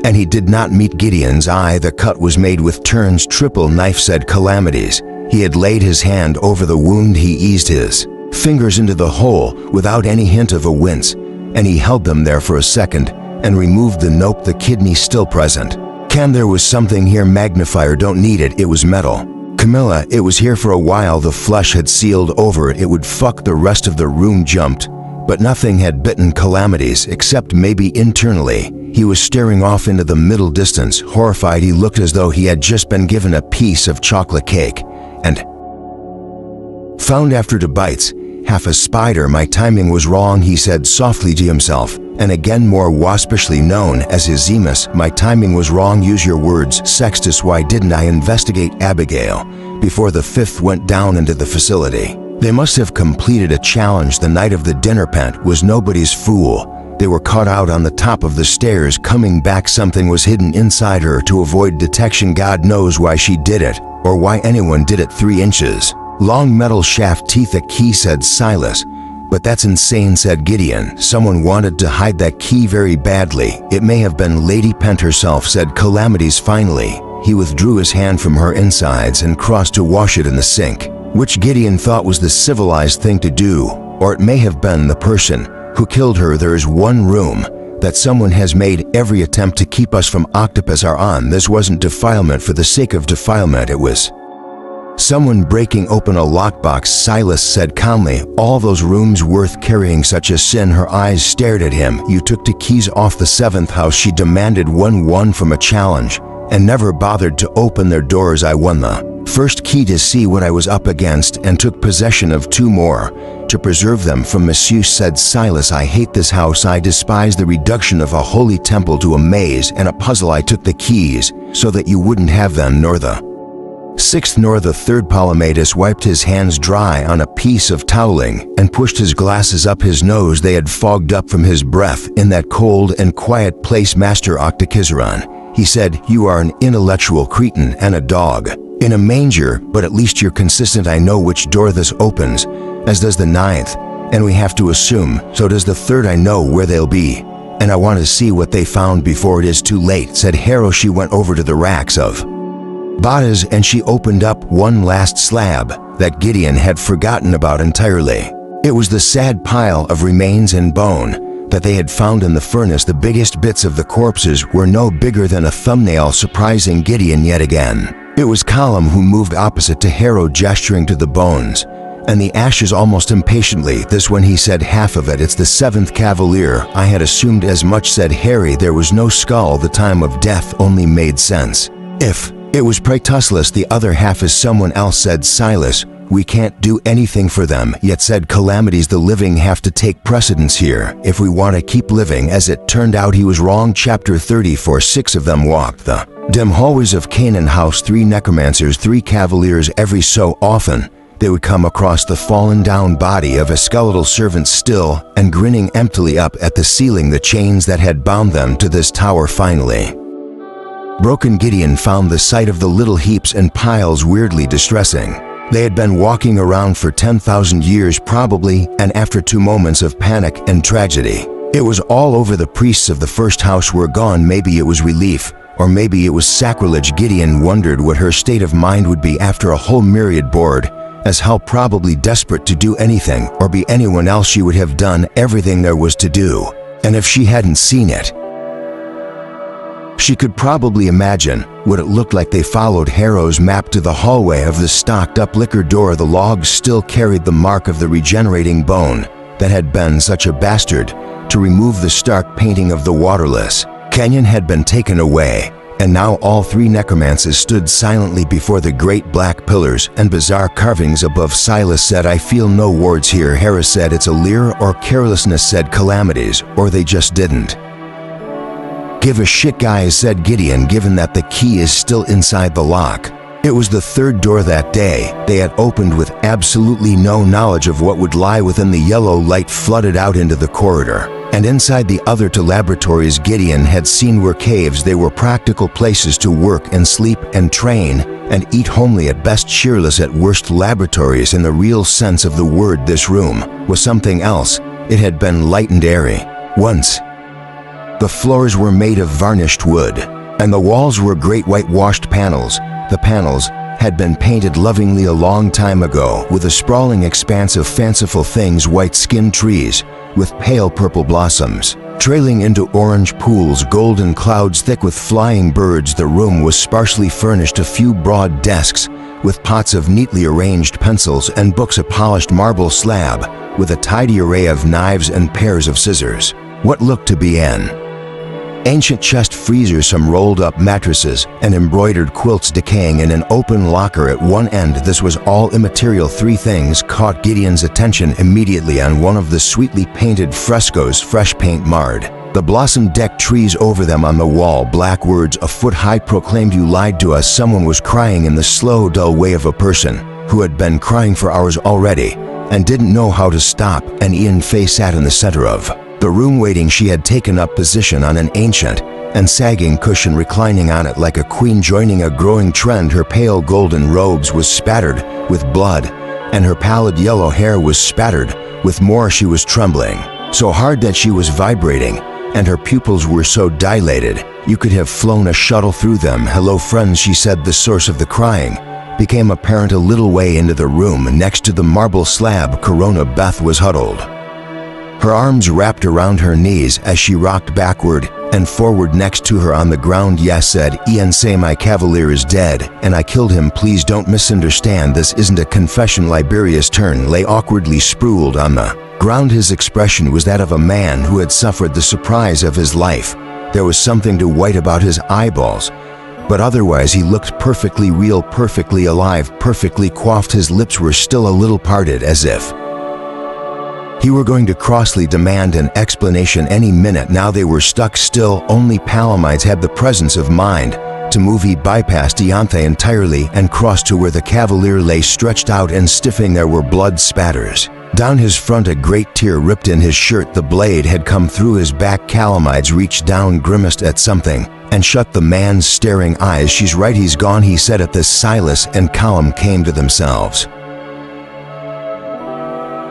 and he did not meet Gideon's eye. The cut was made with Turn's triple knife, said Calamities. He had laid his hand over the wound. He eased his fingers into the hole without any hint of a wince, and he held them there for a second and removed the nope, the kidney still present. Cam, there was something here. Magnifier, don't need it. It was metal. Camilla, it was here for a while. The flesh had sealed over it. It would fuck the rest of the room. Jumped, But nothing had bitten Calamities except maybe internally. He was staring off into the middle distance. Horrified, he looked as though he had just been given a piece of chocolate cake and found after 2 bites. Half a spider. My timing was wrong, he said softly to himself, and again more waspishly known as his Zemus. My timing was wrong. Use your words, Sextus. Why didn't I investigate Abigail before the 5th went down into the facility? They must have completed a challenge the night of the dinner. Pent was nobody's fool. They were caught out on the top of the stairs coming back. Something was hidden inside her to avoid detection. God knows why she did it, or why anyone did it. 3 inches. Long metal shaft, teeth. A key, said Silas. But that's insane, said Gideon. Someone wanted to hide that key very badly. It may have been Lady Pent herself, said Calamities finally. He withdrew his hand from her insides and crossed to wash it in the sink, which Gideon thought was the civilized thing to do. Or it may have been the person who killed her. There is one room that someone has made every attempt to keep us from. Octopus are on. This wasn't defilement for the sake of defilement. It was someone breaking open a lockbox, Silas said calmly. All those rooms worth carrying such a sin? Her eyes stared at him. You took 2 keys off the 7th house, she demanded. 1 from a challenge, and never bothered to open their doors. I won the 1st key to see what I was up against and took possession of 2 more to preserve them from misuse, said Silas. I hate this house. I despise the reduction of a holy temple to a maze and a puzzle. I took the keys so that you wouldn't have them, nor the 6th nor the 3rd. Polymatus wiped his hands dry on a piece of toweling and pushed his glasses up his nose. They had fogged up from his breath in that cold and quiet place. Master Octokizaron, he said, you are an intellectual cretin and a dog in a manger, but at least you're consistent. I know which door this opens, as does the 9th, and we have to assume so does the 3rd. I know where they'll be, and I want to see what they found before it is too late, said Harrow. She went over to the racks of Batas and she opened up one last slab that Gideon had forgotten about entirely. It was the sad pile of remains and bone that they had found in the furnace. The biggest bits of the corpses were no bigger than a thumbnail, surprising Gideon yet again. It was Callum who moved opposite to Harrow, gesturing to the bones and the ashes almost impatiently. This one, he said, half of it. It's the 7th Cavalier. I had assumed as much, said Harry. There was no skull. The time of death only made sense if it was Praetuslus. The other half is someone else, said Silas. We can't do anything for them yet, said Calamities. The living have to take precedence here if we want to keep living. As it turned out, he was wrong. Chapter 34. 6 of them walked the dim hallways of Canaan House. 3 necromancers, 3 cavaliers. Every so often they would come across the fallen down body of a skeletal servant, still and grinning emptily up at the ceiling. The chains that had bound them to this tower finally broken. Gideon found the sight of the little heaps and piles weirdly distressing. They had been walking around for 10,000 years probably, and after 2 moments of panic and tragedy, it was all over. The priests of the 1st house were gone. Maybe it was relief, or maybe it was sacrilege. Gideon wondered what her state of mind would be after a whole myriad, bored as hell, probably desperate to do anything or be anyone else. She would have done everything there was to do, and if she hadn't seen it, she could probably imagine what it looked like. They followed Harrow's map to the hallway of the stocked-up liquor door. The logs still carried the mark of the regenerating bone that had been such a bastard to remove the stark painting of the waterless canyon had been taken away, and now all 3 necromancers stood silently before the great black pillars and bizarre carvings above. Silas said, I feel no words here. Harris said, it's a leer or carelessness, said Calamities, or they just didn't give a shit, guys, said Gideon, given that the key is still inside the lock. It was the 3rd door that day they had opened with absolutely no knowledge of what would lie within. The yellow light flooded out into the corridor, and inside the other 2 laboratories Gideon had seen were caves. They were practical places to work and sleep and train and eat, homely at best, cheerless at worst. Laboratories in the real sense of the word. This room was something else. It had been light and airy once. The floors were made of varnished wood, and the walls were great whitewashed panels. The panels had been painted lovingly a long time ago with a sprawling expanse of fanciful things, white-skinned trees with pale purple blossoms trailing into orange pools, golden clouds thick with flying birds. The room was sparsely furnished. A few broad desks with pots of neatly arranged pencils and books, a polished marble slab with a tidy array of knives and pairs of scissors. What looked to be an ancient chest freezer, some rolled-up mattresses, and embroidered quilts decaying in an open locker at one end. This was all immaterial. Three things caught Gideon's attention immediately. On one of the sweetly painted frescoes, fresh paint marred the blossom-decked trees over them. On the wall, black words a foot high proclaimed, "You lied to us." Someone was crying in the slow, dull way of a person who had been crying for hours already and didn't know how to stop, and Ian Fay sat in the center of the room waiting. She had taken up position on an ancient and sagging cushion, reclining on it like a queen, joining a growing trend. Her pale golden robes was spattered with blood, and her pallid yellow hair was spattered with more. She was trembling so hard that she was vibrating, and her pupils were so dilated you could have flown a shuttle through them. "Hello, friends," she said. The source of the crying became apparent a little way into the room. Next to the marble slab, Corona Beth was huddled, her arms wrapped around her knees as she rocked backward and forward next to her on the ground. "Yes," said Ian, "say my cavalier is dead, and I killed him. Please don't misunderstand. This isn't a confession." Liberius turned, lay awkwardly sprawled on the ground. His expression was that of a man who had suffered the surprise of his life. There was something to white about his eyeballs, but otherwise he looked perfectly real, perfectly alive, perfectly coiffed. His lips were still a little parted, as if he were going to crossly demand an explanation any minute. Now they were stuck still. Only Palamides had the presence of mind to move. He bypassed Ianthe entirely and crossed to where the cavalier lay stretched out and stiffing. There were blood spatters down his front. A great tear ripped in his shirt. The blade had come through his back. Calamides reached down, grimaced at something, and shut the man's staring eyes. "She's right, he's gone," he said. At this, Silas and Callum came to themselves.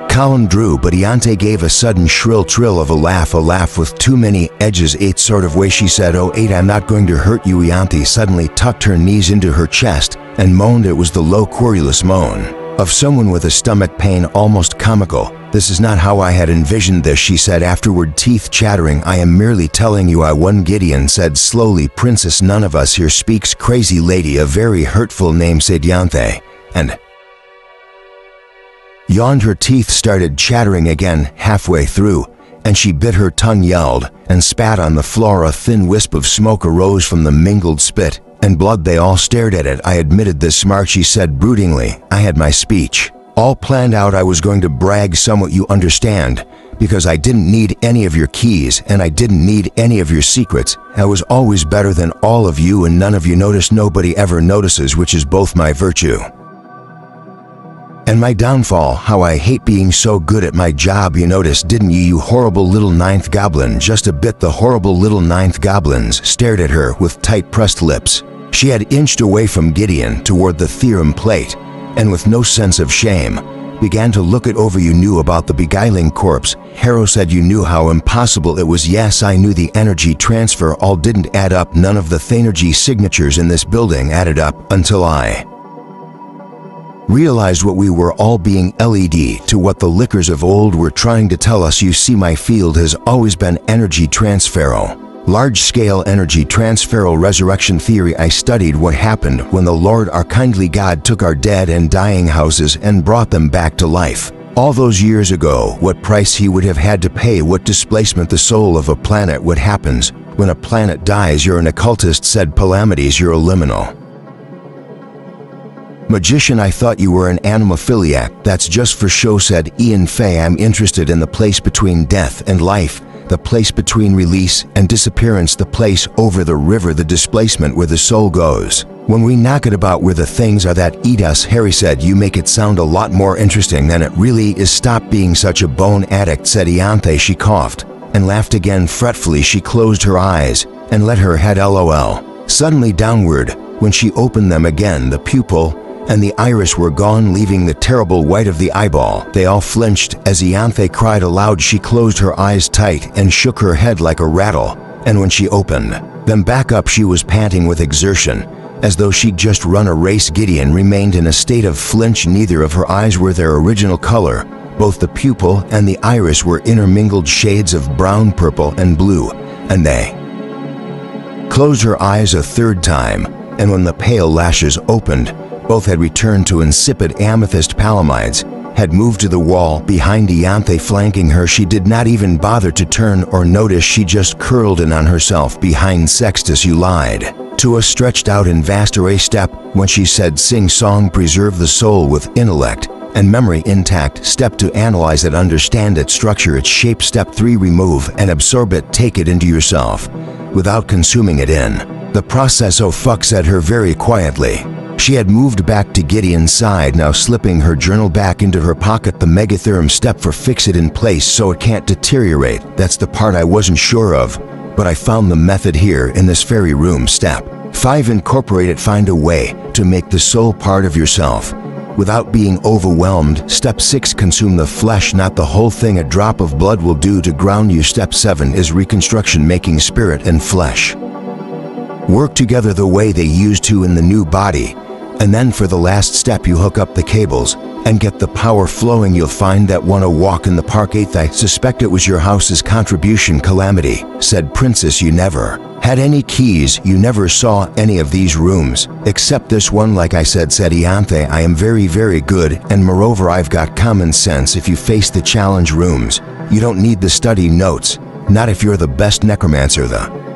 Callum drew, but Ianthe gave a sudden shrill trill of a laugh with too many edges. "Eight sort of way," she said. "Oh, 8, I'm not going to hurt you." Ianthe suddenly tucked her knees into her chest and moaned. It was the low, querulous moan of someone with a stomach pain, almost comical. "This is not how I had envisioned this," she said afterward, teeth chattering. "I am merely telling you I won." Gideon said slowly, "Princess, none of us here speaks crazy lady, a very hurtful name," said Ianthe, and yawned. Her teeth started chattering again halfway through, and she bit her tongue, yelled, and spat on the floor. A thin wisp of smoke arose from the mingled spit and blood. They all stared at it. "I admitted this, smart," she said broodingly. "I had my speech all planned out. I was going to brag somewhat, you understand, because I didn't need any of your keys and I didn't need any of your secrets. I was always better than all of you, and none of you noticed. Nobody ever notices, which is both my virtue and my downfall. How I hate being so good at my job. You noticed, didn't you, you horrible little ninth goblin?" Just a bit. The horrible little ninth goblins stared at her with tight-pressed lips. She had inched away from Gideon toward the theorem plate, and with no sense of shame, began to look it over. "You knew about the beguiling corpse," Harrow said. "You knew how impossible it was." "Yes, I knew. The energy transfer all didn't add up. None of the Thanergy signatures in this building added up until I realized what we were all being led to, what the lickers of old were trying to tell us. You see, my field has always been energy transferal, large-scale energy transferal resurrection theory. I studied what happened when the Lord, our kindly God, took our dead and dying houses and brought them back to life. All those years ago, what price he would have had to pay, what displacement the soul of a planet. What happens when a planet dies? You're an occultist, said Palamides. You're a liminal magician. I thought you were an animophiliac. That's just for show, said Ian Fay. I'm interested in the place between death and life, the place between release and disappearance, the place over the river, the displacement where the soul goes when we knock it about, where the things are that eat us. Harry said, you make it sound a lot more interesting than it really is. Stop being such a bone addict, said Ianthe. She coughed and laughed again fretfully. She closed her eyes and let her head LOL suddenly downward. When she opened them again, the pupil and the iris were gone, leaving the terrible white of the eyeball. They all flinched as Ianthe cried aloud. She closed her eyes tight and shook her head like a rattle, and when she opened them back up, she was panting with exertion, as though she'd just run a race. Gideon remained in a state of flinch. Neither of her eyes were their original color. Both the pupil and the iris were intermingled shades of brown, purple, and blue, and they closed her eyes a third time, and when the pale lashes opened, both had returned to insipid amethyst. Palamides had moved to the wall behind Ianthe, flanking her. She did not even bother to turn or notice. She just curled in on herself behind Sextus. You lied to us, stretched out in vast array. Step 1, she said, sing song, preserve the soul with intellect and memory intact. Step 2, analyze it, understand it, structure its shape. Step 3, remove and absorb it, take it into yourself without consuming it in the process. Oh fuck, said her very quietly. She had moved back to Gideon's side, now slipping her journal back into her pocket. The megatheorem. Step 4, fix it in place so it can't deteriorate. That's the part I wasn't sure of, but I found the method here in this very room. Step 5, incorporate it, find a way to make the soul part of yourself without being overwhelmed. Step 6, consume the flesh, not the whole thing. A drop of blood will do to ground you. Step 7 is reconstruction, making spirit and flesh work together the way they used to in the new body. And then for the last step, you hook up the cables and get the power flowing. You'll find that one a walk in the park. 8th, I suspect it was your house's contribution. Calamity, said Princess, you never had any keys. You never saw any of these rooms except this one. Like I said Ianthe, I am very, very good, and moreover I've got common sense. If you face the challenge rooms, you don't need the study notes, not if you're the best necromancer the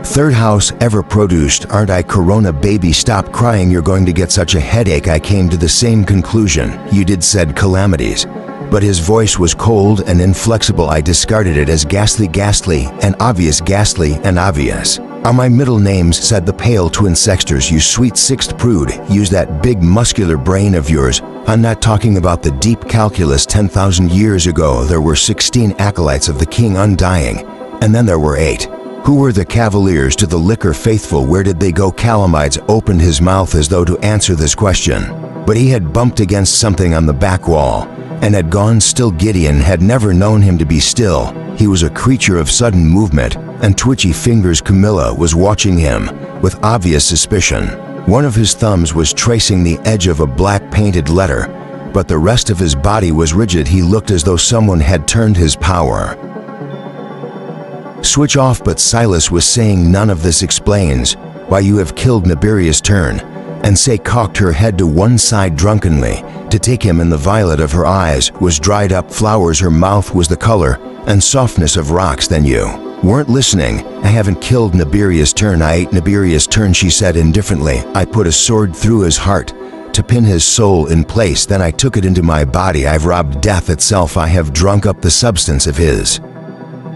third house ever produced. Aren't I? Corona baby, stop crying, you're going to get such a headache. I came to the same conclusion you did, said Calamities, but his voice was cold and inflexible. I discarded it as ghastly, ghastly and obvious. Ghastly and obvious are my middle names, said the pale twin Sexters. You sweet sixth prude, use that big muscular brain of yours. I'm not talking about the deep calculus. 10,000 years ago there were 16 acolytes of the king undying, and then there were 8. Who were the cavaliers to the liquor faithful? Where did they go? Calamides opened his mouth as though to answer this question, but he had bumped against something on the back wall and had gone still. Gideon had never known him to be still. He was a creature of sudden movement and twitchy fingers. Camilla was watching him with obvious suspicion. One of his thumbs was tracing the edge of a black painted letter, but the rest of his body was rigid. He looked as though someone had turned his power switch off. But Silas was saying, none of this explains why you have killed Nibirius. Turn and say, cocked her head to one side drunkenly to take him in. The violet of her eyes was dried up flowers. Her mouth was the color and softness of rocks. Then you weren't listening. I haven't killed Nibirius. Turn. I ate Nibirius. Turn, she said indifferently. I put a sword through his heart to pin his soul in place. Then I took it into my body. I've robbed death itself. I have drunk up the substance of his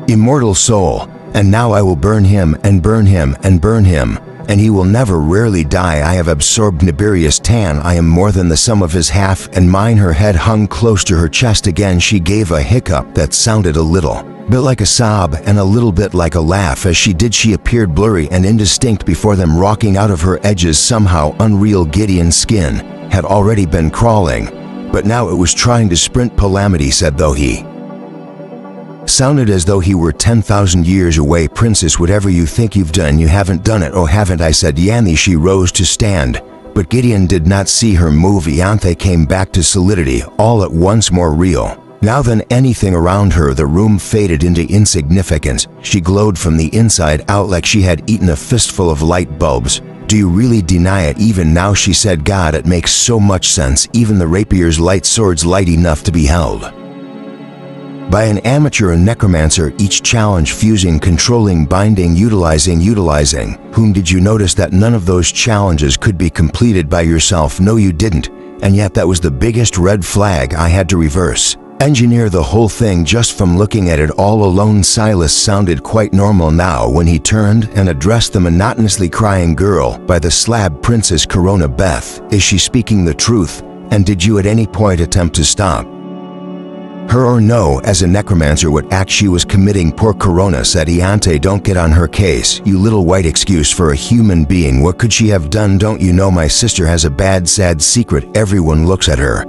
immortal soul, and now I will burn him and burn him and burn him, and he will never rarely die. I have absorbed Nibirius. Tan, I am more than the sum of his half and mine. Her head hung close to her chest again. She gave a hiccup that sounded a little bit like a sob and a little bit like a laugh. As she did, she appeared blurry and indistinct before them, rocking out of her edges, somehow unreal. Gideon's skin had already been crawling, but now it was trying to sprint. Calamity said, though he sounded as though he were 10,000 years away. Princess, whatever you think you've done, you haven't done it. Oh, haven't I? Said Yanni. She rose to stand, but Gideon did not see her move. Ianthe came back to solidity, all at once more real now than anything around her. The room faded into insignificance. She glowed from the inside out like she had eaten a fistful of light bulbs. Do you really deny it even now? She said. God, it makes so much sense. Even the rapier's light swords light enough to be held by an amateur and necromancer, each challenge fusing, controlling, binding, utilizing. Whom did you notice that none of those challenges could be completed by yourself? No, you didn't. And yet that was the biggest red flag. I had to reverse engineer the whole thing just from looking at it all alone. Silas sounded quite normal now when he turned and addressed the monotonously crying girl by the slab. Princess Corona Beth, is she speaking the truth? And did you at any point attempt to stop her or no? As a necromancer, what act she was committing? Poor Corona, said Ianthe. Don't get on her case, you little white excuse for a human being. What could she have done? Don't you know my sister has a bad, sad secret? Everyone looks at her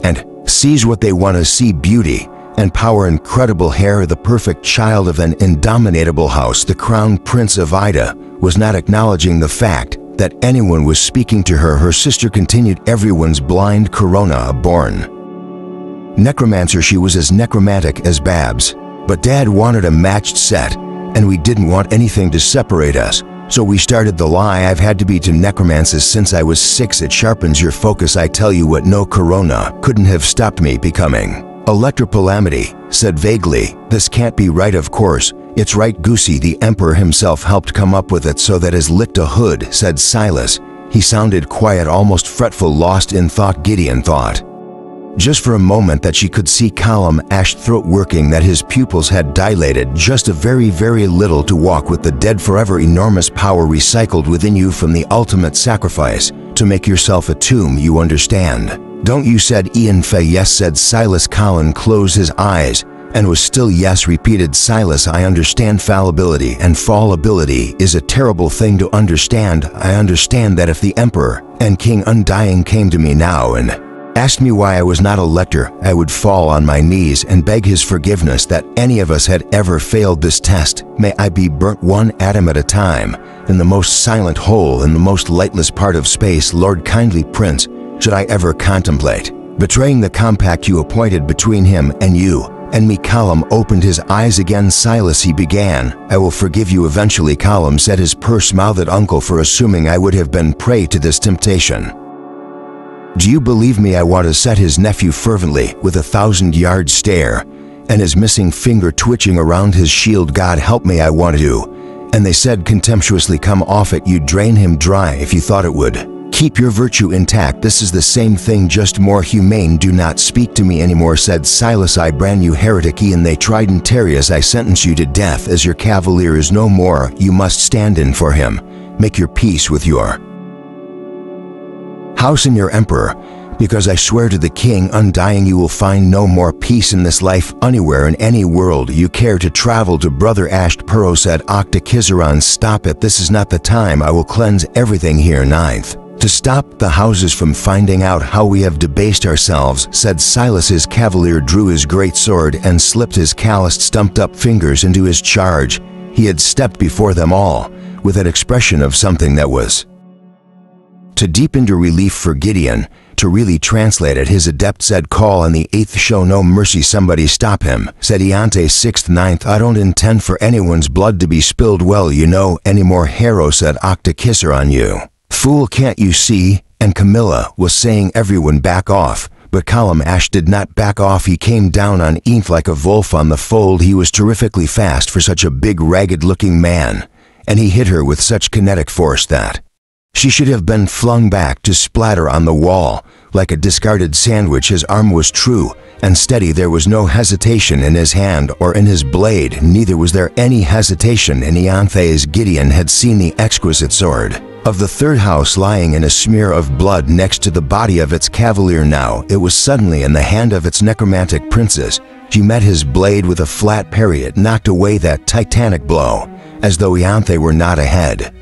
and sees what they want to see: beauty and power, incredible hair, the perfect child of an indomitable house. The crown prince of Ida was not acknowledging the fact that anyone was speaking to her. Her sister continued. Everyone's blind. Corona, a born necromancer, she was as necromantic as Babs. But Dad wanted a matched set, and we didn't want anything to separate us. So we started the lie. I've had to be to necromancers since I was 6. It sharpens your focus. I tell you what, no corona couldn't have stopped me becoming Electropalamity said vaguely. This can't be right, of course. It's right, Goosey. The Emperor himself helped come up with it, so that is licked a hood, said Silas. He sounded quiet, almost fretful, lost in thought. Gideon thought just for a moment that she could see Callum Ash's throat working, that his pupils had dilated just a very, very little to walk with the dead forever. Enormous power recycled within you from the ultimate sacrifice to make yourself a tomb, you understand? Don't you, said Ian Fay. Yes, said Silas. Colin closed his eyes and was still. Yes, repeated Silas. I understand. Fallibility and fallibility is a terrible thing to understand. I understand that if the Emperor and King Undying came to me now and asked me why I was not a lector, I would fall on my knees and beg his forgiveness that any of us had ever failed this test. May I be burnt one atom at a time in the most silent hole in the most lightless part of space. Lord kindly Prince, should I ever contemplate betraying the compact you appointed between him and you and me. Callum opened his eyes again. Silas, he began, I will forgive you eventually. Callum said, his purse-mouthed uncle, for assuming I would have been prey to this temptation. Do you believe me? I want to, said his nephew fervently, with a 1,000-yard stare and his missing finger twitching around his shield. God help me, I want to. And they said contemptuously, come off it. You'd drain him dry if you thought it would keep your virtue intact. This is the same thing, just more humane. Do not speak to me anymore, said Silas. I brand you heretic, and they Tridentarius. I sentence you to death, as your cavalier is no more. You must stand in for him. Make your peace with your house and your emperor, because I swear to the King Undying you will find no more peace in this life anywhere in any world you care to travel to. Brother Asht Puro, said Octakizaron. Stop it, this is not the time. I will cleanse everything here. Ninth, to stop the houses from finding out how we have debased ourselves, said Silas. His cavalier drew his great sword and slipped his calloused, stumped-up fingers into his charge. He had stepped before them all with an expression of something that was to deep into relief for Gideon. To really translate it, his adept said, call on the 8th, show no mercy. Somebody stop him, said Iante. 6th, 9th, I don't intend for anyone's blood to be spilled, well, you know, any more. Hero, said Octakisser, on you. Fool, can't you see? And Camilla was saying, everyone back off. But Callum Ash did not back off. He came down on Eve like a wolf on the fold. He was terrifically fast for such a big, ragged-looking man, and he hit her with such kinetic force that she should have been flung back to splatter on the wall like a discarded sandwich. His arm was true and steady. There was no hesitation in his hand or in his blade. Neither was there any hesitation in Ianthe's. Gideon had seen the exquisite sword of the third house lying in a smear of blood next to the body of its cavalier. Now it was suddenly in the hand of its necromantic princess. She met his blade with a flat parry. It knocked away that titanic blow as though Ianthe were not ahead.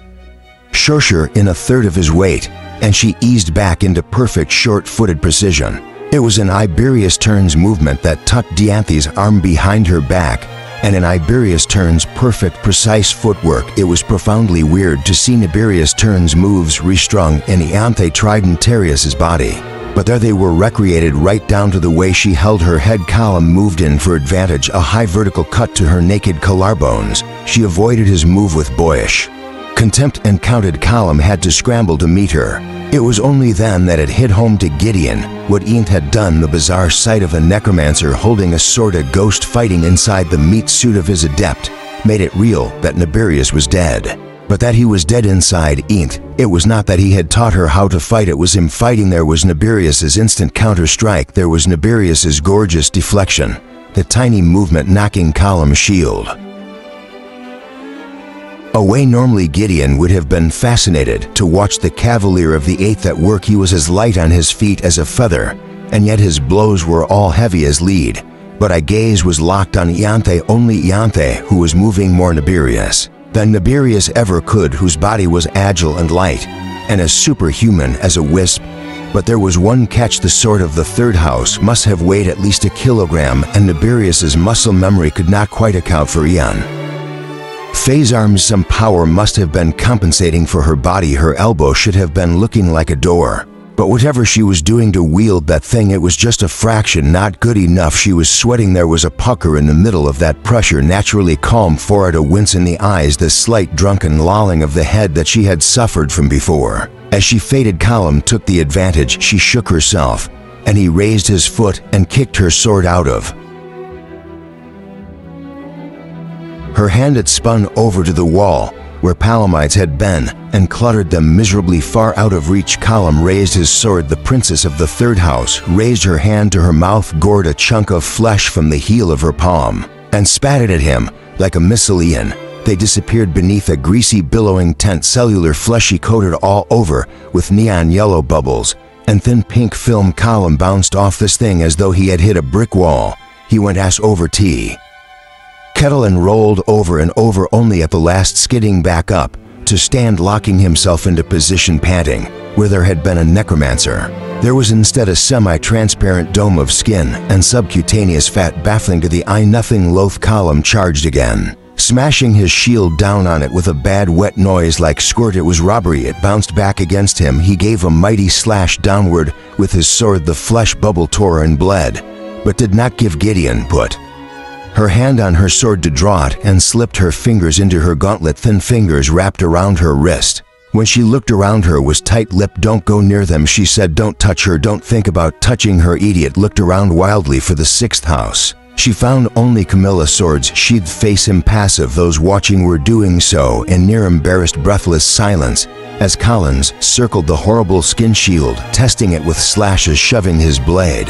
Shorter in a third of his weight, and she eased back into perfect short-footed precision. It was an Iberius Turn's movement that tucked Dianthe's arm behind her back, and in Iberius Turn's perfect, precise footwork, it was profoundly weird to see Iberius Turn's moves restrung in Ianthe Tridentarius's body. But there they were, recreated right down to the way she held her head. Callum moved in for advantage, a high vertical cut to her naked collarbones. She avoided his move with boyish contempt and counted. Callum had to scramble to meet her. It was only then that it hit home to Gideon what Ent had done. The bizarre sight of a necromancer holding a sword, a ghost fighting inside the meat suit of his adept, made it real that Nibirius was dead. But that he was dead inside Ent. It was not that he had taught her how to fight, it was him fighting. There was Nibirius's instant counter-strike. There was Nibirius's gorgeous deflection, the tiny movement knocking Callum's shield away. Normally Gideon would have been fascinated to watch the cavalier of the 8th at work. He was as light on his feet as a feather, and yet his blows were all heavy as lead. But I gaze was locked on Ianthe, only Ianthe, who was moving more Nibirius than Nibirius ever could, whose body was agile and light, and as superhuman as a wisp. But there was one catch: the sword of the third house must have weighed at least 1 kilogram, and Nibirius's muscle memory could not quite account for Ian Faye's arms. Some power must have been compensating for her body. Her elbow should have been looking like a door. But whatever she was doing to wield that thing, it was just a fraction not good enough. She was sweating. There was a pucker in the middle of that pressure, naturally calm for it, a wince in the eyes, the slight drunken lolling of the head that she had suffered from before. As she faded, Callum took the advantage. She shook herself, and he raised his foot and kicked her sword out of her hand. It spun over to the wall where Palamites had been and cluttered them miserably far out of reach. Callum raised his sword. The princess of the third house raised her hand to her mouth, gored a chunk of flesh from the heel of her palm, and spat it at him like a missile. They disappeared beneath a greasy, billowing tent, cellular fleshy coated all over with neon yellow bubbles and thin pink film. Callum bounced off this thing as though he had hit a brick wall. He went ass over tea kettle and rolled over and over, only at the last skidding back up to stand, locking himself into position, panting. Where there had been a necromancer, there was instead a semi-transparent dome of skin and subcutaneous fat, baffling to the eye. Nothing loath, Callum charged again, smashing his shield down on it with a bad wet noise like squirt. It was robbery. It bounced back against him. He gave a mighty slash downward with his sword. The flesh bubble tore and bled, but did not give. Gideon put her hand on her sword to draw it and slipped her fingers into her gauntlet, thin fingers wrapped around her wrist. When she looked around her was tight-lipped. Don't go near them, she said. Don't touch her. Don't think about touching her. Idiot looked around wildly for the sixth house. She found only Camilla, swords sheathed, face impassive. Those watching were doing so in near embarrassed, breathless silence as Collins circled the horrible skin shield, testing it with slashes, shoving his blade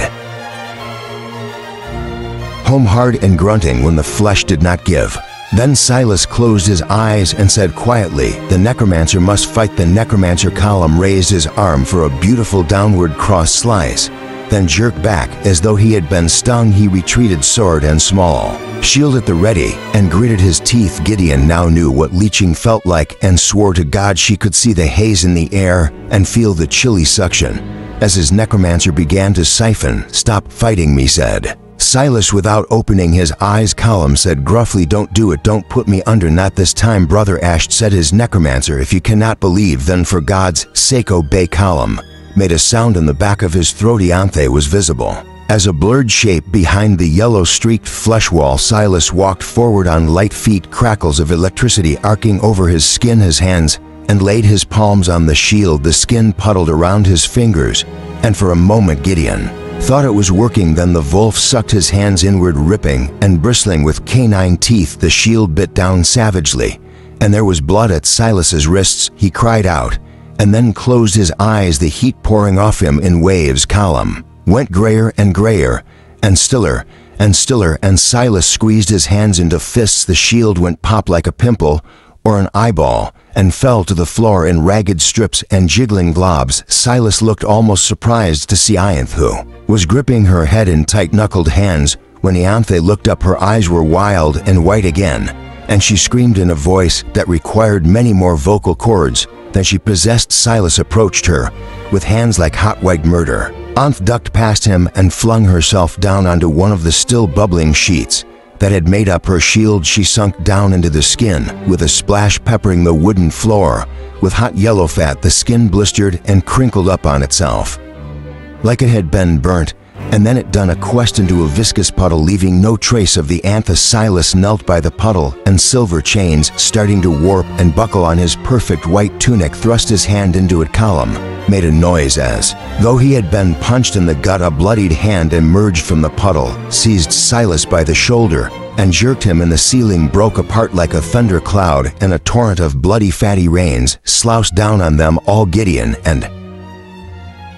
home hard and grunting when the flesh did not give. Then Silas closed his eyes and said quietly, "The necromancer must fight." The necromancer. Callum raised his arm for a beautiful downward cross slice, then jerked back as though he had been stung. He retreated, sword and small shield at the ready, and gritted his teeth. Gideon now knew what leeching felt like and swore to God she could see the haze in the air and feel the chilly suction as his necromancer began to siphon. "Stop fighting me," said Silas without opening his eyes. Callum said gruffly, "Don't do it. Don't put me under." "Not this time, Brother Ash," said his necromancer. "If you cannot believe, then for God's sake obey." Callum made a sound in the back of his throat. Ianthe was visible as a blurred shape behind the yellow-streaked flesh wall. Silas walked forward on light feet, crackles of electricity arcing over his skin. His hands and laid his palms on the shield. The skin puddled around his fingers, and for a moment Gideon thought it was working. Then the wolf sucked his hands inward, ripping and bristling with canine teeth. The shield bit down savagely, and there was blood at Silas's wrists. He cried out and then closed his eyes, the heat pouring off him in waves. Callum went grayer and grayer and stiller and stiller, and Silas squeezed his hands into fists. The shield went pop like a pimple or an eyeball and fell to the floor in ragged strips and jiggling globs. Silas looked almost surprised to see Ianthe, who was gripping her head in tight-knuckled hands. When Ianthe looked up, her eyes were wild and white again, and she screamed in a voice that required many more vocal cords than she possessed. Silas approached her with hands like hot white murder. Ianthe ducked past him and flung herself down onto one of the still bubbling sheets that had made up her shield. She sunk down into the skin with a splash, peppering the wooden floor with hot yellow fat. The skin blistered and crinkled up on itself like it had been burnt, and then it done a quest into a viscous puddle, leaving no trace of the Anthe. Silas knelt by the puddle, and silver chains starting to warp and buckle on his perfect white tunic, thrust his hand into it. Callum made a noise as though he had been punched in the gut. A bloodied hand emerged from the puddle, seized Silas by the shoulder, and jerked him, and the ceiling broke apart like a thunder cloud, and a torrent of bloody fatty rains sloused down on them all. Gideon and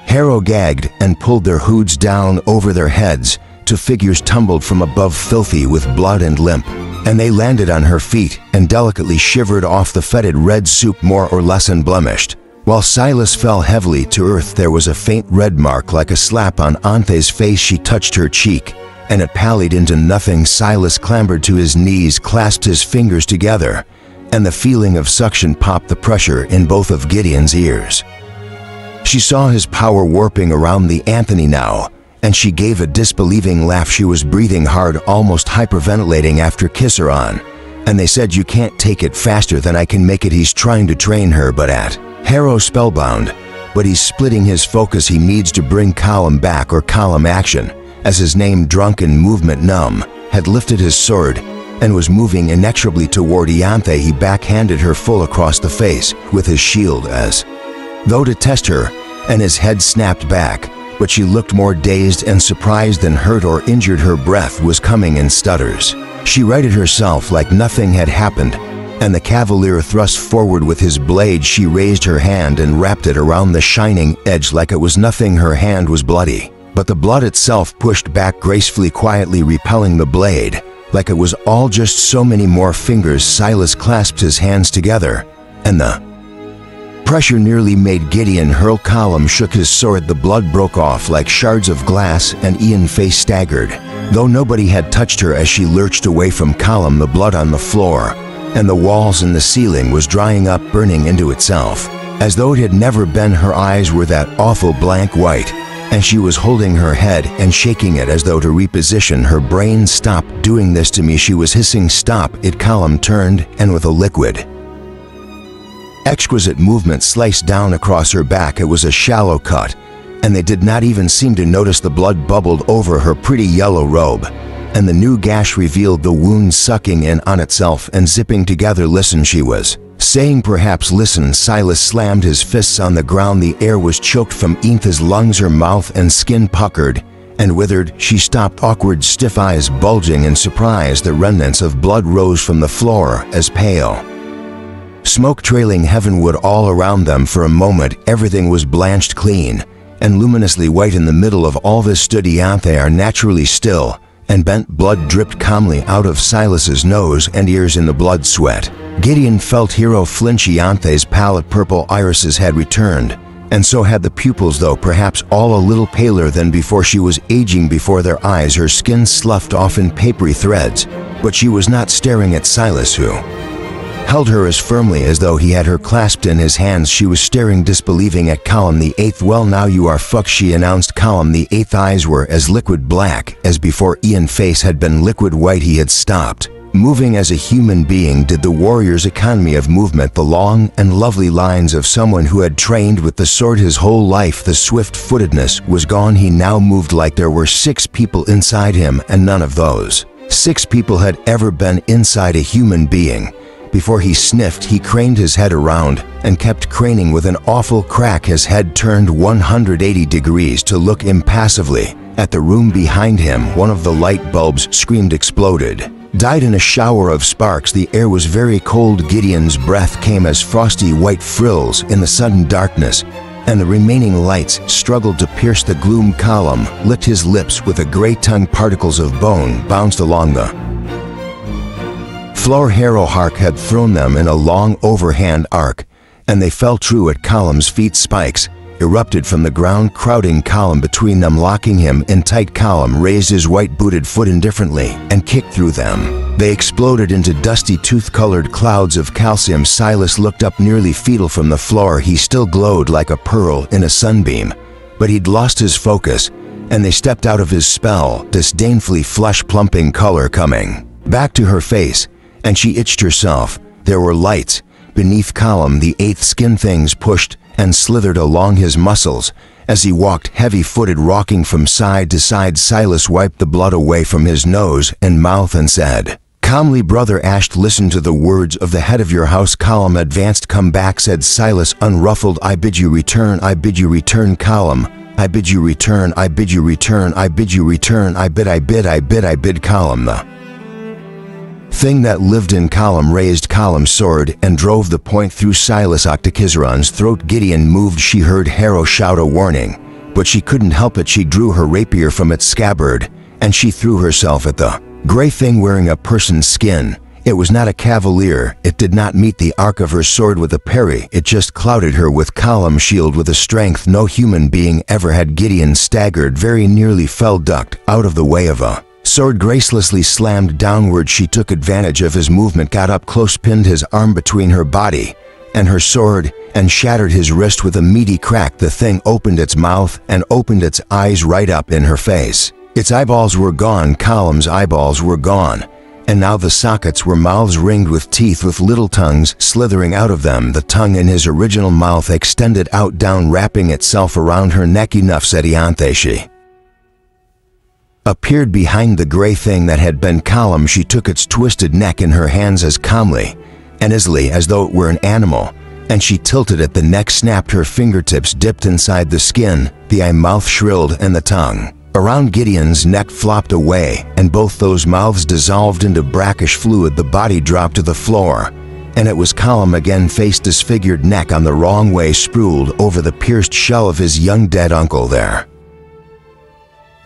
Harrow gagged and pulled their hoods down over their heads. Two figures tumbled from above, filthy with blood and limp, and they landed on her feet and delicately shivered off the fetid red soup, more or less unblemished. While Silas fell heavily to earth, there was a faint red mark like a slap on Anthe's face. She touched her cheek, and it pallid into nothing. Silas clambered to his knees, clasped his fingers together, and the feeling of suction popped the pressure in both of Gideon's ears. She saw his power warping around the Anthony now, and she gave a disbelieving laugh. She was breathing hard, almost hyperventilating after kiss her on. "And they said you can't take it faster than I can make it." He's trying to train her, but at Harrow, spellbound but he's splitting his focus. He needs to bring Callum back, or Callum action, as his name drunken movement numb had lifted his sword and was moving inexorably toward Ianthe. He backhanded her full across the face with his shield as though to test her, and his head snapped back, but she looked more dazed and surprised than hurt or injured. Her breath was coming in stutters. She righted herself like nothing had happened, and the cavalier thrust forward with his blade. She raised her hand and wrapped it around the shining edge like it was nothing. Her hand was bloody, but the blood itself pushed back gracefully, quietly repelling the blade, like it was all just so many more fingers. Silas clasped his hands together, and the pressure nearly made Gideon hurl. Callum shook his sword. The blood broke off like shards of glass, and Ianthe staggered, though nobody had touched her as she lurched away from Callum. The blood on the floor and the walls and the ceiling was drying up, burning into itself, as though it had never been. Her eyes were that awful blank white, and she was holding her head and shaking it as though to reposition her brain. "Stop doing this to me," she was hissing. "Stop it." Callum turned, and with a liquid, exquisite movement sliced down across her back. It was a shallow cut, and they did not even seem to notice. The blood bubbled over her pretty yellow robe, and the new gash revealed the wound sucking in on itself and zipping together. "Listen," she was saying. "Perhaps listen." Silas slammed his fists on the ground. The air was choked from Ianthe's lungs. Her mouth and skin puckered and withered. She stopped, awkward, stiff eyes bulging in surprise. The remnants of blood rose from the floor as pale smoke trailing heavenward all around them. For a moment, everything was blanched clean and luminously white. In the middle of all this stood Ianthe, naturally still, and bent. Blood dripped calmly out of Silas's nose and ears in the blood sweat. Gideon felt hero flinch. Ianthe's pallid purple irises had returned, and so had the pupils, though perhaps all a little paler than before. She was aging before their eyes, her skin sloughed off in papery threads, but she was not staring at Silas, who held her as firmly as though he had her clasped in his hands. She was staring, disbelieving, at Callum the Eighth. "Well, now you are fucked," she announced. Callum the Eighth's eyes were as liquid black as before. Ian's face had been liquid white. He had stopped moving as a human being. Did the warrior's economy of movement, the long and lovely lines of someone who had trained with the sword his whole life. The swift-footedness was gone. He now moved like there were 6 people inside him, and none of those 6 people had ever been inside a human being. Before he sniffed, he craned his head around and kept craning with an awful crack. His head turned 180 degrees to look impassively at the room behind him. One of the light bulbs screamed, exploded, died in a shower of sparks. The air was very cold. Gideon's breath came as frosty white frills in the sudden darkness, and the remaining lights struggled to pierce the gloom. Callum licked his lips with a gray tongue. Particles of bone bounced along the floor. Harrowhark had thrown them in a long overhand arc, and they fell true at Callum's feet. Spikes erupted from the ground, crowding Callum between them, locking him in tight. Callum raised his white-booted foot indifferently and kicked through them. They exploded into dusty, tooth-colored clouds of calcium. Silas looked up, nearly fetal, from the floor. He still glowed like a pearl in a sunbeam, but he'd lost his focus, and they stepped out of his spell, disdainfully flesh-plumping color coming back to her face, and she itched herself. There were lights beneath Callum the Eighth's skin. Things pushed and slithered along his muscles as he walked, heavy-footed, rocking from side to side. Silas wiped the blood away from his nose and mouth and said calmly, "Brother Asht, listen to the words of the head of your house." Callum advanced. "Come back," said Silas, unruffled. "I bid you return. I bid you return, Callum. I bid you return. I bid you return. I bid you return. I bid Callum." The thing that lived in Callum raised Callum's sword and drove the point through Silas Octokizron's throat. Gideon moved. She heard Harrow shout a warning, but she couldn't help it. She drew her rapier from its scabbard, and she threw herself at the gray thing wearing a person's skin. It was not a cavalier. It did not meet the arc of her sword with a parry. It just clouded her with Callum's shield with a strength no human being ever had. Gideon staggered, very nearly fell, ducked out of the way of a sword gracelessly slammed downward. She took advantage of his movement, got up close, pinned his arm between her body and her sword, and shattered his wrist with a meaty crack. The thing opened its mouth and opened its eyes right up in her face. Its eyeballs were gone. Callum's eyeballs were gone, and now the sockets were mouths ringed with teeth with little tongues slithering out of them. The tongue in his original mouth extended out down, wrapping itself around her neck. Enough, said Ianthe. She appeared behind the gray thing that had been Column. She took its twisted neck in her hands as calmly and easily as though it were an animal, and she tilted it. The neck snapped, her fingertips dipped inside the skin, the eye mouth shrilled, and the tongue around Gideon's neck flopped away, and both those mouths dissolved into brackish fluid. The body dropped to the floor, and it was Column again, face disfigured, neck on the wrong way, sprawled over the pierced shell of his young dead uncle. There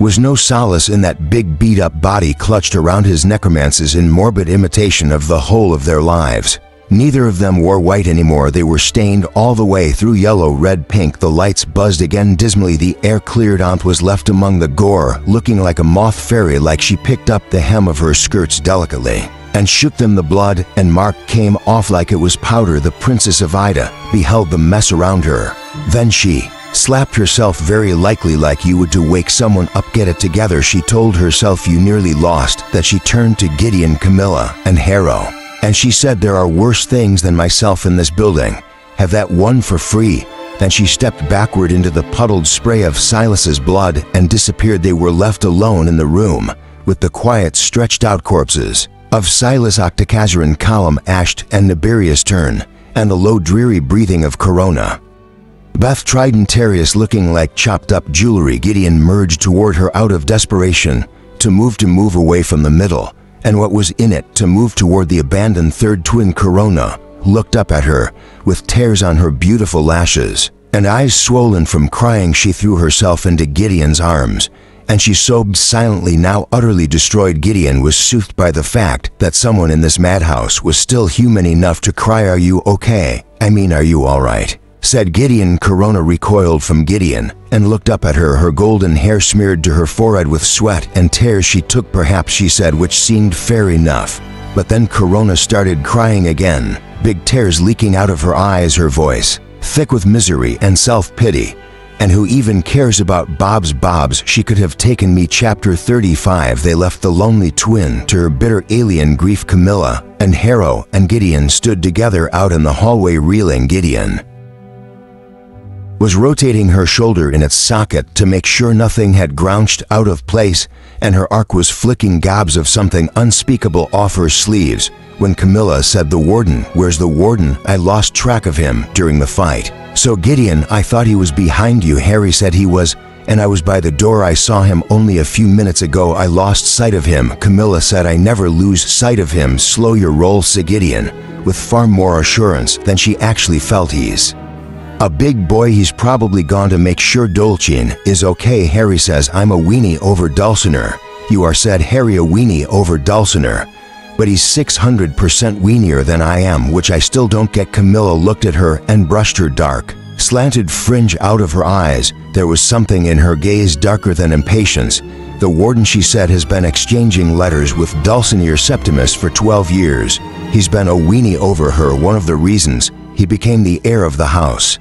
was no solace in that big beat-up body clutched around his necromancers in morbid imitation of the whole of their lives. Neither of them wore white anymore. They were stained all the way through yellow, red, pink. The lights buzzed again dismally. The air cleared. Aunt was left among the gore, looking like a moth fairy. Like she picked up the hem of her skirts delicately and shook them. The blood and mark came off like it was powder. The Princess of Ida beheld the mess around her. Then she slapped herself, very likely like you would to wake someone up. Get it together, she told herself. You nearly lost that. She turned to Gideon, Camilla, and Harrow, and she said, there are worse things than myself in this building. Have that one for free. Then she stepped backward into the puddled spray of Silas's blood and disappeared. They were left alone in the room with the quiet, stretched out corpses of Silas, Octocazaran, Column, Asht, and Nibirius Turn, and the low, dreary breathing of Corona. Beth Tridentarius looking like chopped up jewelry. Gideon merged toward her out of desperation, to move away from the middle and what was in it, to move toward the abandoned third twin. Corona looked up at her with tears on her beautiful lashes and eyes swollen from crying. She threw herself into Gideon's arms and she sobbed silently. Now utterly destroyed, Gideon was soothed by the fact that someone in this madhouse was still human enough to cry. Are you okay? I mean, are you all right? Said Gideon. Corona recoiled from Gideon and looked up at her, her golden hair smeared to her forehead with sweat and tears. She took, perhaps, she said, which seemed fair enough. But then Corona started crying again, big tears leaking out of her eyes, her voice thick with misery and self-pity. And who even cares about Bob's? She could have taken me. Chapter 35. They left the lonely twin to her bitter alien grief. Camilla and Harrow and Gideon stood together out in the hallway, reeling. Gideon was rotating her shoulder in its socket to make sure nothing had grounched out of place, and her arc was flicking gobs of something unspeakable off her sleeves when Camilla said, the warden. Where's the warden? I lost track of him during the fight. So Gideon, I thought he was behind you. Harry said he was, and I was by the door. I saw him only a few minutes ago. I lost sight of him. Camilla said, I never lose sight of him. Slow your roll, said Gideon, with far more assurance than she actually felt. He's a big boy. He's probably gone to make sure Dolcine is okay. Harry says, I'm a weenie over Dulcimer. You are, said Harry, a weenie over Dulcimer. But he's 600% weenier than I am, which I still don't get. Camilla looked at her and brushed her dark, slanted fringe out of her eyes. There was something in her gaze darker than impatience. The warden, she said, has been exchanging letters with Dulcinea Septimus for 12 years. He's been a weenie over her. One of the reasons he became the heir of the house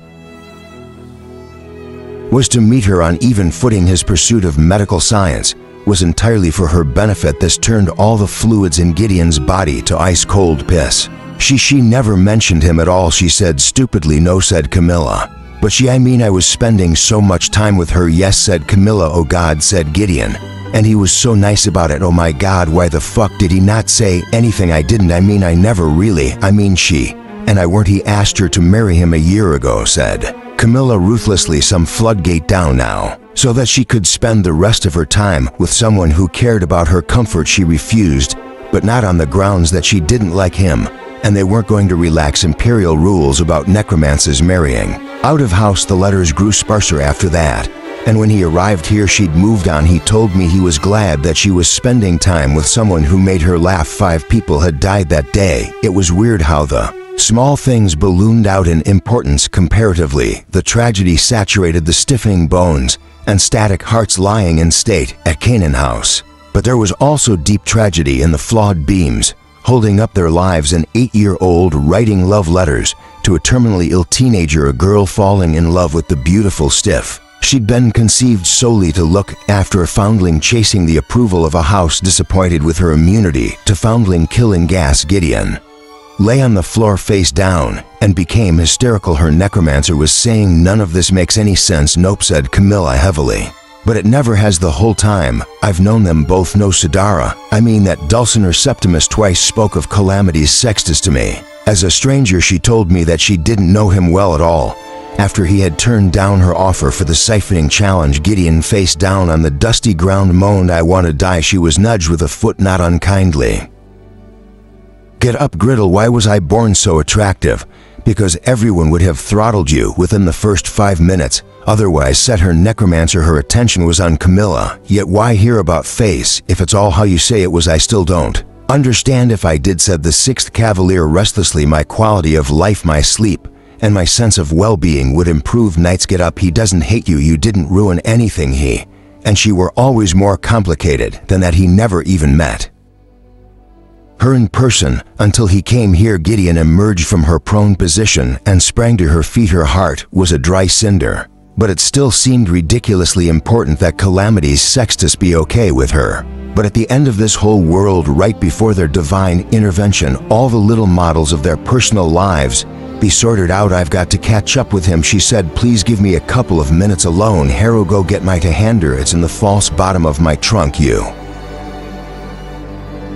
was to meet her on even footing. His pursuit of medical science was entirely for her benefit. This turned all the fluids in Gideon's body to ice-cold piss. She never mentioned him at all, she said stupidly. No, said Camilla. But I mean, I was spending so much time with her. Yes, said Camilla. Oh God, said Gideon. And he was so nice about it. Oh my God, why the fuck did he not say anything? I didn't. I mean, I never really. I mean, she and I weren't. He asked her to marry him a year ago, said Camilla ruthlessly. Some floodgate down now, so that she could spend the rest of her time with someone who cared about her comfort. She refused, but not on the grounds that she didn't like him, and they weren't going to relax imperial rules about necromancers marrying. Out of house, the letters grew sparser after that, and when he arrived here, she'd moved on. He told me he was glad that she was spending time with someone who made her laugh. 5 people had died that day. It was weird how the small things ballooned out in importance comparatively. The tragedy saturated the stiffening bones and static hearts lying in state at Canaan House. But there was also deep tragedy in the flawed beams, holding up their lives. An 8-year-old writing love letters to a terminally ill teenager, a girl falling in love with the beautiful, stiff She'd been conceived solely to look after a foundling chasing the approval of a house disappointed with her immunity to foundling killing gas. Gideon lay on the floor face down and became hysterical. Her necromancer was saying, "None of this makes any sense." "Nope," said Camilla heavily. "But it never has the whole time I've known them both." "No, Sidara. I mean that Dulcinea Septimus twice spoke of Calamity's Sextus to me. As a stranger, she told me that she didn't know him well at all. After he had turned down her offer for the siphoning challenge." Gideon, face down on the dusty ground, moaned, "I want to die." She was nudged with a foot, not unkindly. "Get up, Griddle. Why was I born so attractive? Because everyone would have throttled you within the first 5 minutes. Otherwise," said her necromancer. Her attention was on Camilla. "Yet why hear about face if it's all how you say it was?" "I still don't understand if I did," said the Sixth Cavalier restlessly. "My quality of life, my sleep, and my sense of well-being would improve." "Knights, get up. He doesn't hate you. You didn't ruin anything. He and she were always more complicated than that. He never even met her in person until he came here." Gideon emerged from her prone position and sprang to her feet. Her heart was a dry cinder, but it still seemed ridiculously important that Calamity's Sextus be okay with her. But at the end of this whole world, right before their divine intervention, all the little models of their personal lives be sorted out. "I've got to catch up with him," she said. "Please give me a couple of minutes alone." "Harrow, go get my two-hander. It's in the false bottom of my trunk." "You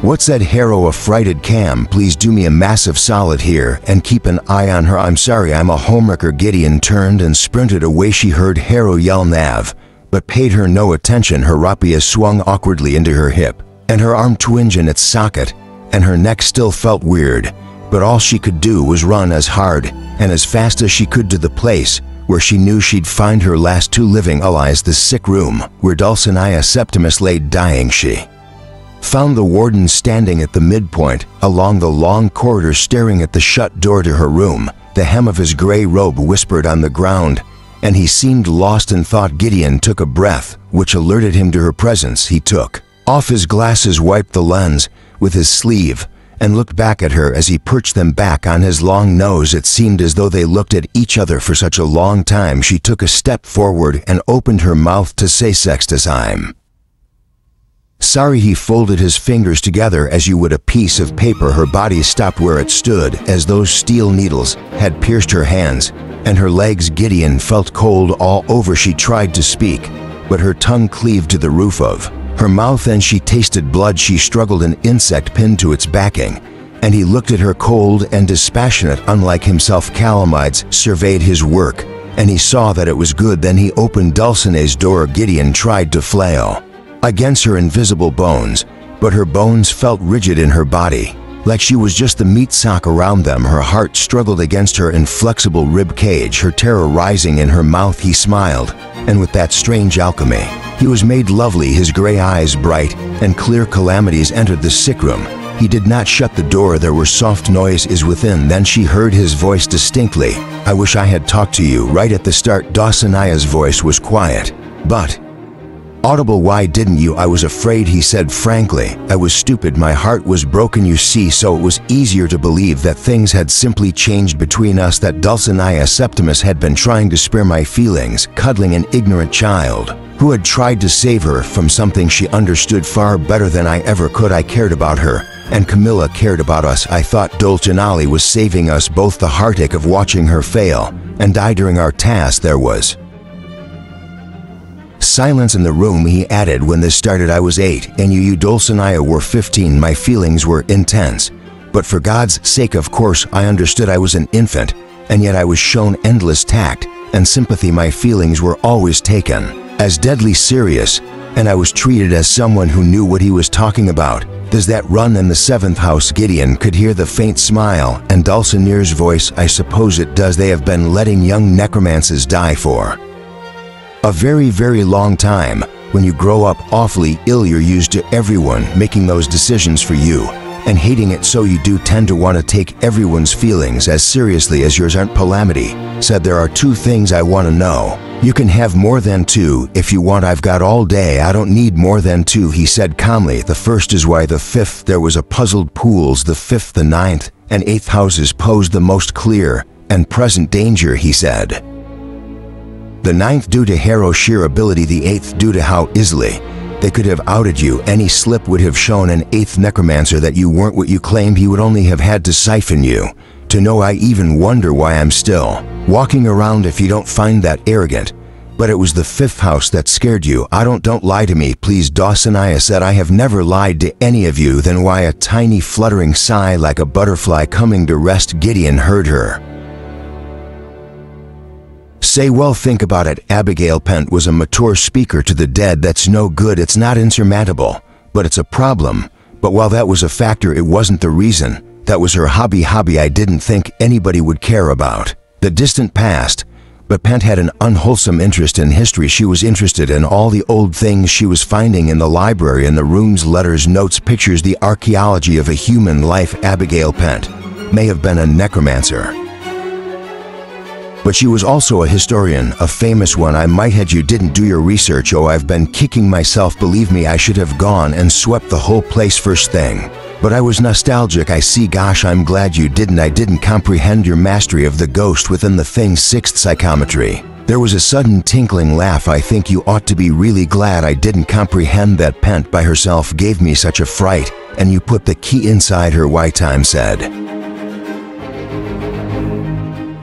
what?" said Harrow, affrighted. "Cam, please do me a massive solid here and keep an eye on her." "I'm sorry, I'm a homewrecker." Gideon turned and sprinted away. She heard Harrow yell "Nav," but paid her no attention. Her rapier swung awkwardly into her hip, and her arm twinged in its socket, and her neck still felt weird. But all she could do was run as hard and as fast as she could to the place where she knew she'd find her last two living allies, the sick room where Dulcinea Septimus lay dying. She found the warden standing at the midpoint along the long corridor, staring at the shut door to her room. The hem of his gray robe whispered on the ground, and he seemed lost in thought. Gideon took a breath, which alerted him to her presence. He took off his glasses, wiped the lens with his sleeve, and looked back at her as he perched them back on his long nose. It seemed as though they looked at each other for such a long time. She took a step forward and opened her mouth to say, "Sextus, I'm sorry." He folded his fingers together as you would a piece of paper. Her body stopped where it stood as those steel needles had pierced her hands and her legs. Gideon felt cold all over. She tried to speak, but her tongue cleaved to the roof of her mouth and she tasted blood. She struggled, an insect pinned to its backing, and he looked at her cold and dispassionate. Unlike himself, Calamides surveyed his work, and he saw that it was good. Then he opened Dulcinea's door. Gideon tried to flail against her invisible bones, but her bones felt rigid in her body, like she was just the meat sock around them. Her heart struggled against her inflexible rib cage, her terror rising in her mouth. He smiled, and with that strange alchemy, he was made lovely, his gray eyes bright and clear. Calamities entered the sick room. He did not shut the door. There were soft noises within. Then she heard his voice distinctly. "I wish I had talked to you right at the start." Dulcinea's voice was quiet, but audible. "Why didn't you?" "I was afraid," he said frankly. "I was stupid. My heart was broken, you see, so it was easier to believe that things had simply changed between us, that Dulcinea Septimus had been trying to spare my feelings, cuddling an ignorant child who had tried to save her from something she understood far better than I ever could. I cared about her, and Camilla cared about us. I thought Dulcinea was saving us both. The heartache of watching her fail and die during our task." There was silence in the room. He added, "When this started, I was 8, and you, Dulcinea, were 15. My feelings were intense. But for God's sake, of course, I understood I was an infant, and yet I was shown endless tact and sympathy. My feelings were always taken as deadly serious, and I was treated as someone who knew what he was talking about. Does that run in the 7th house?" Gideon could hear the faint smile and Dulcinea's voice. "I suppose it does. They have been letting young necromancers die for a very, very long time. When you grow up awfully ill, you're used to everyone making those decisions for you and hating it, so you do tend to want to take everyone's feelings as seriously as yours aren't." Calamity said, "There are 2 things I want to know. You can have more than 2 if you want. I've got all day. I don't need more than 2, he said calmly. "The first is why the 5th." There was a puzzled pause. "The 5th, the 9th, and 8th houses posed the most clear and present danger," he said. The ninth due to Harrow's sheer ability, the eighth due to how easily they could have outed you. Any slip would have shown an eighth necromancer that you weren't what you claimed. He would only have had to siphon you. To know, I even wonder why I'm still walking around if you don't find that arrogant. But it was the fifth house that scared you. Don't lie to me, please. Dawsonaya said, I have never lied to any of you. Then why? A tiny fluttering sigh like a butterfly coming to rest. Gideon heard her say, well, think about it. Abigail Pent was a mature speaker to the dead. That's no good. It's not insurmountable, but it's a problem. But while that was a factor, it wasn't the reason. That was her hobby I didn't think anybody would care about. The distant past. But Pent had an unwholesome interest in history. She was interested in all the old things she was finding in the library, in the runes, letters, notes, pictures, the archaeology of a human life. Abigail Pent may have been a necromancer, but she was also a historian, a famous one. I might had. You didn't do your research. Oh, I've been kicking myself. Believe me, I should have gone and swept the whole place first thing. But I was nostalgic, I see. Gosh, I'm glad you didn't. I didn't comprehend your mastery of the ghost within the thing's sixth psychometry. There was a sudden tinkling laugh. I think you ought to be really glad I didn't comprehend that. Pent by herself gave me such a fright, and you put the key inside her. Time said.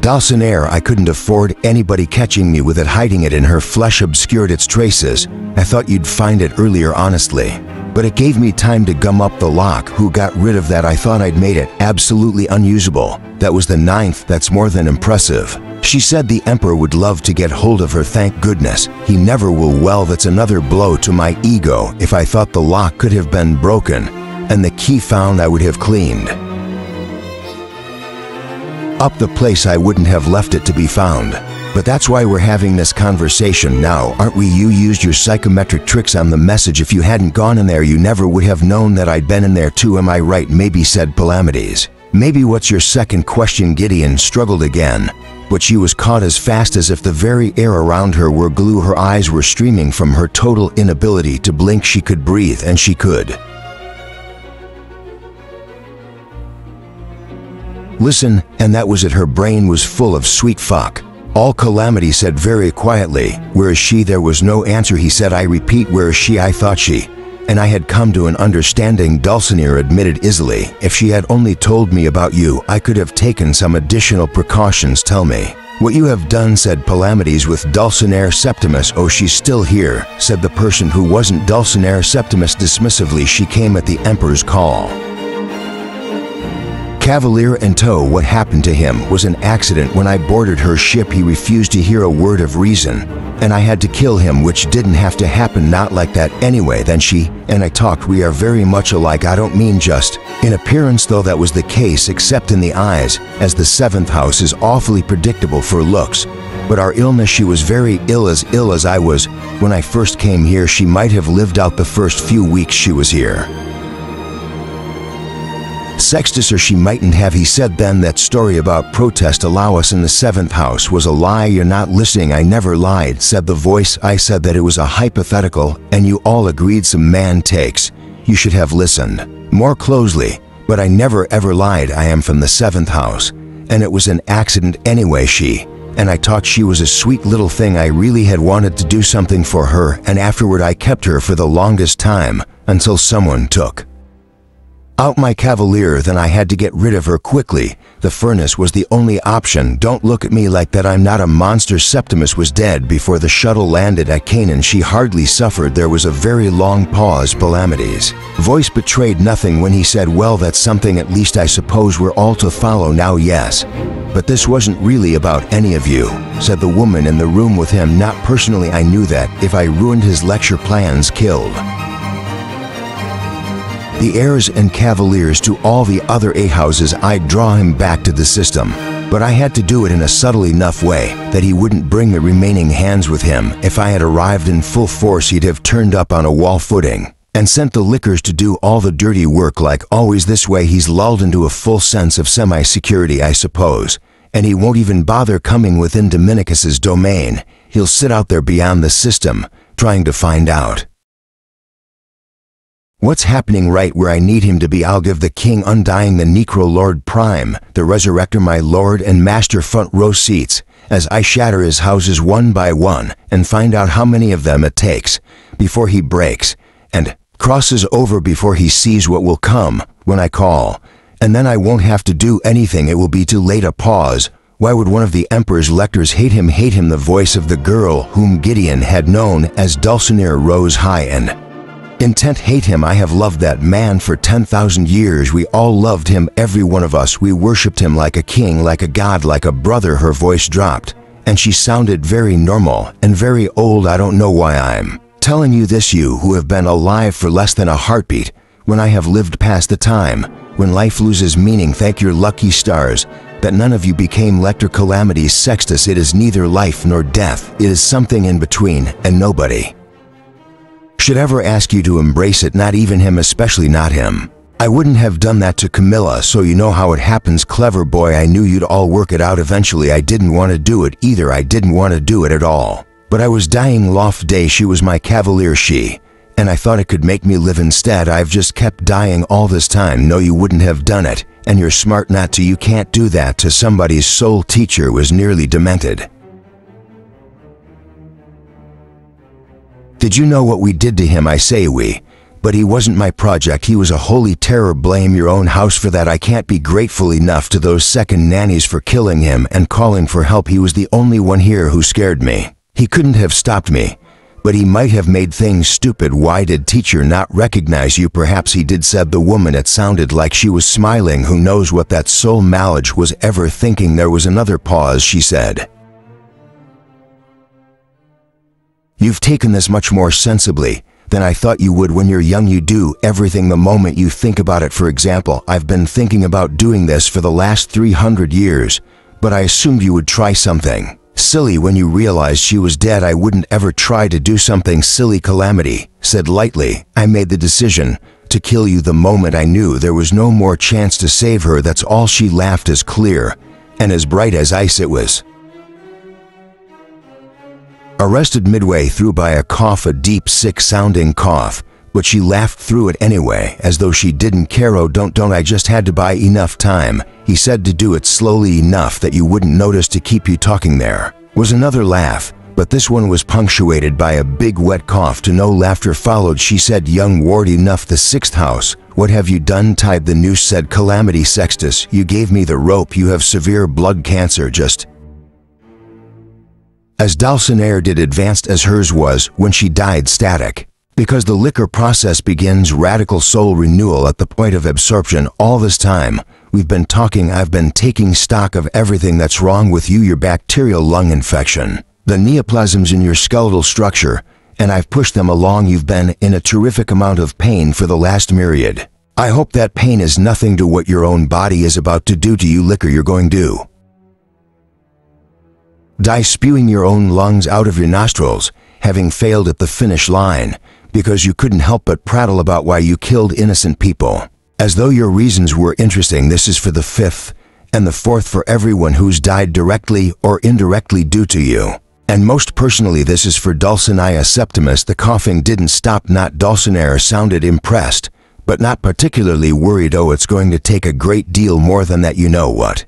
Dulcinea, I couldn't afford anybody catching me with it. Hiding it in her flesh obscured its traces. I thought you'd find it earlier, honestly. But it gave me time to gum up the lock. Who got rid of that? I thought I'd made it absolutely unusable. That was the ninth. That's more than impressive. She said the Emperor would love to get hold of her. Thank goodness. He never will. Well, that's another blow to my ego. If I thought the lock could have been broken and the key found, I would have cleaned up the place. I wouldn't have left it to be found. But that's why we're having this conversation now, aren't we? You used your psychometric tricks on the message. If you hadn't gone in there, you never would have known that I'd been in there too. Am I right? Maybe, said Palamides. Maybe. What's your second question? Gideon struggled again, but she was caught as fast as if the very air around her were glue. Her eyes were streaming from her total inability to blink. She could breathe, and she could listen, and that was it. Her brain was full of sweet fuck. All Calamity said very quietly, where is she? There was no answer. He said, I repeat, where is she? I thought she and I had come to an understanding. Dulcinea admitted easily, if she had only told me about you, I could have taken some additional precautions. Tell me what you have done, said Palamides with Dulcinea Septimus. Oh, she's still here, said the person who wasn't Dulcinea Septimus dismissively. She came at the Emperor's call. Cavalier in tow. What happened to him was an accident. When I boarded her ship, he refused to hear a word of reason, and I had to kill him, which didn't have to happen. Not like that anyway. Then she and I talked. We are very much alike. I don't mean just in appearance, though that was the case, except in the eyes, as the seventh house is awfully predictable for looks. But our illness, she was very ill as I was when I first came here. She might have lived out the first few weeks she was here. Sextus, or she mightn't have. He said then that story about protest allow us in the seventh house was a lie. You're not listening. I never lied, said the voice. I said that it was a hypothetical, and you all agreed some man takes. You should have listened more closely. But I never ever lied. I am from the seventh house, and it was an accident anyway. She and I talked. She was a sweet little thing. I really had wanted to do something for her, and afterward I kept her for the longest time, until someone took out my Cavalier. Then I had to get rid of her quickly. The furnace was the only option. Don't look at me like that. I'm not a monster. Septimus was dead before the shuttle landed at Canaan. She hardly suffered. There was a very long pause. Palamides' voice betrayed nothing when he said, well, that's something at least I suppose we're all to follow now. Yes, but this wasn't really about any of you, said the woman in the room with him. Not personally. I knew that if I ruined his lecture plans, killed the heirs and cavaliers to all the other 8 houses, I'd draw him back to the system. But I had to do it in a subtle enough way that he wouldn't bring the remaining hands with him. If I had arrived in full force, he'd have turned up on a wall footing and sent the lickers to do all the dirty work. Like always, this way he's lulled into a full sense of semi-security, I suppose, and he won't even bother coming within Dominicus's domain. He'll sit out there beyond the system, trying to find out what's happening right where I need him to be. I'll give the king undying, the Necro Lord Prime, the Resurrector, my lord and master, front row seats, as I shatter his houses one by one and find out how many of them it takes before he breaks and crosses over before he sees what will come when I call. And then I won't have to do anything. It will be too late. A pause. Why would one of the Emperor's lectors hate him? The voice of the girl whom Gideon had known as Dulcinea rose high and intent. Hate him. I have loved that man for 10,000 years. We all loved him, every one of us. We worshipped him like a king, like a god, like a brother. Her voice dropped, and she sounded very normal and very old. I don't know why I'm telling you this, you who have been alive for less than a heartbeat, when I have lived past the time when life loses meaning. Thank your lucky stars that none of you became Lector Calamities Sextus. It is neither life nor death. It is something in between, and nobody should ever ask you to embrace it, not even him, especially not him. I wouldn't have done that to Camilla, so you know how it happens. Clever boy, I knew you'd all work it out eventually. I didn't want to do it either. I didn't want to do it at all. But I was dying. Loft day, she was my cavalier, she, and I thought it could make me live instead. I've just kept dying all this time. No, you wouldn't have done it, and you're smart not to. You can't do that to somebody's soul teacher was nearly demented. Did you know what we did to him? I say we, but he wasn't my project. He was a holy terror. Blame your own house for that. I can't be grateful enough to those second nannies for killing him and calling for help. He was the only one here who scared me. He couldn't have stopped me, but he might have made things stupid. Why did teacher not recognize you? Perhaps he did, said the woman. It sounded like she was smiling. Who knows what that soul malage was ever thinking? There was another pause. She said, "You've taken this much more sensibly than I thought you would. When you're young, you do everything the moment you think about it. For example, I've been thinking about doing this for the last 300 years, but I assumed you would try something silly when you realized she was dead. I wouldn't ever try to do something silly." Calamity said lightly, "I made the decision to kill you the moment I knew there was no more chance to save her. That's all." She laughed, as clear and as bright as ice. It was arrested midway through by a cough, a deep, sick-sounding cough, but she laughed through it anyway, as though she didn't care. "Oh, don't, I just had to buy enough time," he said, "to do it slowly enough that you wouldn't notice, to keep you talking." There was another laugh, but this one was punctuated by a big wet cough. To no laughter followed. She said, "Young ward, enough." "The sixth house. What have you done?" "Tied the noose," said Calamity. "Sextus, you gave me the rope. You have severe blood cancer, just as Dulcinea did, advanced as hers was when she died. Static, because the liquor process begins radical soul renewal at the point of absorption. All this time we've been talking, I've been taking stock of everything that's wrong with you: your bacterial lung infection, the neoplasms in your skeletal structure, and I've pushed them along. You've been in a terrific amount of pain for the last myriad. I hope that pain is nothing to what your own body is about to do to you. Liquor, you're going to die spewing your own lungs out of your nostrils, having failed at the finish line, because you couldn't help but prattle about why you killed innocent people, as though your reasons were interesting. This is for the fifth and the fourth, for everyone who's died directly or indirectly due to you. And most personally, this is for Dulcinea Septimus." The coughing didn't stop. Not Dulcinea sounded impressed, but not particularly worried. "Oh, it's going to take a great deal more than that. You know what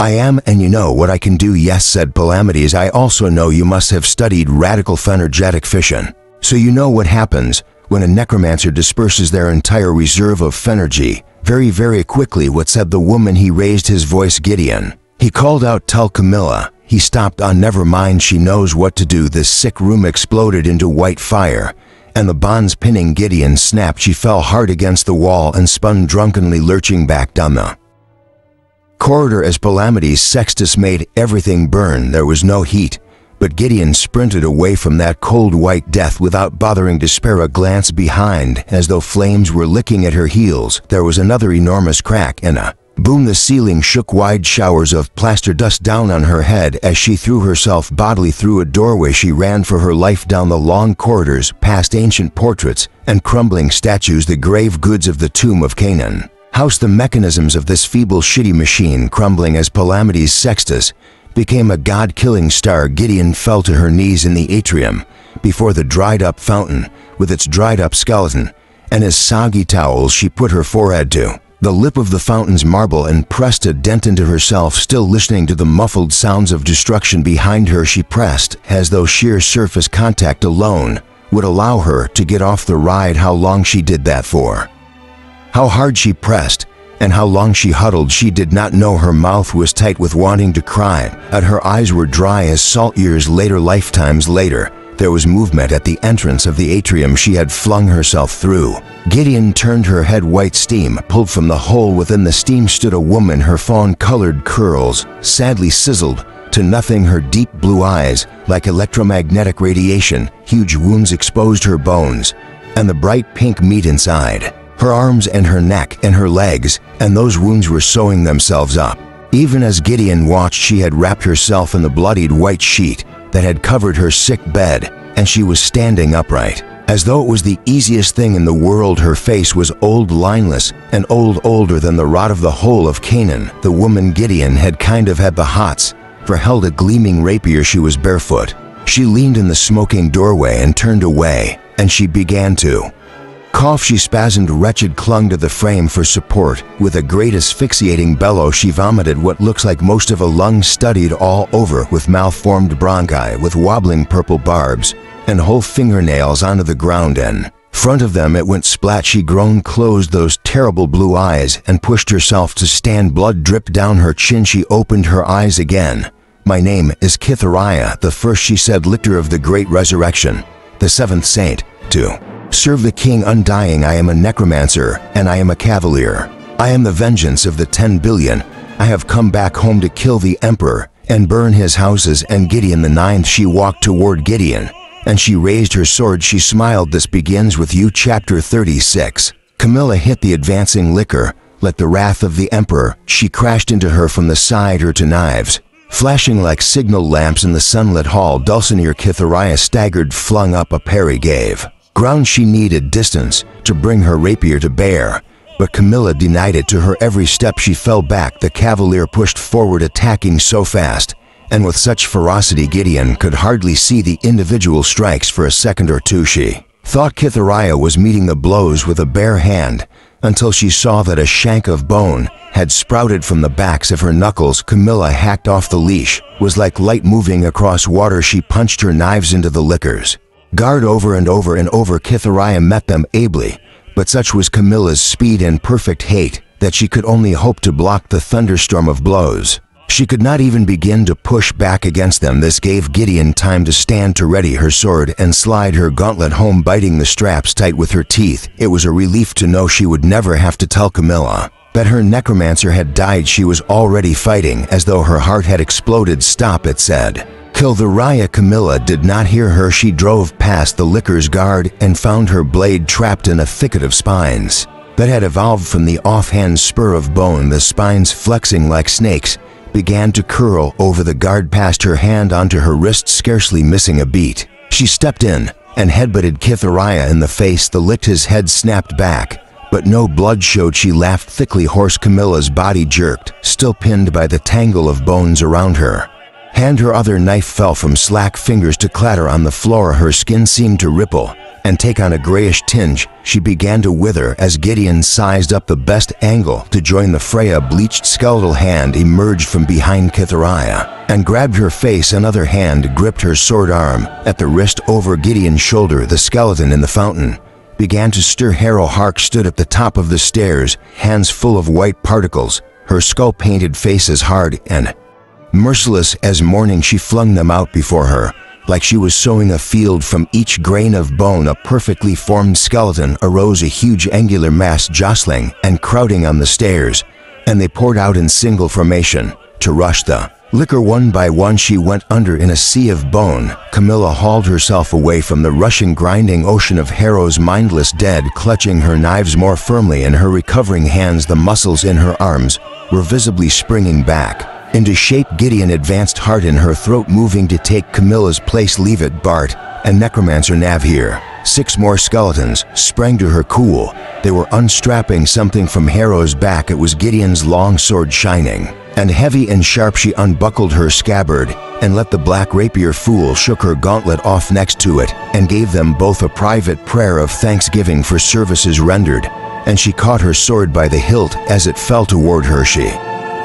I am, and you know what I can do." "Yes," said Calamities, "I also know you must have studied radical phenergetic fission, so you know what happens when a necromancer disperses their entire reserve of phenergy very, very quickly." "What?" said the woman. He raised his voice. "Gideon," he called out, "tell Camilla." He stopped. "On, never mind, she knows what to do." The sick room exploded into white fire, and the bonds pinning Gideon snapped. She fell hard against the wall and spun drunkenly, lurching back down the corridor as Calamities Sextus made everything burn. There was no heat, but Gideon sprinted away from that cold white death without bothering to spare a glance behind, as though flames were licking at her heels. There was another enormous crack, and a boom. The ceiling shook. Wide showers of plaster dust down on her head as she threw herself bodily through a doorway. She ran for her life down the long corridors, past ancient portraits and crumbling statues, the grave goods of the tomb of Canaan house, the mechanisms of this feeble, shitty machine crumbling as Calamities Sextus became a god-killing star. Gideon fell to her knees in the atrium before the dried-up fountain with its dried-up skeleton and his soggy towels. She put her forehead to the lip of the fountain's marble and pressed a dent into herself. Still listening to the muffled sounds of destruction behind her, she pressed, as though sheer surface contact alone would allow her to get off the ride. How long she did that for. How hard she pressed, and how long she huddled, she did not know. Her mouth was tight with wanting to cry, and her eyes were dry as salt. Years later, lifetimes later, there was movement at the entrance of the atrium she had flung herself through. Gideon turned her head. White steam pulled from the hole. Within the steam stood a woman, her fawn-colored curls sadly sizzled to nothing, her deep blue eyes like electromagnetic radiation. Huge wounds exposed her bones and the bright pink meat inside. Her arms and her neck and her legs, and those wounds were sewing themselves up. Even as Gideon watched, she had wrapped herself in the bloodied white sheet that had covered her sick bed, and she was standing upright, as though it was the easiest thing in the world. Her face was old, lineless, and older than the rot of the hole of Canaan. The woman Gideon had kind of had the hots, for held a gleaming rapier. She was barefoot. She leaned in the smoking doorway and turned away, and she began to cough. She spasmed, wretched, clung to the frame for support. With a great asphyxiating bellow, she vomited what looks like most of a lung, studied all over with malformed bronchi with wobbling purple barbs and whole fingernails onto the ground. In front of them it went splat. She groaned, closed those terrible blue eyes, and pushed herself to stand. Blood dripped down her chin. She opened her eyes again. "My name is Kithariah the First," she said, "lictor of the great resurrection, the seventh saint, to serve the king undying. I am a necromancer, and I am a cavalier. I am the vengeance of the 10 billion. I have come back home to kill the emperor and burn his houses." And Gideon the ninth. She walked toward Gideon, and she raised her sword. She smiled. "This begins with you." Chapter 36. Camilla hit the advancing liquor. "Let the wrath of the emperor." She crashed into her from the side, her two knives flashing like signal lamps in the sunlit hall. Dulcinea. Kithariah staggered, flung up a parry, gave ground. She needed distance to bring her rapier to bear, but Camilla denied it. To her every step she fell back. The cavalier pushed forward, attacking so fast and with such ferocity Gideon could hardly see the individual strikes. For a second or two she thought Kithariah was meeting the blows with a bare hand, until she saw that a shank of bone had sprouted from the backs of her knuckles. Camilla hacked off the leash. Was like light moving across water. She punched her knives into the liquors guard over and over and over. Kithariah met them ably, but such was Camilla's speed and perfect hate that she could only hope to block the thunderstorm of blows. She could not even begin to push back against them. This gave Gideon time to stand, to ready her sword and slide her gauntlet home, biting the straps tight with her teeth. It was a relief to know she would never have to tell Camilla that her necromancer had died. She was already fighting as though her heart had exploded. "Stop," it said. Kithariah. Camilla did not hear her. She drove past the liquor's guard and found her blade trapped in a thicket of spines that had evolved from the offhand spur of bone. The spines, flexing like snakes, began to curl over the guard, past her hand onto her wrist, scarcely missing a beat. She stepped in and headbutted Kithariah in the face. The licked his head snapped back, but no blood showed. She laughed thickly, hoarse. Camilla's body jerked, still pinned by the tangle of bones around her. Her other knife fell from slack fingers to clatter on the floor. Her skin seemed to ripple and take on a grayish tinge. She began to wither as Gideon sized up the best angle to join the fray. A bleached skeletal hand emerged from behind Kithariah and grabbed her face. Another hand gripped her sword arm at the wrist over Gideon's shoulder. The skeleton in the fountain began to stir. Harrow Hark stood at the top of the stairs, hands full of white particles, her skull-painted face as hard and merciless as morning. She flung them out before her, like she was sowing a field. From each grain of bone, a perfectly formed skeleton arose, a huge angular mass, jostling and crowding on the stairs, and they poured out in single formation to rush the liquor. One by one she went under in a sea of bone. Camilla hauled herself away from the rushing, grinding ocean of Harrow's mindless dead, clutching her knives more firmly in her recovering hands. The muscles in her arms were visibly springing back into shape. Gideon advanced, heart in her throat, moving to take Camilla's place. "Leave it, Bart and Necromancer Nav here." 6 more skeletons sprang to her. Cool. They were unstrapping something from Harrow's back. It was Gideon's long sword, shining and heavy and sharp. She unbuckled her scabbard and let the black rapier fool, shook her gauntlet off next to it, and gave them both a private prayer of thanksgiving for services rendered. and she caught her sword by the hilt as it fell toward her. She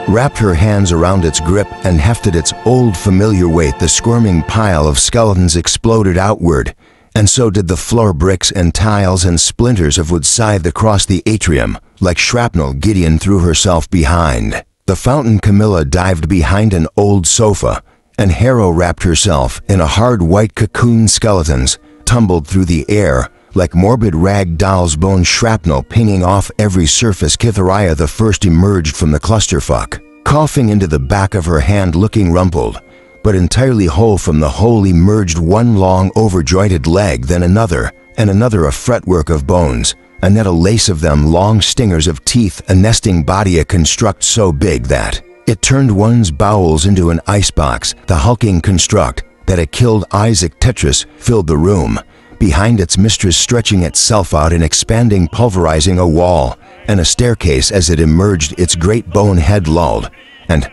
wrapped her hands around its grip and hefted its old familiar weight. The squirming pile of skeletons exploded outward, and so did the floor. Bricks and tiles and splinters of wood scythed across the atrium. Like shrapnel, Gideon threw herself behind the fountain. Camilla dived behind an old sofa, and Harrow wrapped herself in a hard white cocoon. Skeletons tumbled through the air like morbid rag dolls, bone shrapnel pinging off every surface. Kytheria the first emerged from the clusterfuck, coughing into the back of her hand, looking rumpled, but entirely whole. From the hole emerged one long overjointed leg, then another, and another, a fretwork of bones, a net, a lace of them, long stingers of teeth, a nesting body, a construct so big that it turned one's bowels into an icebox. The hulking construct that had killed Isaac. Tetris filled the room, behind its mistress, stretching itself out and expanding, pulverizing a wall and a staircase as it emerged. Its great bone head lolled and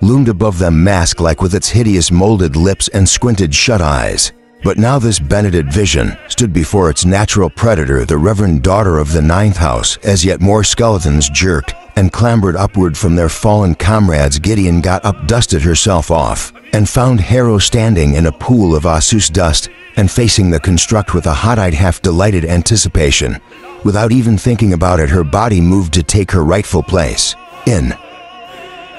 loomed above them, mask-like, with its hideous molded lips and squinted shut eyes. But now this benighted vision stood before its natural predator, the reverend daughter of the ninth house, as yet more skeletons jerked and clambered upward from their fallen comrades. Gideon got up, dusted herself off, and found Harrow standing in a pool of Asus dust and facing the construct with a hot-eyed, half-delighted anticipation. Without even thinking about it, her body moved to take her rightful place in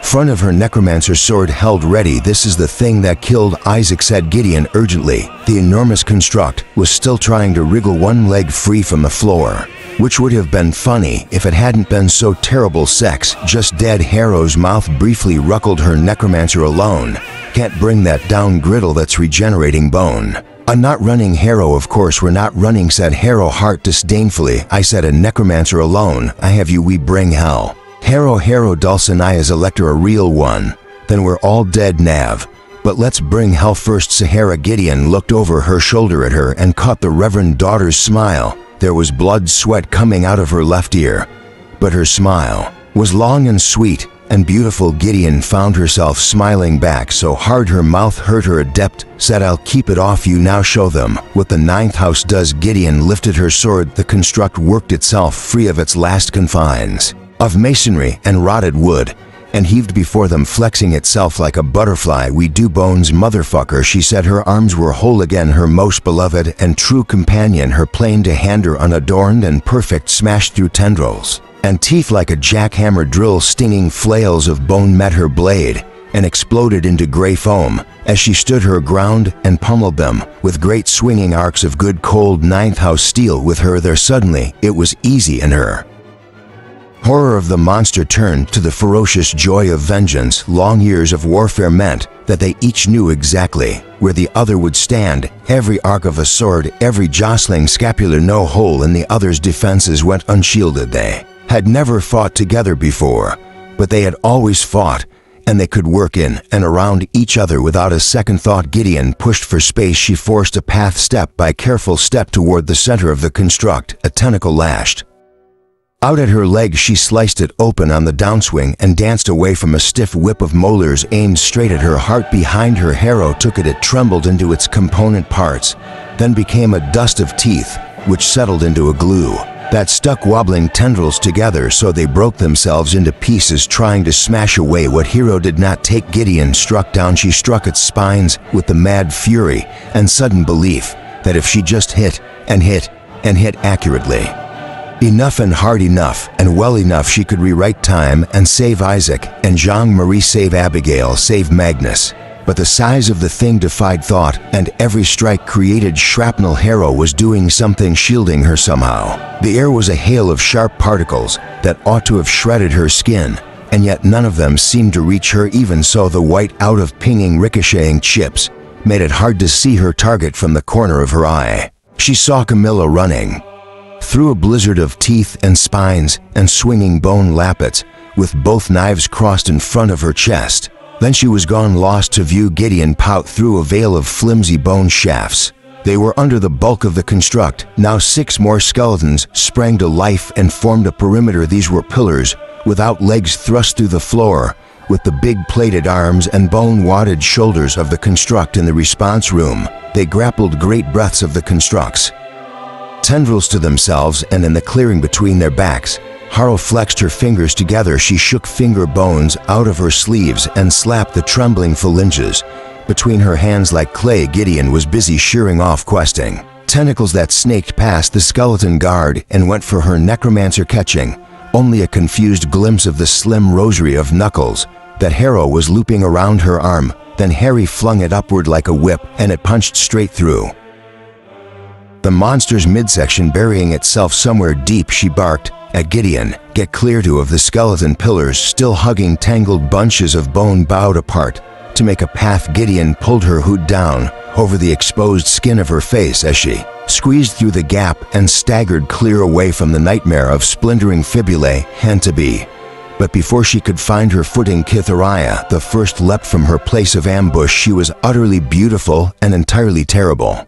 front of her, necromancer sword held ready. "This is the thing that killed Isaac," said Gideon urgently. The enormous construct was still trying to wriggle one leg free from the floor, which would have been funny if it hadn't been so terrible. "Sex, just dead." Harrow's mouth briefly ruckled. "Her necromancer alone can't bring that down. Griddle, that's regenerating bone." "I'm not running, Harrow." "Of course we're not running," said Harrow Hart disdainfully. "I said a necromancer alone. I have you. We bring hell." Harrow Dulcinea's elector, a real one. "Then we're all dead, Nav. But let's bring hell first." Sahara. Gideon looked over her shoulder at her and caught the reverend daughter's smile. There was blood sweat coming out of her left ear, but her smile was long and sweet and beautiful. Gideon found herself smiling back so hard her mouth hurt her. Adept said, "I'll keep it off you now. Show them what the ninth house does." Gideon lifted her sword. The construct worked itself free of its last confines of masonry and rotted wood and heaved before them, flexing itself like a butterfly. "We do bones, motherfucker," she said. Her arms were whole again, her most beloved and true companion, her plain to hand, her unadorned and perfect, smashed through tendrils and teeth like a jackhammer drill. Stinging flails of bone met her blade and exploded into gray foam as she stood her ground and pummeled them with great swinging arcs of good cold ninth house steel. With her there, suddenly it was easy, and her horror of the monster turned to the ferocious joy of vengeance. Long years of warfare meant that they each knew exactly where the other would stand. Every arc of a sword, every jostling scapular, no hole in the other's defenses went unshielded. They had never fought together before, but they had always fought, and they could work in and around each other without a second thought. Gideon pushed for space. She forced a path step by careful step toward the center of the construct. A tentacle lashed out at her leg. She sliced it open on the downswing and danced away from a stiff whip of molars aimed straight at her heart. Behind her, Harrow took it. It trembled into its component parts, then became a dust of teeth, which settled into a glue that stuck wobbling tendrils together so they broke themselves into pieces, trying to smash away what Hero did not take. Gideon struck down. She struck its spines with the mad fury and sudden belief that if she just hit and hit and hit accurately enough and hard enough and well enough, she could rewrite time and save Isaac and Jean-Marie, save Abigail, save Magnus. But the size of the thing defied thought, and every strike created shrapnel. Harrow was doing something, shielding her somehow. The air was a hail of sharp particles that ought to have shredded her skin, and yet none of them seemed to reach her. Even so, the white out of pinging ricocheting chips made it hard to see her target from the corner of her eye. She saw Camilla running through a blizzard of teeth and spines and swinging bone lappets, with both knives crossed in front of her chest. Then she was gone, lost to view. Gideon pout through a veil of flimsy bone shafts. They were under the bulk of the construct. Now 6 more skeletons sprang to life and formed a perimeter. These were pillars without legs thrust through the floor, with the big plated arms and bone-wadded shoulders of the construct in the response room. They grappled great breadths of the construct's Tendrils to themselves, and in the clearing between their backs, Harrow flexed her fingers together. She shook finger bones out of her sleeves and slapped the trembling phalanges. Between her hands like clay, Gideon was busy shearing off questing. Tentacles that snaked past the skeleton guard and went for her necromancer, catching only a confused glimpse of the slim rosary of knuckles that Harrow was looping around her arm. Then Harry flung it upward like a whip, and it punched straight through the monster's midsection, burying itself somewhere deep. She barked at Gideon, "Get clear!" Two of the skeleton pillars, still hugging tangled bunches of bone, bowed apart to make a path. Gideon pulled her hood down over the exposed skin of her face as she squeezed through the gap and staggered clear away from the nightmare of splintering fibulae and to be. But before she could find her footing, Kitharaya the first leapt from her place of ambush. She was utterly beautiful and entirely terrible.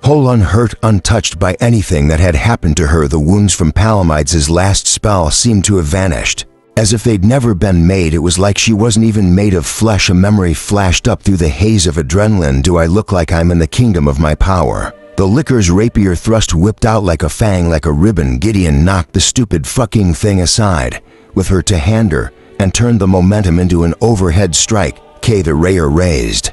Whole, unhurt, untouched by anything that had happened to her. The wounds from Palamides' last spell seemed to have vanished, as if they'd never been made. It was like she wasn't even made of flesh. A memory flashed up through the haze of adrenaline. Do I look like I'm in the kingdom of my power? The licker's rapier thrust whipped out like a fang, like a ribbon. Gideon knocked the stupid fucking thing aside with her two-hander and turned the momentum into an overhead strike. The rayer raised.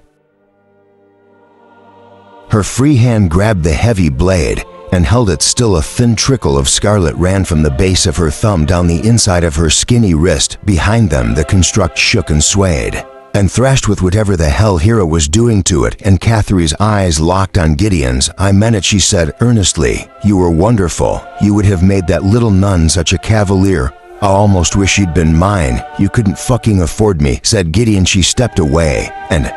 Her free hand grabbed the heavy blade and held it still. A thin trickle of scarlet ran from the base of her thumb down the inside of her skinny wrist. Behind them, the construct shook and swayed and thrashed with whatever the hell Hera was doing to it, and Catherine's eyes locked on Gideon's. "I meant it," she said earnestly. "You were wonderful. You would have made that little nun such a cavalier. I almost wish you'd been mine. You couldn't fucking afford me," said Gideon. She stepped away and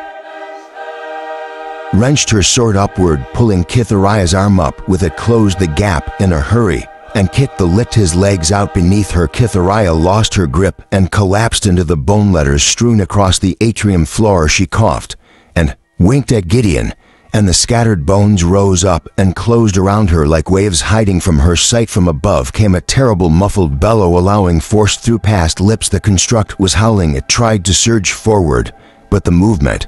wrenched her sword upward, pulling Kitharaya's arm up with it, closed the gap in a hurry, and kicked the licked his legs out beneath her. Kitharaya lost her grip and collapsed into the bone letters strewn across the atrium floor. She coughed and winked at Gideon, and the scattered bones rose up and closed around her like waves. Hiding from her sight from above came a terrible muffled bellow, allowing force through past lips. The construct was howling. It tried to surge forward, but the movement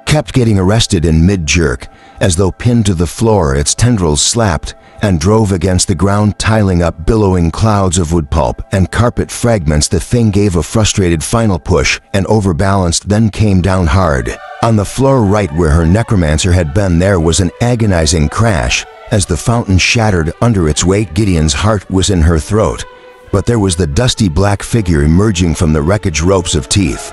kept getting arrested in mid-jerk. As though pinned to the floor, its tendrils slapped and drove against the ground, tiling up billowing clouds of wood pulp and carpet fragments. The thing gave a frustrated final push and overbalanced, then came down hard. On the floor right where her necromancer had been, there was an agonizing crash as the fountain shattered under its weight. Gideon's heart was in her throat, but there was the dusty black figure emerging from the wreckage, ropes of teeth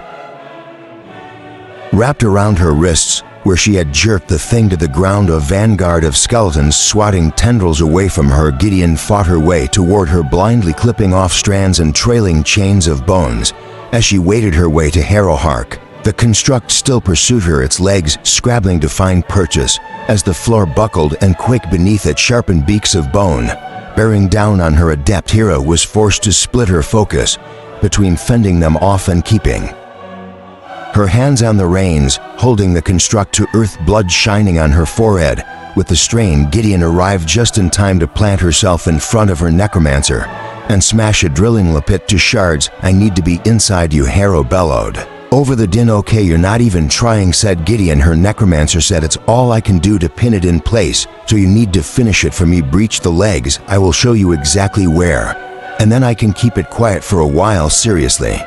wrapped around her wrists where she had jerked the thing to the ground. A vanguard of skeletons swatting tendrils away from her. Gideon fought her way toward her, blindly clipping off strands and trailing chains of bones as she waded her way to Harrowhark. The construct still pursued her, its legs scrabbling to find purchase as the floor buckled and quaked beneath it. Sharpened beaks of bone bearing down on her. Adept Hera was forced to split her focus between fending them off and keeping her hands on the reins, holding the construct to earth, blood shining on her forehead. With the strain, Gideon arrived just in time to plant herself in front of her necromancer and smash a drilling lapit to shards. "I need to be inside you," Harrow bellowed over the din. "Okay, you're not even trying," said Gideon. Her necromancer said, "It's all I can do to pin it in place, so you need to finish it for me. Breach the legs. I will show you exactly where, and then I can keep it quiet for a while." "Seriously?"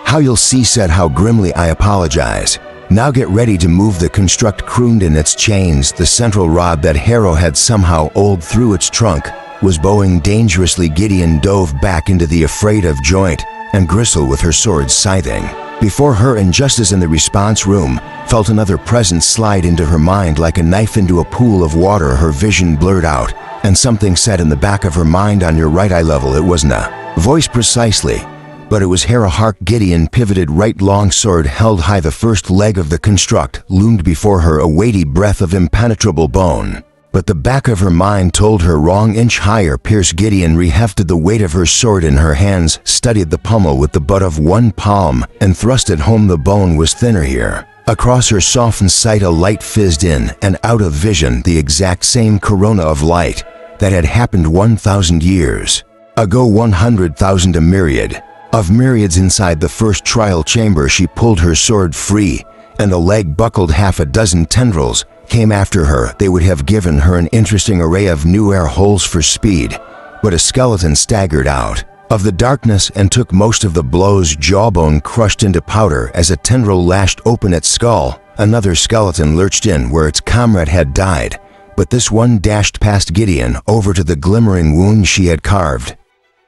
"How you'll see," said How grimly. "I apologize. Now get ready to move." The construct crooned in its chains. The central rod that Harrow had somehow oiled through its trunk was bowing dangerously. Gideon dove back into the afraid of joint and gristle with her sword scything before her, and just as in the response room, felt another presence slide into her mind like a knife into a pool of water. Her vision blurred out, and something said in the back of her mind, "On your right eye level." It wasn't a voice precisely, but it was Harrowhark. Gideon pivoted right, long sword held high. The first leg of the construct loomed before her, a weighty breath of impenetrable bone. But the back of her mind told her wrong. Inch higher, Pierce. Gideon rehefted the weight of her sword in her hands, studied the pommel with the butt of one palm, and thrust it home. The bone was thinner here. Across her softened sight a light fizzed in and out of vision, the exact same corona of light that had happened 1,000 years ago. 100,000, a myriad of myriads inside the first trial chamber. She pulled her sword free, and the leg buckled. Half a dozen tendrils came after her, they would have given her an interesting array of new air holes for speed, but a skeleton staggered out of the darkness and took most of the blows, jawbone crushed into powder as a tendril lashed open its skull. Another skeleton lurched in where its comrade had died, but this one dashed past Gideon over to the glimmering wound she had carved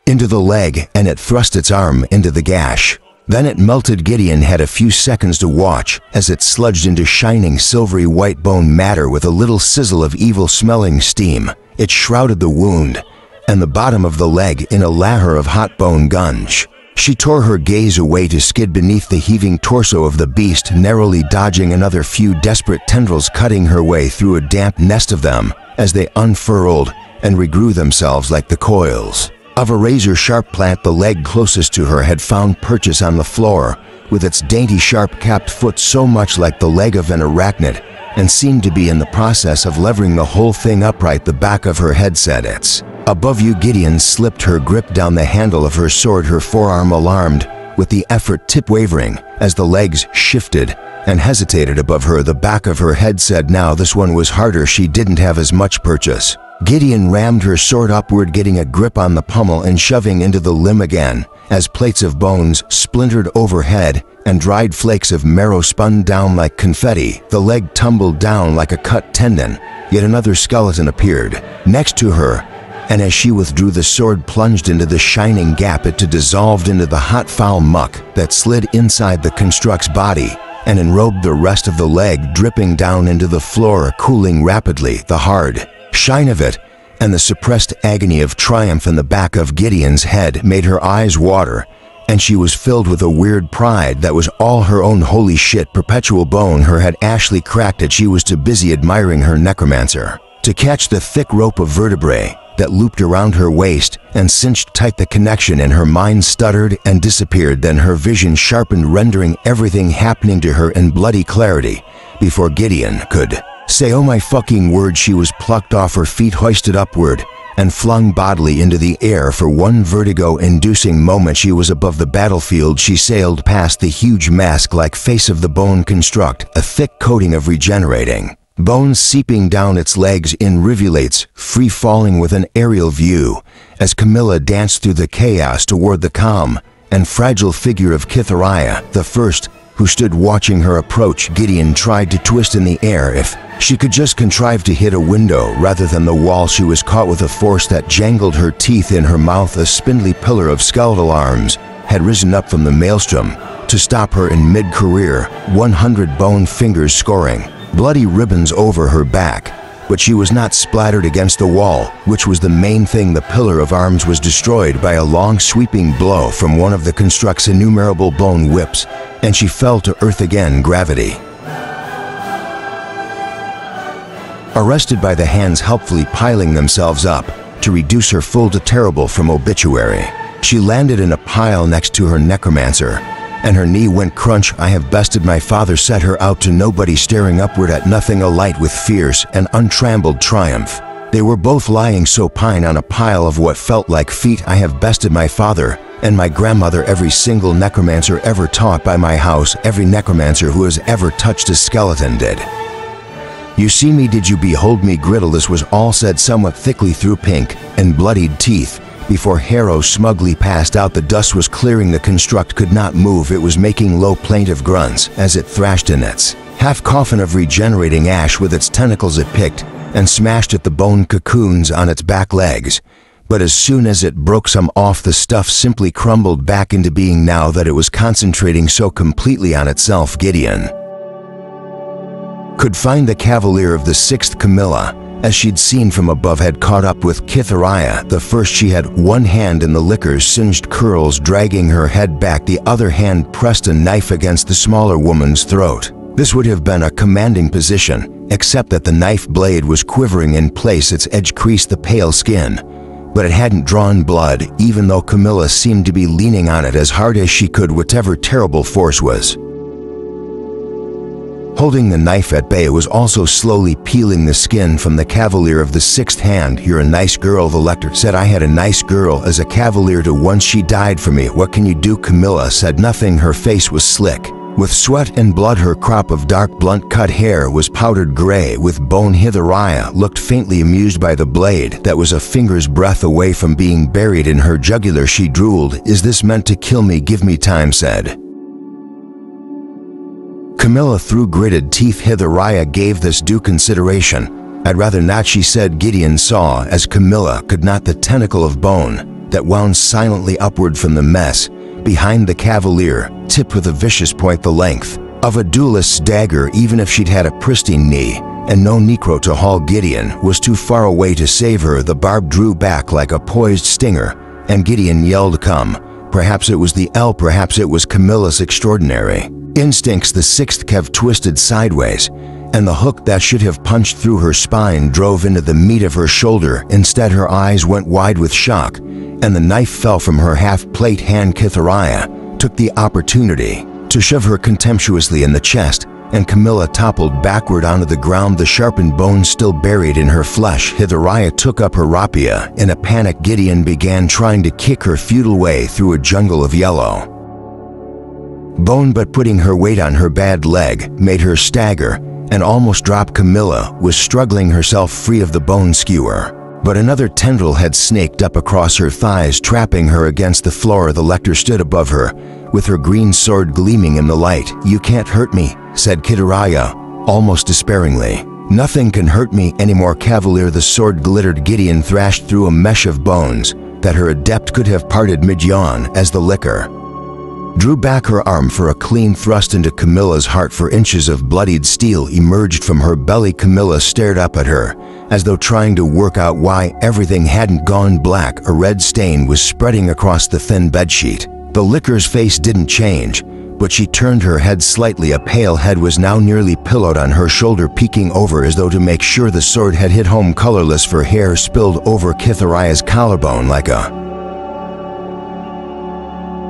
into the leg, and it thrust its arm into the gash. Then it melted. Gideon had a few seconds to watch as it sludged into shining silvery white bone matter with a little sizzle of evil-smelling steam. It shrouded the wound and the bottom of the leg in a lahar of hot bone gunge. She tore her gaze away to skid beneath the heaving torso of the beast, narrowly dodging another few desperate tendrils, cutting her way through a damp nest of them as they unfurled and regrew themselves like the coils of a razor-sharp plant. The leg closest to her had found purchase on the floor, with its dainty sharp-capped foot so much like the leg of an arachnid, and seemed to be in the process of levering the whole thing upright. The back of her head said, "It's above you." Gideon slipped her grip down the handle of her sword, her forearm alarmed, with the effort tip wavering as the legs shifted and hesitated above her. The back of her head said, "Now this one was harder." She didn't have as much purchase. Gideon rammed her sword upward, getting a grip on the pommel and shoving into the limb again, as plates of bones splintered overhead and dried flakes of marrow spun down like confetti. The leg tumbled down like a cut tendon. Yet another skeleton appeared next to her, and as she withdrew, the sword plunged into the shining gap. It dissolved into the hot foul muck that slid inside the construct's body and enrobed the rest of the leg, dripping down into the floor, cooling rapidly. The hard shine of it and the suppressed agony of triumph in the back of Gideon's head made her eyes water, and she was filled with a weird pride that was all her own. Holy shit, perpetual bone. Her had Ashley cracked it. She was too busy admiring her necromancer to catch the thick rope of vertebrae that looped around her waist and cinched tight. The connection in her mind stuttered and disappeared. Then her vision sharpened, rendering everything happening to her in bloody clarity. Before Gideon could say, "Oh my fucking word," she was plucked off her feet, hoisted upward, and flung bodily into the air. For one vertigo-inducing moment she was above the battlefield. She sailed past the huge mask-like face of the bone construct, a thick coating of regenerating bones seeping down its legs in rivulets, free-falling with an aerial view, as Camilla danced through the chaos toward the calm and fragile figure of Kithariah, the first, who stood watching her approach. Gideon tried to twist in the air. If she could just contrive to hit a window rather than the wall. She was caught with a force that jangled her teeth in her mouth. A spindly pillar of skeletal arms had risen up from the maelstrom to stop her in mid-career, 100 bone fingers scoring bloody ribbons over her back. But she was not splattered against the wall, which was the main thing. The pillar of arms was destroyed by a long sweeping blow from one of the construct's innumerable bone whips, and she fell to earth again. Gravity arrested by the hands helpfully piling themselves up to reduce her full to terrible from obituary. She landed in a pile next to her necromancer, and her knee went crunch. "I have bested my father," set her out to nobody, staring upward at nothing, alight with fierce and untrammeled triumph. They were both lying supine on a pile of what felt like feet. "I have bested my father and my grandmother, every single necromancer ever taught by my house, every necromancer who has ever touched a skeleton did. You see me, did you behold me, griddle?" This was all said somewhat thickly through pink and bloodied teeth, before Harrow smugly passed out. The dust was clearing. The construct could not move. It was making low plaintive grunts as it thrashed in its half-coffin of regenerating ash. With its tentacles it picked and smashed at the bone cocoons on its back legs. But as soon as it broke some off, the stuff simply crumbled back into being. Now that it was concentrating so completely on itself, Gideon could find the cavalier of the 6th Camilla, as she'd seen from above, had caught up with Kithariah. The first, she had one hand in the liquor's singed curls, dragging her head back. The other hand pressed a knife against the smaller woman's throat. This would have been a commanding position, except that the knife blade was quivering in place. Its edge creased the pale skin, but it hadn't drawn blood, even though Camilla seemed to be leaning on it as hard as she could, whatever terrible force was holding the knife at bay. Was also slowly peeling the skin from the cavalier of the 6th hand. "You're a nice girl," the lector said. "I had a nice girl as a cavalier to once. She died for me. What can you do?" Camilla said nothing. Her face was slick With sweat and blood, her crop of dark blunt-cut hair was powdered gray, with bone. Hitheraya looked faintly amused by the blade that was a finger's breadth away from being buried in her jugular. She drooled. "Is this meant to kill me? Give me time," said Camilla through gritted teeth. Hitheraya gave this due consideration. "I'd rather not," she said. Gideon saw, as Camilla could not, the tentacle of bone that wound silently upward from the mess behind the cavalier, tipped with a vicious point the length of a duelist's dagger. Even if she'd had a pristine knee and no necro to haul, Gideon was too far away to save her. The barb drew back like a poised stinger, and Gideon yelled, "Come!" Perhaps it was the L, perhaps it was Camilla's extraordinary instincts. The sixth Kev twisted sideways, and the hook that should have punched through her spine drove into the meat of her shoulder. Instead, her eyes went wide with shock, and the knife fell from her half-plate hand. Hitheraya took the opportunity to shove her contemptuously in the chest, and Camilla toppled backward onto the ground, the sharpened bone still buried in her flesh. Hitheraya took up her rapier. In a panic, Gideon began trying to kick her futile way through a jungle of yellow bone, but putting her weight on her bad leg made her stagger and almost drop. Camilla was struggling herself free of the bone skewer, but another tendril had snaked up across her thighs, trapping her against the floor. The lector stood above her, with her green sword gleaming in the light. "You can't hurt me," said Hitheraya, almost despairingly. "Nothing can hurt me anymore, Cavalier." The sword glittered. Gideon thrashed through a mesh of bones that her adept could have parted mid-yawn as the licker drew back her arm for a clean thrust into Camilla's heart. For inches of bloodied steel emerged from her belly. Camilla stared up at her, as though trying to work out why everything hadn't gone black. A red stain was spreading across the thin bedsheet. The licker's face didn't change, but she turned her head slightly. A pale head was now nearly pillowed on her shoulder, peeking over as though to make sure the sword had hit home. Colorless, for hair spilled over Hitheraya's collarbone like a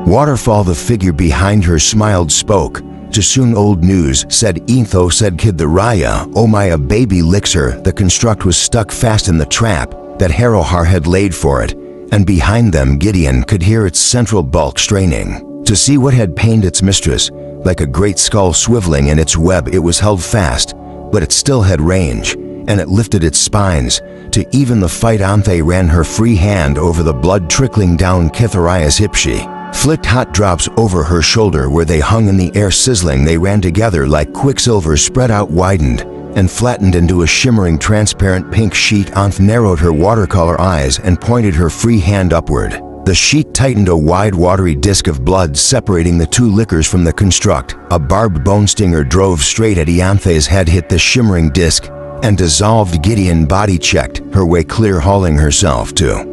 waterfall. The figure behind her smiled, spoke. "Too soon, old news," said Etho. Said Hitheraya, "Oh my, a baby licks her." The construct was stuck fast in the trap that Harohar had laid for it, and behind them Gideon could hear its central bulk straining to see what had pained its mistress. Like a great skull swiveling in its web, it was held fast, but it still had range, and it lifted its spines to even the fight. Anthe ran her free hand over the blood trickling down Hitheraya's hip. She flicked hot drops over her shoulder where they hung in the air, sizzling. They ran together like quicksilver, spread out, widened, and flattened into a shimmering transparent pink sheet. Anthe narrowed her watercolor eyes and pointed her free hand upward. The sheet tightened, a wide watery disc of blood separating the two lickers from the construct. A barbed bone stinger drove straight at Ianthe's head, hit the shimmering disc, and dissolved. Gideon body checked her way clear, hauling herself to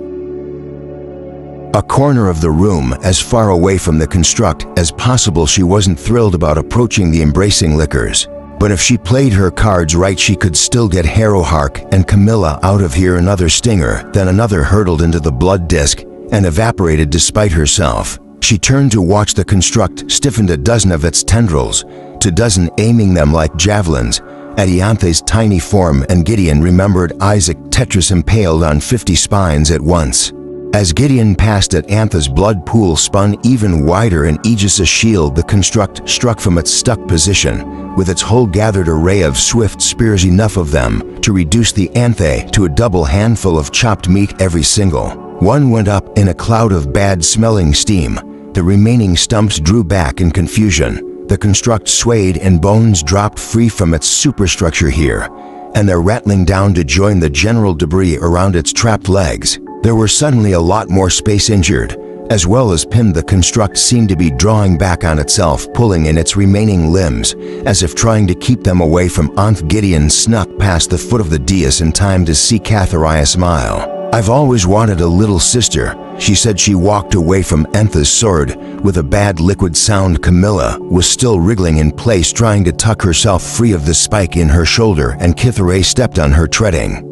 a corner of the room, as far away from the construct as possible. She wasn't thrilled about approaching the embracing lickers, but if she played her cards right, she could still get Harohark and Camilla out of here. Another stinger, then another hurtled into the blood disc and evaporated despite herself. She turned to watch the construct, stiffened a dozen of its tendrils to dozen, aiming them like javelins at Ianthe's tiny form, and Gideon remembered Isaac Tetris impaled on 50 spines at once. As Gideon passed it, Anthe's blood pool spun even wider, and Aegis's shield, the construct, struck from its stuck position with its whole gathered array of swift spears, enough of them to reduce the Anthe to a double handful of chopped meat. Every single one went up in a cloud of bad-smelling steam. The remaining stumps drew back in confusion. The construct swayed, and bones dropped free from its superstructure here, and they're rattling down to join the general debris around its trapped legs. There were suddenly a lot more space injured, as well as pinned. The construct seemed to be drawing back on itself, pulling in its remaining limbs, as if trying to keep them away from Anthe. Gideon snuck past the foot of the dais in time to see Catheraya smile. "I've always wanted a little sister," she said. She walked away from Anthe's sword with a bad liquid sound. Camilla was still wriggling in place, trying to tuck herself free of the spike in her shoulder, and Kithere stepped on her, treading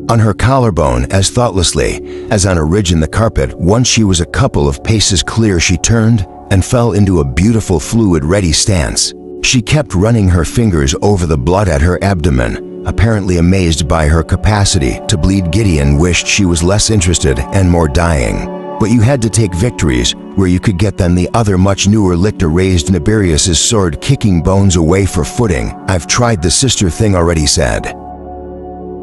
on her collarbone as thoughtlessly as on a ridge in the carpet. Once she was a couple of paces clear, she turned and fell into a beautiful fluid-ready stance. She kept running her fingers over the blood at her abdomen, apparently amazed by her capacity to bleed. Gideon wished she was less interested and more dying. But you had to take victories where you could get then the other much newer lictor raised Nibirius's sword kicking bones away for footing. I've tried the sister thing already, said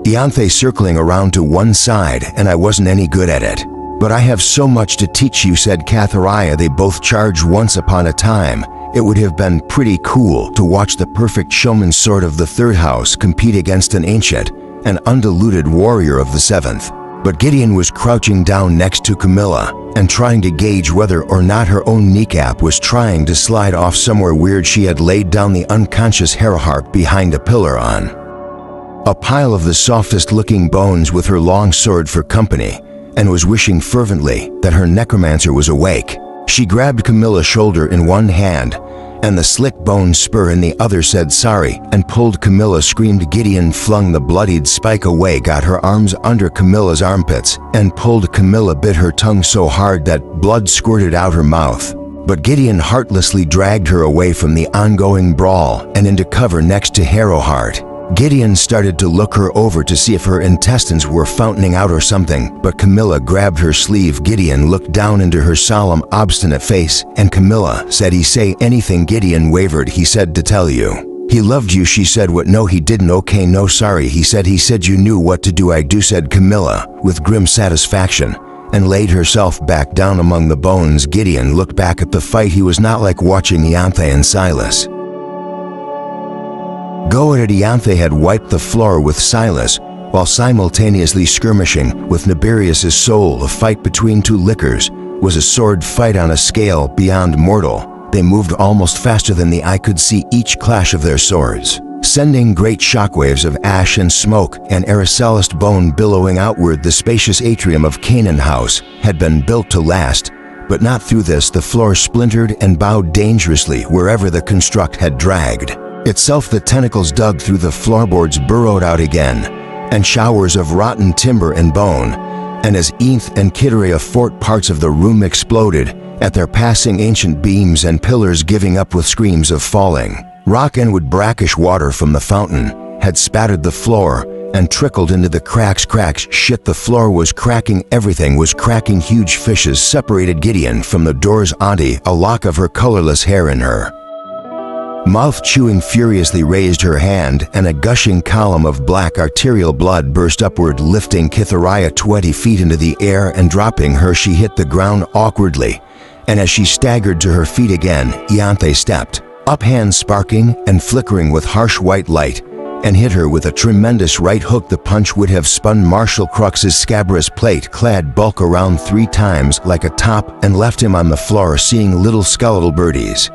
Ianthe, circling around to one side, and I wasn't any good at it. But I have so much to teach you, said Catharia. They both charged once upon a time. It would have been pretty cool to watch the perfect showman sword of the third house compete against an ancient and undiluted warrior of the seventh. But Gideon was crouching down next to Camilla and trying to gauge whether or not her own kneecap was trying to slide off somewhere weird. She had laid down the unconscious Heraharp behind a pillar on a pile of the softest looking bones with her long sword for company, and was wishing fervently that her necromancer was awake. She grabbed Camilla's shoulder in one hand and the slick bone spur in the other, said sorry, and pulled. Camilla screamed. Gideon flung the bloodied spike away, got her arms under Camilla's armpits, and pulled. Camilla bit her tongue so hard that blood squirted out her mouth. But Gideon heartlessly dragged her away from the ongoing brawl and into cover next to Harrowheart. Gideon started to look her over to see if her intestines were fountaining out or something, but Camilla grabbed her sleeve. Gideon looked down into her solemn, obstinate face, and Camilla said, "He say anything?" Gideon wavered. "He said to tell you. He loved you." She said, "What? No, he didn't." "Okay, no, sorry." He said you knew what to do." "I do," said Camilla with grim satisfaction, and laid herself back down among the bones. Gideon looked back at the fight. He was not like watching Ianthe and Silas go at it. Ianthe had wiped the floor with Silas while simultaneously skirmishing with Nibirius's soul. A fight between two lickers was a sword fight on a scale beyond mortal. They moved almost faster than the eye could see each clash of their swords, sending great shockwaves of ash and smoke and Aracelist bone billowing outward. The spacious atrium of Canaan House had been built to last, but not through this. The floor splintered and bowed dangerously wherever the construct had dragged itself. The tentacles dug through the floorboards, burrowed out again, and showers of rotten timber and bone. And as Enth and Kitterea fought, parts of the room exploded at their passing, ancient beams and pillars giving up with screams of falling rock, and wood. Brackish water from the fountain had spattered the floor and trickled into the cracks. Shit, the floor was cracking. Everything was cracking. Huge fishes separated Gideon from the door's auntie, a lock of her colorless hair in her mouth, chewing furiously, raised her hand, and a gushing column of black arterial blood burst upward, lifting Kitharia 20 feet into the air and dropping her. She hit the ground awkwardly, and as she staggered to her feet again, Ianthe stepped up, hands sparking and flickering with harsh white light, and hit her with a tremendous right hook. The punch would have spun Marshal Crux's scabrous plate-clad bulk around 3 times like a top and left him on the floor, seeing little skeletal birdies.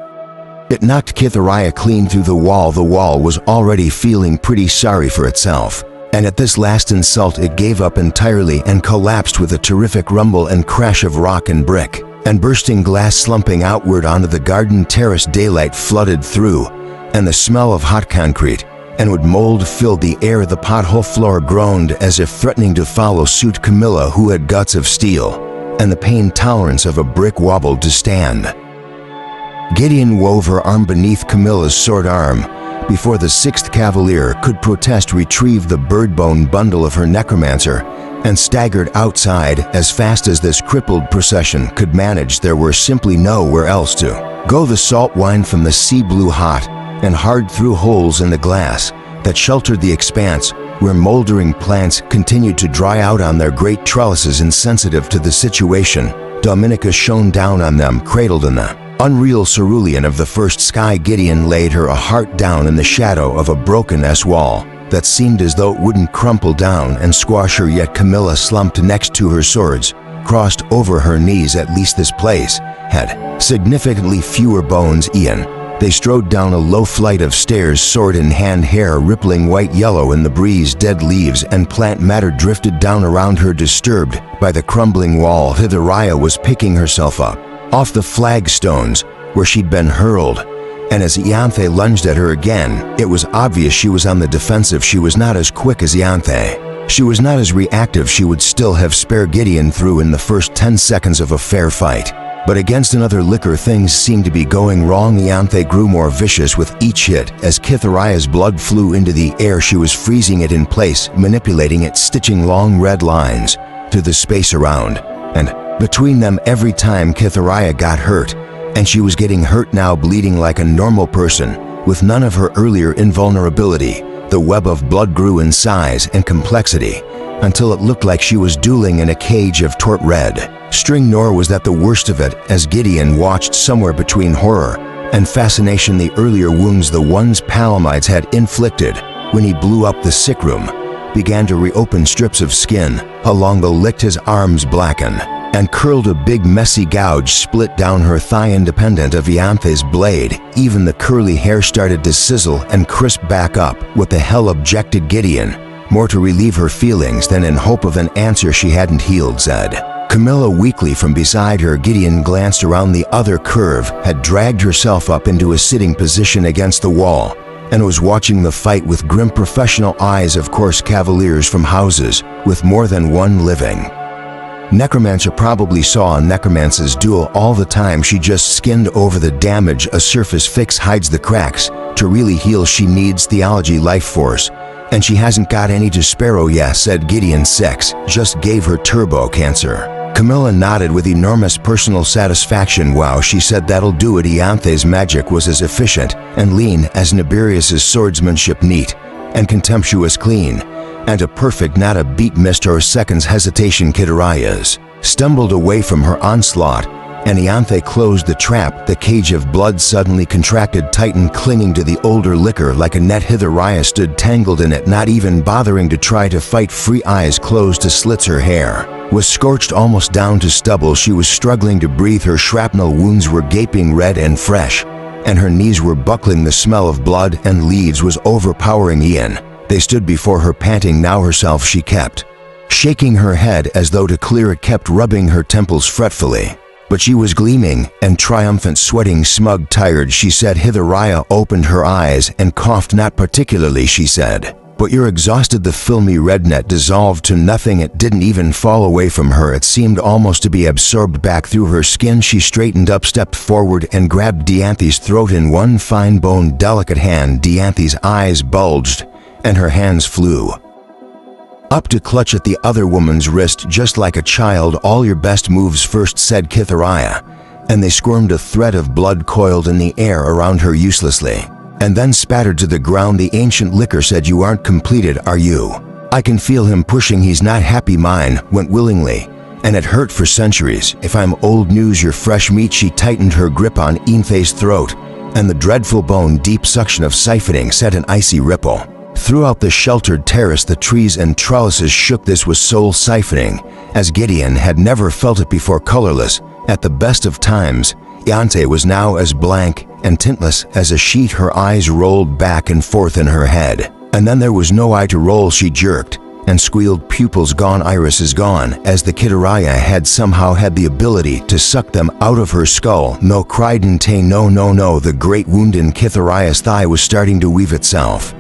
It knocked Kitharia clean through the wall. The wall was already feeling pretty sorry for itself, and at this last insult it gave up entirely and collapsed with a terrific rumble and crash of rock and brick and bursting glass slumping outward onto the garden terrace. Daylight flooded through, and the smell of hot concrete and wood mold filled the air. The pothole floor groaned as if threatening to follow suit. Camilla, who had guts of steel and the pain tolerance of a brick, wobbled to stand. Gideon wove her arm beneath Camilla's sword arm before the 6th Cavalier could protest, retrieved the birdbone bundle of her necromancer, and staggered outside as fast as this crippled procession could manage. There were simply nowhere else to go. The salt wine from the sea blew hot and hard through holes in the glass that sheltered the expanse where moldering plants continued to dry out on their great trellises. Insensitive to the situation, Dominica shone down on them, cradled in the unreal cerulean of the first sky. Gideon laid her a heart down in the shadow of a broken S-wall that seemed as though it wouldn't crumple down and squash her. Yet Camilla slumped next to her, swords crossed over her knees. At least this place had significantly fewer bones. They strode down a low flight of stairs, sword in hand, hair rippling white-yellow in the breeze. Dead leaves and plant matter drifted down around her, disturbed by the crumbling wall. Kitharia was picking herself up off the flagstones where she'd been hurled, and as Ianthe lunged at her again, it was obvious she was on the defensive. She was not as quick as Ianthe. She was not as reactive. She would still have spared Gideon through in the first 10 seconds of a fair fight. But against another licker, things seemed to be going wrong. Ianthe grew more vicious with each hit. As Kitharia's blood flew into the air, she was freezing it in place, manipulating it, stitching long red lines through the space around, and Between them, every time Kitharaya got hurt, and she was getting hurt now, bleeding like a normal person, with none of her earlier invulnerability, the web of blood grew in size and complexity, until it looked like she was dueling in a cage of taut red string. Nor was that the worst of it, as Gideon watched somewhere between horror and fascination the earlier wounds, the ones Palamides had inflicted when he blew up the sick room, began to reopen. Strips of skin along the licked his arms blacken, and curled a big messy gouge split down her thigh independent of Ianthe's blade. Even the curly hair started to sizzle and crisp back up. What the hell, objected Gideon, more to relieve her feelings than in hope of an answer she hadn't healed, said Camilla weakly from beside her. Gideon glanced around the other curve, had dragged herself up into a sitting position against the wall, and was watching the fight with grim professional eyes of coarse cavaliers from houses with more than one living necromancer. Probably saw necromancers duel all the time. She just skinned over the damage a surface fix hides the cracks. To really heal she needs theology life force, and she hasn't got any to Sparrow. Yeah, said Gideon. Sex just gave her turbo cancer. Camilla nodded with enormous personal satisfaction. Wow, she said, that'll do it. Ianthe's magic was as efficient and lean as Naberius's swordsmanship, neat and contemptuous clean, and a perfect, not a beat missed or a second's hesitation. Kitaraya's stumbled away from her onslaught, and Ianthe closed the trap. The cage of blood suddenly contracted, tightened, clinging to the older liquor like a net. Kitharaya stood tangled in it, not even bothering to try to fight free. Eyes closed to slits. Her hair was scorched almost down to stubble. She was struggling to breathe. Her shrapnel wounds were gaping red and fresh, and her knees were buckling. The smell of blood and leaves was overpowering. Ian, they stood before her, panting. Now herself she kept shaking her head as though to clear it, kept rubbing her temples fretfully. But she was gleaming and triumphant, sweating, smug, tired. She said. Kitharaya opened her eyes and coughed. Not particularly, she said, but you're exhausted. The filmy red net dissolved to nothing. It didn't even fall away from her. It seemed almost to be absorbed back through her skin. She straightened up, stepped forward, and grabbed Dianthe's throat in one fine-boned, delicate hand. Dianthe's eyes bulged, and her hands flew up to clutch at the other woman's wrist, just like a child. All your best moves first, said Kitharaya, and they squirmed. A thread of blood coiled in the air around her uselessly, and then spattered to the ground. The ancient liquor said, you aren't completed, are you? I can feel him pushing. He's not happy. Mine went willingly, and it hurt for centuries. If I'm old news, you're fresh meat. She tightened her grip on Ianthe's throat, and the dreadful bone-deep suction of siphoning set an icy ripple throughout the sheltered terrace. The trees and trellises shook. This was soul siphoning, as Gideon had never felt it before. Colorless at the best of times, Ianthe was now as blank and tintless as a sheet. Her eyes rolled back and forth in her head, and then there was no eye to roll. She jerked and squealed. Pupils gone, irises gone, as the Kitharaya had somehow had the ability to suck them out of her skull. No, cried Nte, no, no, no. The great wound in Kitharaya's thigh was starting to weave itself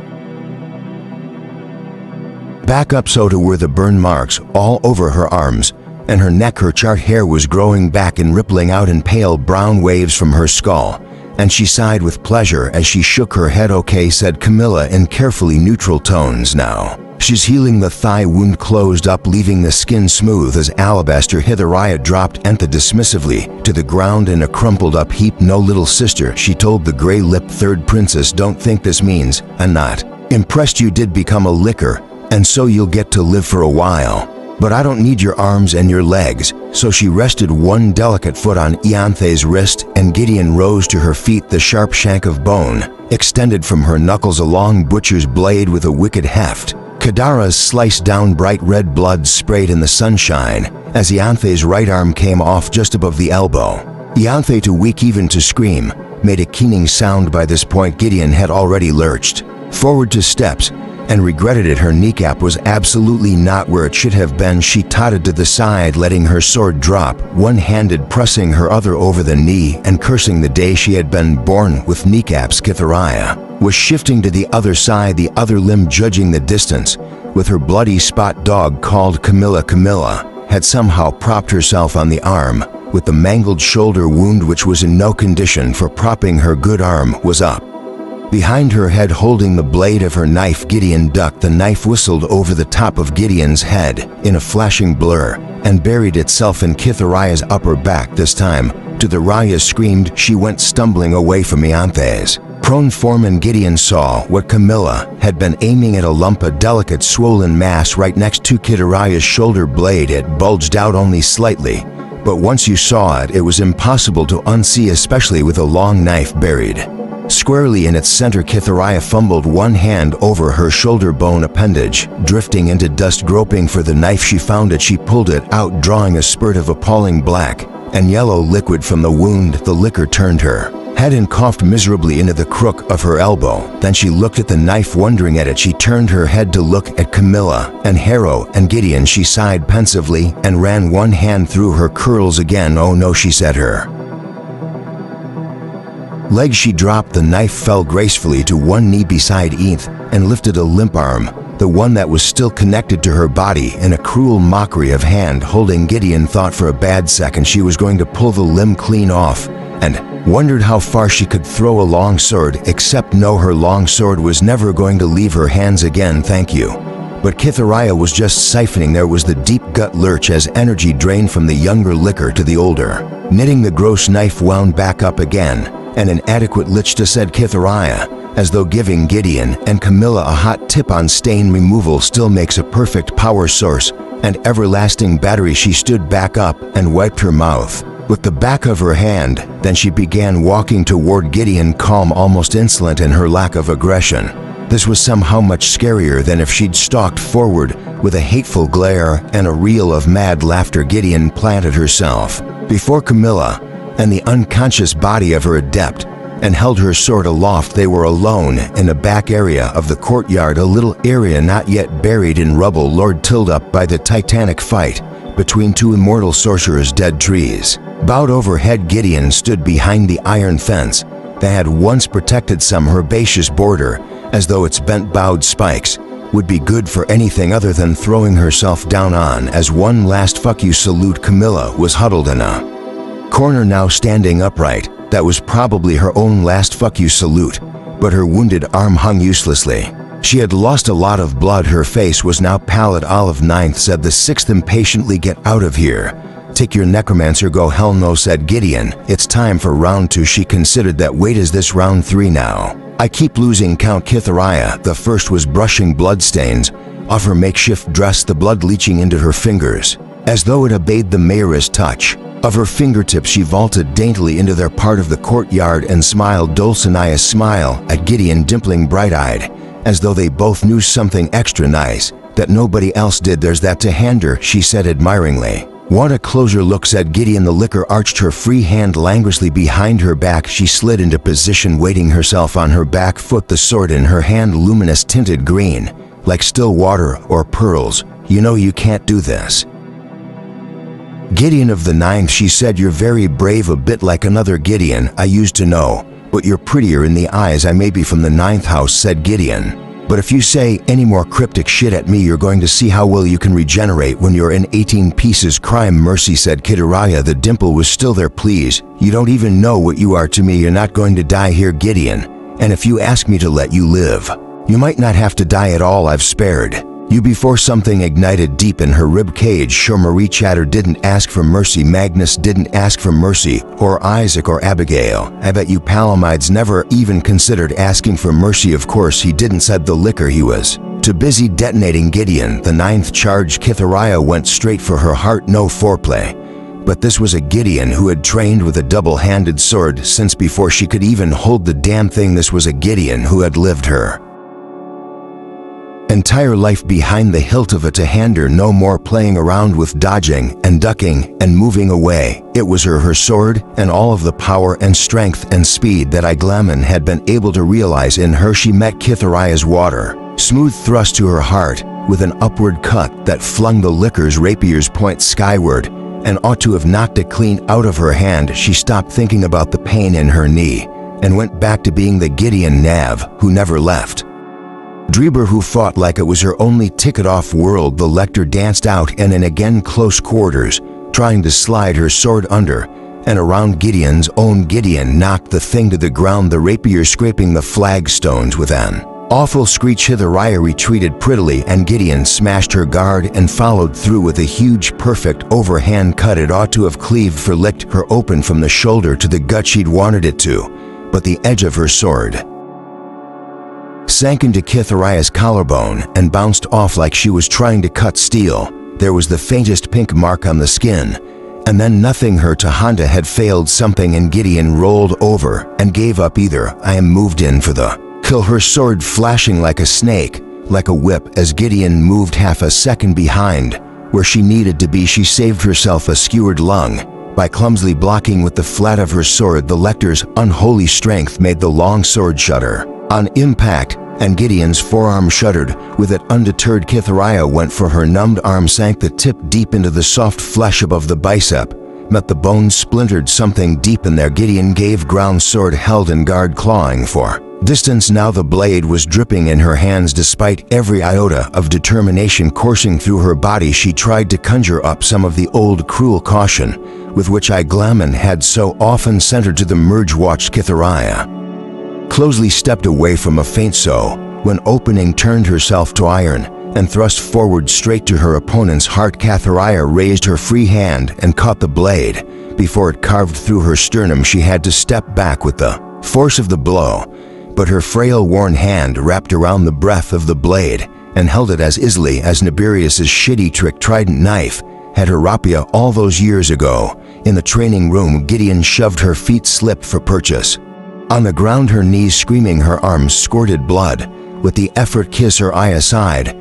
back up, so too were the burn marks all over her arms and her neck. Her charred hair was growing back and rippling out in pale brown waves from her skull, and she sighed with pleasure as she shook her head. Okay, said Camilla in carefully neutral tones. Now she's healing. The thigh wound closed up, leaving the skin smooth as alabaster. Kitharaya dropped Entha dismissively to the ground in a crumpled up heap. No, little sister, she told the gray-lipped third princess, don't think this means I'm not impressed. You did become a licker, and so you'll get to live for a while, but I don't need your arms and your legs. So she rested one delicate foot on Ianthe's wrist, and Gideon rose to her feet. The sharp shank of bone extended from her knuckles, a long butcher's blade with a wicked heft. Kadara's sliced down bright red blood sprayed in the sunshine as Ianthe's right arm came off just above the elbow. Ianthe, too weak even to scream, made a keening sound. By this point Gideon had already lurched forward to steps and regretted it. Her kneecap was absolutely not where it should have been. She tottered to the side, letting her sword drop, one-handed, pressing her other over the knee and cursing the day she had been born with kneecaps. Kitharaya was shifting to the other side, the other limb judging the distance, with her bloody spot dog called Camilla. Camilla had somehow propped herself on the arm, with the mangled shoulder wound, which was in no condition for propping. Her good arm was up behind her head, holding the blade of her knife. Gideon ducked. The knife whistled over the top of Gideon's head in a flashing blur and buried itself in Kitharaya's upper back this time. To the Raya screamed, she went stumbling away from Ianthe's prone form, and Gideon saw what Camilla had been aiming at, a lump of delicate swollen mass right next to Kitharaya's shoulder blade. It bulged out only slightly, but once you saw it, it was impossible to unsee, especially with a long knife buried squarely in its center. Kitharaya fumbled one hand over her shoulder bone appendage, drifting into dust. Groping for the knife, she found it. She pulled it out, drawing a spurt of appalling black and yellow liquid from the wound. The liquor turned her head and coughed miserably into the crook of her elbow. Then she looked at the knife, wondering at it. She turned her head to look at Camilla and Harrow and Gideon. She sighed pensively and ran one hand through her curls again. Oh no, she said. Her leg, she dropped the knife, fell gracefully to one knee beside Eth, and lifted a limp arm, the one that was still connected to her body, in a cruel mockery of hand holding. Gideon thought for a bad second she was going to pull the limb clean off, and wondered how far she could throw a long sword, except no, her long sword was never going to leave her hands again. Thank you. But Kitharaya was just siphoning. There was the deep gut lurch as energy drained from the younger liquor to the older. Knitting the gross knife wound back up again, and an adequate lichta, said Kitharaya, as though giving Gideon and Camilla a hot tip on stain removal still makes a perfect power source and everlasting battery. She stood back up and wiped her mouth with the back of her hand. Then she began walking toward Gideon, calm, almost insolent in her lack of aggression. This was somehow much scarier than if she'd stalked forward with a hateful glare and a reel of mad laughter. Gideon planted herself before Camilla and the unconscious body of her adept, and held her sword aloft. They were alone in a back area of the courtyard, a little area not yet buried in rubble, tilled up by the titanic fight between two immortal sorcerers. Dead trees bowed overhead. Gideon stood behind the iron fence that had once protected some herbaceous border, as though its bent bowed spikes would be good for anything other than throwing herself down on. As one last fuck you salute, Camilla was huddled in a corner, now standing upright. That was probably her own last fuck you salute, but her wounded arm hung uselessly. She had lost a lot of blood. Her face was now pallid olive. Ninth, said the sixth impatiently. Get out of here. Take your necromancer. Go. Hell no, said Gideon. It's time for round 2. She considered that. Wait, is this round 3 now? I keep losing count. Kitharaya the first was brushing bloodstains off her makeshift dress, the blood leaching into her fingers as though it obeyed the mayor's touch of her fingertips. She vaulted daintily into their part of the courtyard and smiled Dulcinea's smile at Gideon, dimpling bright-eyed, as though they both knew something extra nice that nobody else did. There's that to hand her, she said admiringly. Want a closer look, said Gideon. The liquor arched her free hand languorously behind her back. She slid into position, weighting herself on her back foot, the sword in her hand luminous tinted green, like still water or pearls. You know you can't do this. Gideon of the ninth, she said. You're very brave, a bit like another Gideon I used to know, but you're prettier in the eyes. I may be from the 9th house, said Gideon, but if you say any more cryptic shit at me, you're going to see how well you can regenerate when you're in 18 pieces. Crime, mercy, said Kitharaya. The dimple was still there. Please, you don't even know what you are to me. You're not going to die here, Gideon, and if you ask me to let you live, you might not have to die at all. I've spared you before. Something ignited deep in her rib cage. Sure, Marie Chatter didn't ask for mercy. Magnus didn't ask for mercy, or Isaac or Abigail. I bet you Palamides never even considered asking for mercy. Of course he didn't, said the liquor. He was too busy detonating Gideon. The 9th charge. Kitharaya went straight for her heart. No foreplay. But this was a Gideon who had trained with a double-handed sword since before she could even hold the damn thing. This was a Gideon who had lived her entire life behind the hilt of a two-hander. No more playing around with dodging and ducking and moving away. It was her sword, and all of the power and strength and speed that Iglaman had been able to realize in her. She met Kitharaya's water smooth thrust to her heart with an upward cut that flung the liquor's rapier's point skyward and ought to have knocked it clean out of her hand. She stopped thinking about the pain in her knee and went back to being the Gideon Nav who never left. Dreber who fought like it was her only ticket off world. The lector danced out and in again close quarters, trying to slide her sword under and around Gideon's own. Gideon knocked the thing to the ground, the rapier scraping the flagstones with an awful screech, Hitheraya retreated prettily, and Gideon smashed her guard and followed through with a huge, perfect overhand cut. It ought to have cleaved for licked her open from the shoulder to the gut she'd wanted it to, but the edge of her sword sank into Kitharaya's collarbone and bounced off like she was trying to cut steel. There was the faintest pink mark on the skin, and then nothing. Her Tahanda had failed something, and Gideon rolled over and gave up. Either I am moved in for the kill, her sword flashing like a snake, like a whip. As Gideon moved half a second behind where she needed to be, she saved herself a skewered lung by clumsily blocking with the flat of her sword. The lector's unholy strength made the long sword shudder on impact, and Gideon's forearm shuddered. With it undeterred, Kitharaya went for her numbed arm, sank the tip deep into the soft flesh above the bicep, met the bone, splintered something deep in there. Gideon gave ground, sword held in guard, clawing for distance. Now the blade was dripping in her hands. Despite every iota of determination coursing through her body, she tried to conjure up some of the old cruel caution with which Iglaman had so often sent her to the merge. Watched Kitharaya closely stepped away from a feint, so when opening turned herself to iron and thrust forward straight to her opponent's heart. Kitharaya raised her free hand and caught the blade before it carved through her sternum. She had to step back with the force of the blow, but her frail, worn hand wrapped around the breadth of the blade and held it as easily as Nibirius's shitty trick trident knife had her rapier all those years ago. In the training room, Gideon shoved her feet, slipped for purchase on the ground, her knees screaming, her arms squirted blood. With the effort, kiss her eye aside.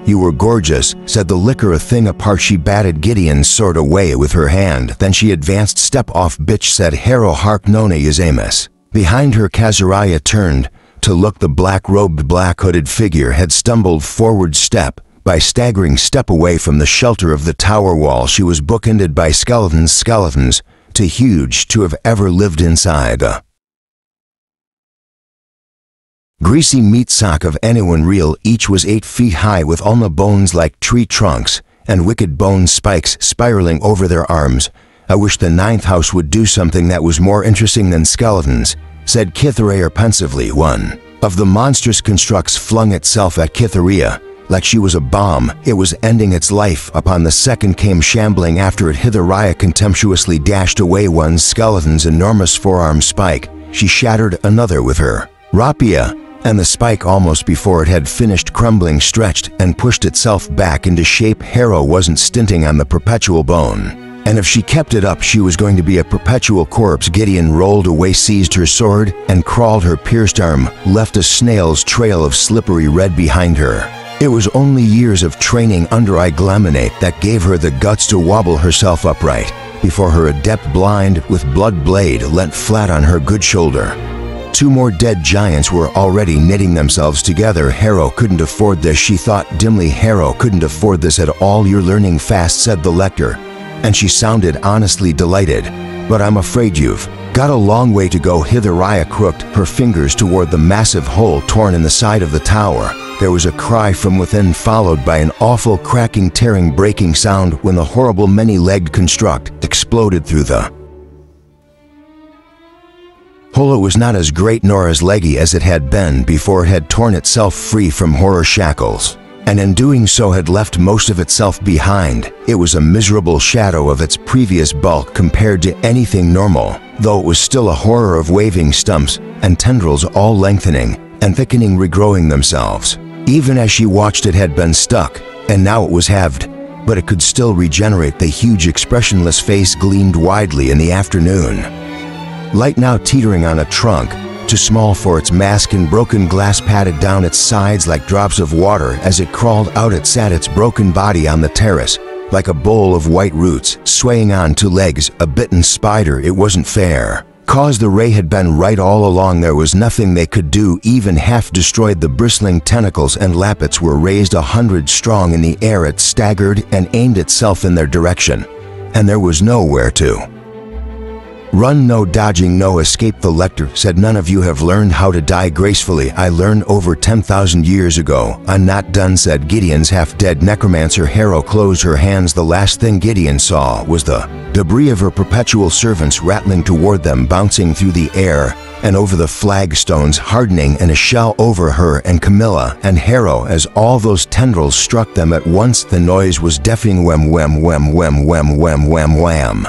You were gorgeous, said the liquor a thing apart. She batted Gideon's sword away with her hand. Then she advanced. Step off, bitch, said Hero. Hark Nona Yazamus. Behind her, Kazaraya turned to look. The black-robed, black-hooded figure had stumbled forward step by staggering step away from the shelter of the tower wall. She was bookended by skeletons, too huge to have ever lived inside a greasy meat sock of anyone real. Each was 8 feet high, with ulna bones like tree trunks and wicked bone spikes spiraling over their arms. I wish the 9th house would do something that was more interesting than skeletons, said Kitharaya pensively. One of the monstrous constructs flung itself at Kitharaya like she was a bomb. It was ending its life. Upon the second came shambling after it. Hitheraya contemptuously dashed away one skeleton's enormous forearm spike. She shattered another with her rapier, and the spike, almost before it had finished crumbling, stretched and pushed itself back into shape. Hero wasn't stinting on the perpetual bone, and if she kept it up, she was going to be a perpetual corpse. Gideon rolled away, seized her sword, and crawled. Her pierced arm left a snail's trail of slippery red behind her. It was only years of training under Iglaminate that gave her the guts to wobble herself upright before her adept blind with blood blade leant flat on her good shoulder. 2 more dead giants were already knitting themselves together. Hero couldn't afford this, she thought dimly. Hero couldn't afford this at all. You're learning fast, said the lector, and she sounded honestly delighted. But I'm afraid you've got a long way to go. Hitheraya crooked her fingers toward the massive hole torn in the side of the tower. There was a cry from within, followed by an awful cracking, tearing, breaking sound when the horrible many-legged construct exploded through the hole. It was not as great nor as leggy as it had been before. It had torn itself free from horror shackles, and in doing so had left most of itself behind. It was a miserable shadow of its previous bulk compared to anything normal, though it was still a horror of waving stumps and tendrils, all lengthening and thickening, regrowing themselves. Even as she watched, it had been stuck, and now it was halved, but it could still regenerate. The huge expressionless face gleamed widely in the afternoon light, now teetering on a trunk too small for its mask, and broken glass patted down its sides like drops of water. As it crawled out, it sat its broken body on the terrace like a bowl of white roots, swaying on 2 legs, a bitten spider. It wasn't fair, 'cause the ray had been right all along. There was nothing they could do, even half destroyed. The bristling tentacles and lappets were raised 100 strong in the air. It staggered and aimed itself in their direction, and there was nowhere to Run, no dodging, no escape. The lector said, none of you have learned how to die gracefully. I learned over 10,000 years ago. I'm not done, said Gideon's half-dead necromancer. Harrow closed her hands. The last thing Gideon saw was the debris of her perpetual servants rattling toward them, bouncing through the air and over the flagstones, hardening in a shell over her and Camilla and Harrow as all those tendrils struck them at once. The noise was deafening. Wham, wham, wham, wham, wham, wham, wham, wham.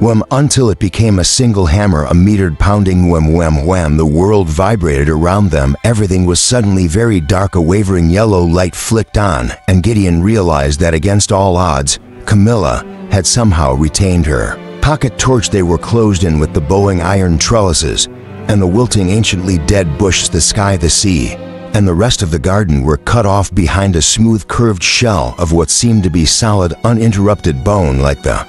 Wham, until it became a single hammer, a metered pounding wham, wham, wham. The world vibrated around them. Everything was suddenly very dark. A wavering yellow light flicked on, and Gideon realized that against all odds, Camilla had somehow retained her pocket torch. They were closed in with the bowing iron trellises and the wilting anciently dead bush. The sky, the sea, and the rest of the garden were cut off behind a smooth curved shell of what seemed to be solid, uninterrupted bone, like the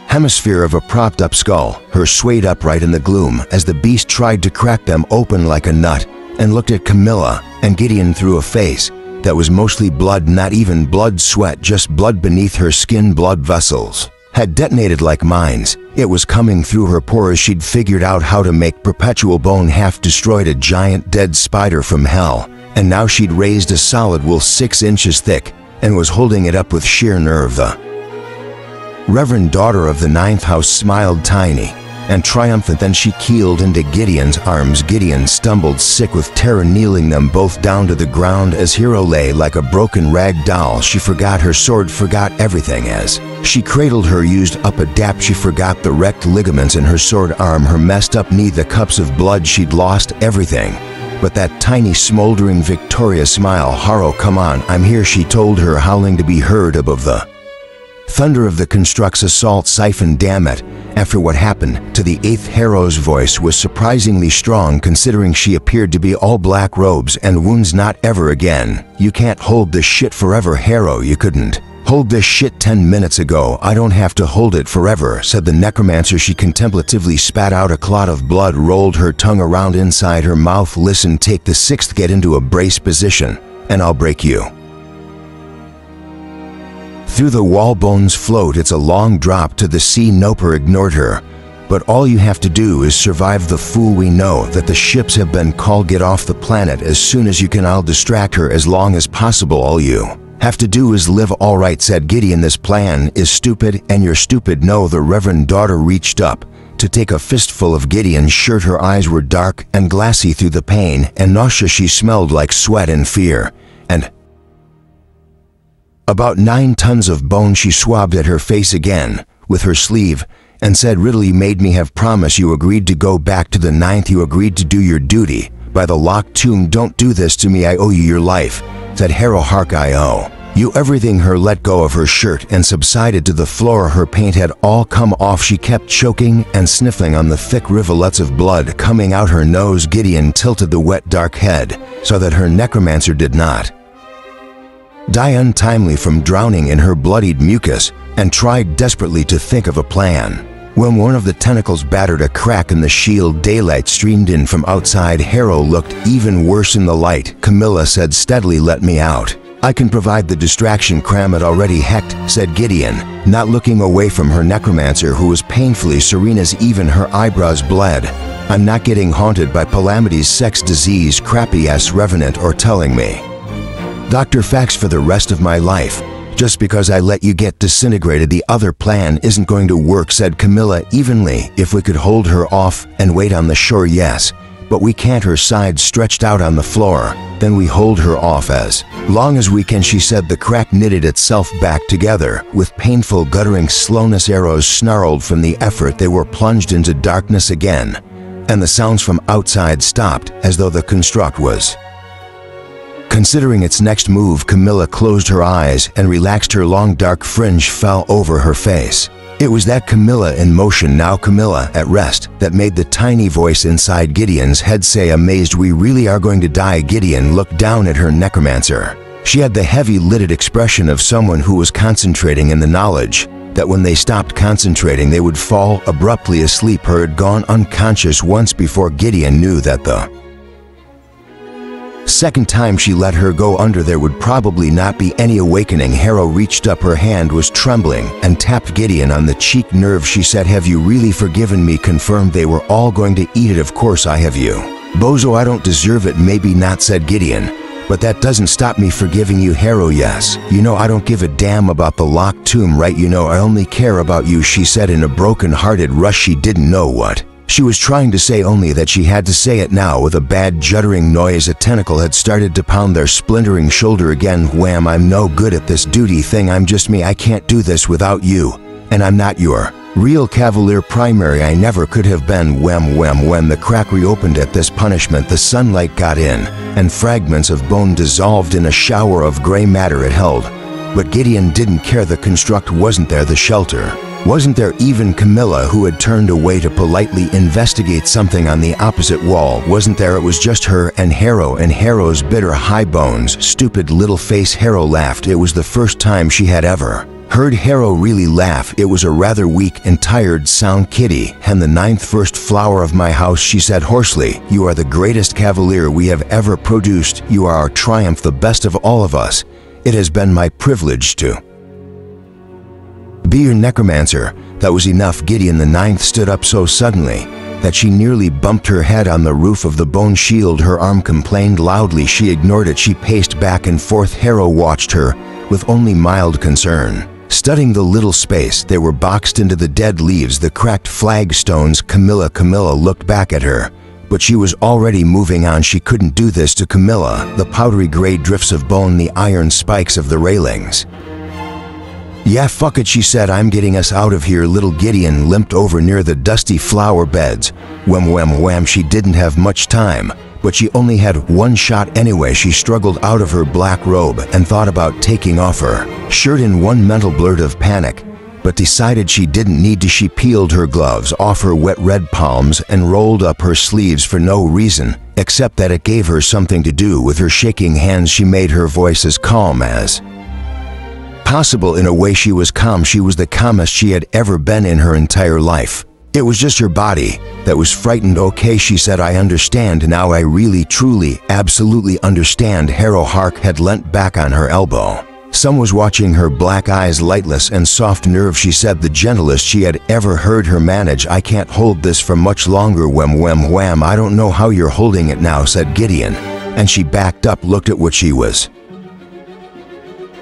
hemisphere of a propped-up skull. Her swayed upright in the gloom as the beast tried to crack them open like a nut and looked at Camilla and Gideon through a face that was mostly blood, not even blood sweat, just blood beneath her skin. Blood vessels had detonated like mines. It was coming through her pores. She'd figured out how to make perpetual bone, half destroyed a giant dead spider from hell, and now she'd raised a solid wool 6 inches thick and was holding it up with sheer nerve. The Reverend daughter of the 9th house smiled tiny and triumphant. Then she keeled into Gideon's arms. Gideon stumbled, sick with terror, kneeling them both down to the ground as Hero lay like a broken rag doll. She forgot her sword, forgot everything as she cradled her, used up a dap. She forgot the wrecked ligaments in her sword arm, her messed up knee, the cups of blood. She'd lost everything but that tiny, smoldering Victoria smile. Harrow, come on, I'm here, she told her, howling to be heard above the thunder of the construct's assault siphon. Damn it, after what happened to the 8th, Harrow's voice was surprisingly strong considering she appeared to be all black robes and wounds. Not ever again. You can't hold this shit forever, Harrow. You couldn't hold this shit 10 minutes ago. I don't have to hold it forever, said the necromancer. She contemplatively spat out a clot of blood, rolled her tongue around inside her mouth. Listen, take the 6th, get into a brace position, and I'll break you through the wall. Bones float. It's a long drop to the sea. Noper ignored her. But all you have to do is survive. The fool, we know that the ships have been called. Get off the planet as soon as you can. I'll distract her as long as possible. All you have to do is live. All right, said Gideon. This plan is stupid, and you're stupid. No. The Reverend daughter reached up to take a fistful of Gideon's shirt. Her eyes were dark and glassy through the pain and nausea. She smelled like sweat and fear and about 9 tons of bone. She swabbed at her face again with her sleeve and said, Riddle, you made me have promise. You agreed to go back to the 9th. You agreed to do your duty by the macduytuong. Don't do this to me. I owe you your life, said Harrow. Hark, I owe you everything. Her let go of her shirt and subsided to the floor. Her paint had all come off. She kept choking and sniffling on the thick rivulets of blood coming out her nose. Gideon tilted the wet dark head so that her necromancer did not die untimely from drowning in her bloodied mucus, and tried desperately to think of a plan. When one of the tentacles battered a crack in the shield, daylight streamed in from outside. Harrow looked even worse in the light. Camilla said steadily, let me out. I can provide the distraction. Cram it already, hecked, said Gideon, not looking away from her necromancer, who was painfully serene as even her eyebrows bled. I'm not getting haunted by Palamides, sex disease, crappy-ass revenant, or telling me Dr. Facts for the rest of my life. Just because I let you get disintegrated, the other plan isn't going to work, said Camilla evenly. If we could hold her off and wait on the shore, yes, but we can't. Her side stretched out on the floor. Then we hold her off as long as we can, she said. The crack knitted itself back together with painful, guttering slowness. Arrows snarled from the effort. They were plunged into darkness again, and the sounds from outside stopped as though the construct was considering its next move. Camilla closed her eyes and relaxed. Her long dark fringe fell over her face. It was that Camilla in motion, now Camilla at rest, that made the tiny voice inside Gideon's head say, amazed, we really are going to die. Gideon looked down at her necromancer. She had the heavy-lidded expression of someone who was concentrating in the knowledge that when they stopped concentrating they would fall abruptly asleep. Her had gone unconscious once before. Gideon knew that the Second time she let her go under, there would probably not be any awakening. Harrow reached up, her hand was trembling, and tapped Gideon on the cheek. Nerve, she said. Have you really forgiven me? Confirmed. They were all going to eat it. Of course I have you. Bozo, I don't deserve it. Maybe not, said Gideon. But that doesn't stop me forgiving you. Harrow, yes. You know I don't give a damn about the locked tomb, right? You know I only care about you, she said in a broken-hearted rush. She didn't know what she was trying to say, only that she had to say it now. With a bad juddering noise, a tentacle had started to pound their splintering shoulder again. Wham! I'm no good at this duty thing. I'm just me. I can't do this without you. And I'm not your real Cavalier Primary. I never could have been. Wham, wham. When the crack reopened at this punishment, the sunlight got in, and fragments of bone dissolved in a shower of gray matter it held. But Gideon didn't care. The construct wasn't there. The shelter wasn't there. Even Camilla, who had turned away to politely investigate something on the opposite wall, wasn't there. It was just her and Harrow, and Harrow's bitter high bones, stupid little face. Harrow laughed. It was the first time she had ever heard Harrow really laugh. It was a rather weak and tired sound. Kitty, and the ninth first flower of my house, she said hoarsely. You are the greatest Cavalier we have ever produced. You are our triumph, the best of all of us. It has been my privilege to be your necromancer. That was enough. Gideon the ninth stood up so suddenly that she nearly bumped her head on the roof of the bone shield. Her arm complained loudly. She ignored it. She paced back and forth. Harrow watched her with only mild concern. Studying the little space, they were boxed into the dead leaves, the cracked flagstones. Camilla looked back at her, but she was already moving on. She couldn't do this to Camilla. The powdery gray drifts of bone, the iron spikes of the railings. Yeah, fuck it, she said. I'm getting us out of here. Little Gideon limped over near the dusty flower beds. Wham, wham, wham. She didn't have much time, but she only had one shot anyway. She struggled out of her black robe and thought about taking off her shirt in one mental blurt of panic, but decided she didn't need to. She peeled her gloves off her wet red palms and rolled up her sleeves for no reason, except that it gave her something to do. With her shaking hands, she made her voice as calm as possible. In a way, she was calm. She was the calmest she had ever been in her entire life. It was just her body that was frightened. Okay, she said, I understand now. I really, truly, absolutely understand. Harrow Hark had leant back on her elbow. Some was watching her, black eyes lightless and soft. Nerve, she said, the gentlest she had ever heard her manage. I can't hold this for much longer. Wham, wham, wham. I don't know how you're holding it now, said Gideon, and she backed up, looked at what she was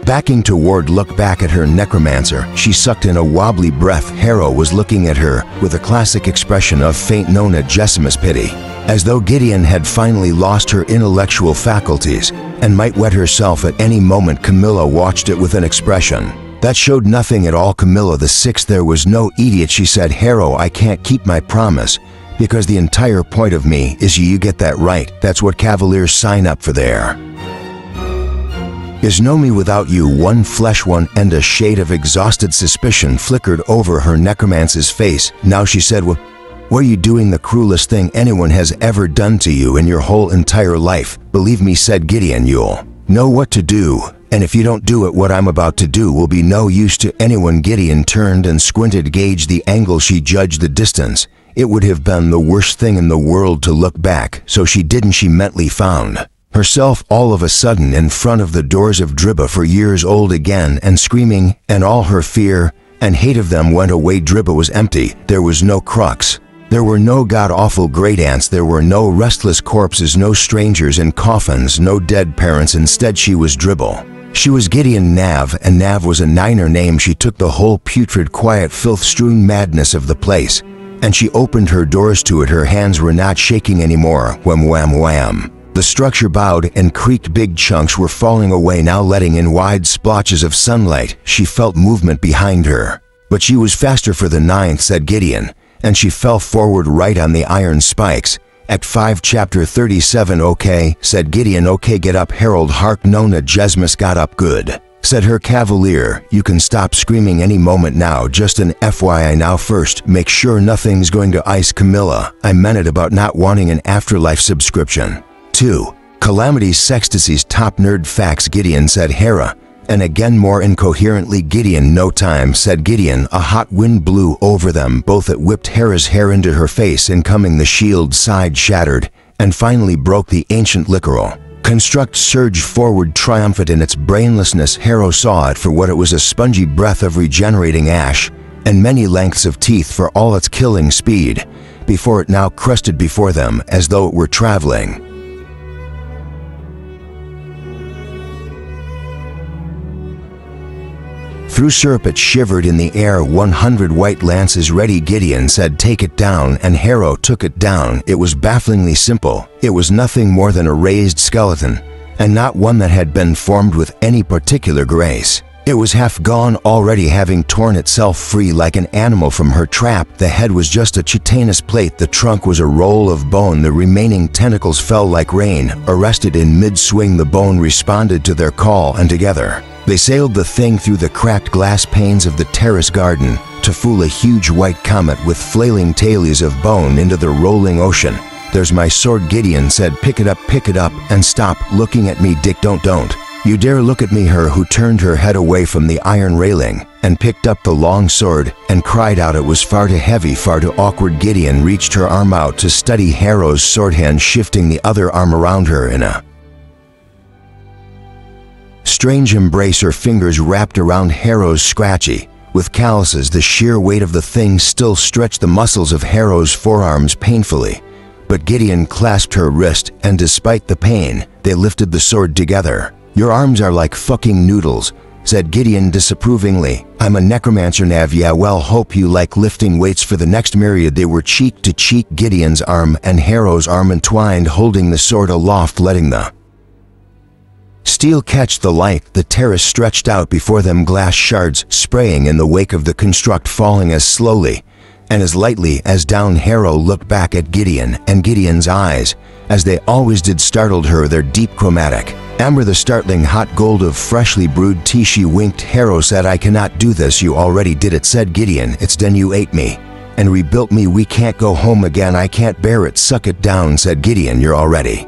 backing toward. Look back at her. Necromancer. She sucked in a wobbly breath. Harrow was looking at her with a classic expression of faint known at Jessima's pity, as though Gideon had finally lost her intellectual faculties and might wet herself at any moment. Camilla watched it with an expression that showed nothing at all. Camilla the sixth. There was no idiot, she said. Harrow, I can't keep my promise, because the entire point of me is you get that right. That's what Cavaliers sign up for. There is no me without you. One flesh one. And a shade of exhausted suspicion flickered over her necromancer's face. Now, she said, what are you doing? The cruelest thing anyone has ever done to you in your whole entire life. Believe me, said Gideon, you'll know what to do, and if you don't do it, what I'm about to do will be no use to anyone. Gideon turned and squinted, gauged the angle. She judged the distance. It would have been the worst thing in the world to look back, so she didn't. She mentally found herself all of a sudden in front of the doors of Dribba, for years old again, and screaming, and all her fear and hate of them went away. Dribba was empty. There was no crux. There were no god-awful great aunts. There were no restless corpses, no strangers in coffins, no dead parents. Instead, she was Dribble. She was Gideon Nav, and Nav was a Niner name. She took the whole putrid, quiet, filth-strewn madness of the place, and she opened her doors to it. Her hands were not shaking anymore. Wham, wham, wham. The structure bowed and creaked. Big chunks were falling away now, letting in wide splotches of sunlight. She felt movement behind her, but she was faster for the ninth, said Gideon, and she fell forward right on the iron spikes. Act 5, Chapter 37. Okay, said Gideon. Okay, get up. Harold Hark. Nona Jesmus got up. Good, said her Cavalier. You can stop screaming any moment now. Just an FYI now. First, make sure nothing's going to ice. Camilla, I meant it about not wanting an afterlife subscription. 2. Calamity's Sextasy's top nerd facts. Gideon, said Hera, and again more incoherently. Gideon. No time, said Gideon. A hot wind blew over them both. It whipped Hera's hair into her face. Incoming. The shield's side shattered and finally broke the ancient liquoral Construct surged forward triumphant in its brainlessness. Harrow saw it for what it was, a spongy breath of regenerating ash, and many lengths of teeth for all its killing speed, before it now crusted before them as though it were traveling. Through syrup it shivered in the air, 100 white lances ready. Gideon said, "Take it down," and Harrow took it down. It was bafflingly simple. It was nothing more than a raised skeleton, and not one that had been formed with any particular grace. It was half gone already, having torn itself free like an animal from her trap. The head was just a chitinous plate, the trunk was a roll of bone, the remaining tentacles fell like rain. Arrested in mid-swing, the bone responded to their call, and together they sailed the thing through the cracked glass panes of the terrace garden to fool a huge white comet with flailing tails of bone into the rolling ocean. "There's my sword," Gideon said. Pick it up, and stop looking at me, Dick. Don't you dare look at me." Her who turned her head away from the iron railing and picked up the long sword and cried out. It was far too heavy, far too awkward. Gideon reached her arm out to steady Harrow's sword hand, shifting the other arm around her in a strange embrace. Her fingers wrapped around Harrow's scratchy with calluses. The sheer weight of the thing still stretched the muscles of Harrow's forearms painfully, but Gideon clasped her wrist, and despite the pain, they lifted the sword together. "Your arms are like fucking noodles," said Gideon disapprovingly. "I'm a necromancer, Nav. Yeah, well, hope you like lifting weights for the next myriad." They were cheek to cheek, Gideon's arm and Harrow's arm entwined, holding the sword aloft, letting the steel catch the light. The terrace stretched out before them, glass shards spraying in the wake of the construct, falling as slowly and as lightly as down. Harrow looked back at Gideon, and Gideon's eyes, as they always did, startled her, their deep chromatic amber, the startling hot gold of freshly brewed tea. She winked. Harrow said, "I cannot do this." "You already did it," said Gideon. "It's done. You ate me and rebuilt me. We can't go home again. I can't bear it." "Suck it down," said Gideon. "You're already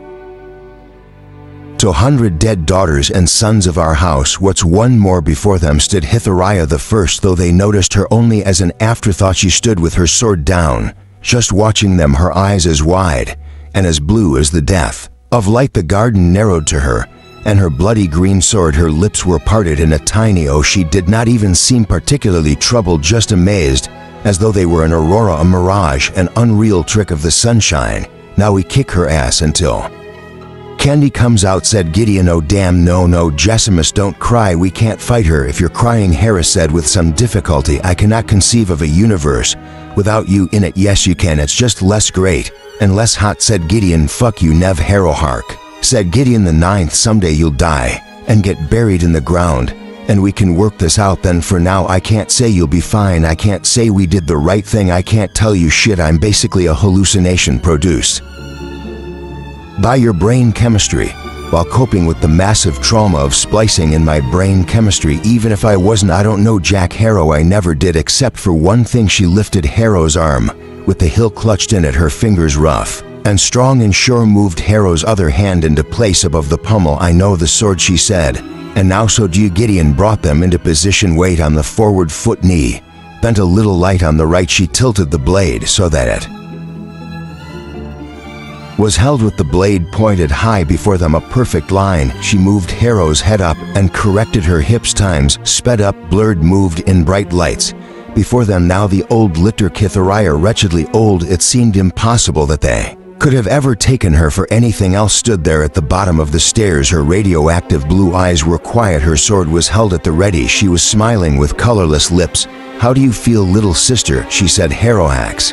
to 100 dead daughters and sons of our house. What's one more?" Before them stood Hithariah the first, though they noticed her only as an afterthought. She stood with her sword down, just watching them, her eyes as wide and as blue as the depth of light. The garden narrowed to her, and her bloody green sword, her lips were parted in a tiny O. She did not even seem particularly troubled, just amazed, as though they were an aurora, a mirage, an unreal trick of the sunshine. "Now we kick her ass until candy comes out," said Gideon. "Oh damn, no, Jessimus, don't cry. We can't fight her if you're crying," Harris said with some difficulty. "I cannot conceive of a universe without you in it." "Yes you can, it's just less great and less hot," said Gideon. "Fuck you, Nev." "Harrow, hark," said Gideon the ninth. "Someday you'll die and get buried in the ground, and we can work this out then. For now, I can't say you'll be fine. I can't say we did the right thing. I can't tell you shit. I'm basically a hallucination produced by your brain chemistry, while coping with the massive trauma of splicing in my brain chemistry. Even if I wasn't, I don't know Jack Harrow. I never did, except for one thing." She lifted Harrow's arm, with the hilt clutched in it, her fingers rough and strong and sure, moved Harrow's other hand into place above the pommel. "I know the sword," she said, "and now so do you." Gideon brought them into position, weight on the forward foot, knee bent a little light on the right. She tilted the blade so that it was held with the blade pointed high before them, a perfect line. She moved Harrow's head up and corrected her hips. Times sped up, blurred, moved in bright lights before them. Now the old lictor, Hithariah, wretchedly old. It seemed impossible that they could have ever taken her for anything else, stood there at the bottom of the stairs. Her radioactive blue eyes were quiet. Her sword was held at the ready. She was smiling with colorless lips. "How do you feel, little sister?" she said. Harrowhack's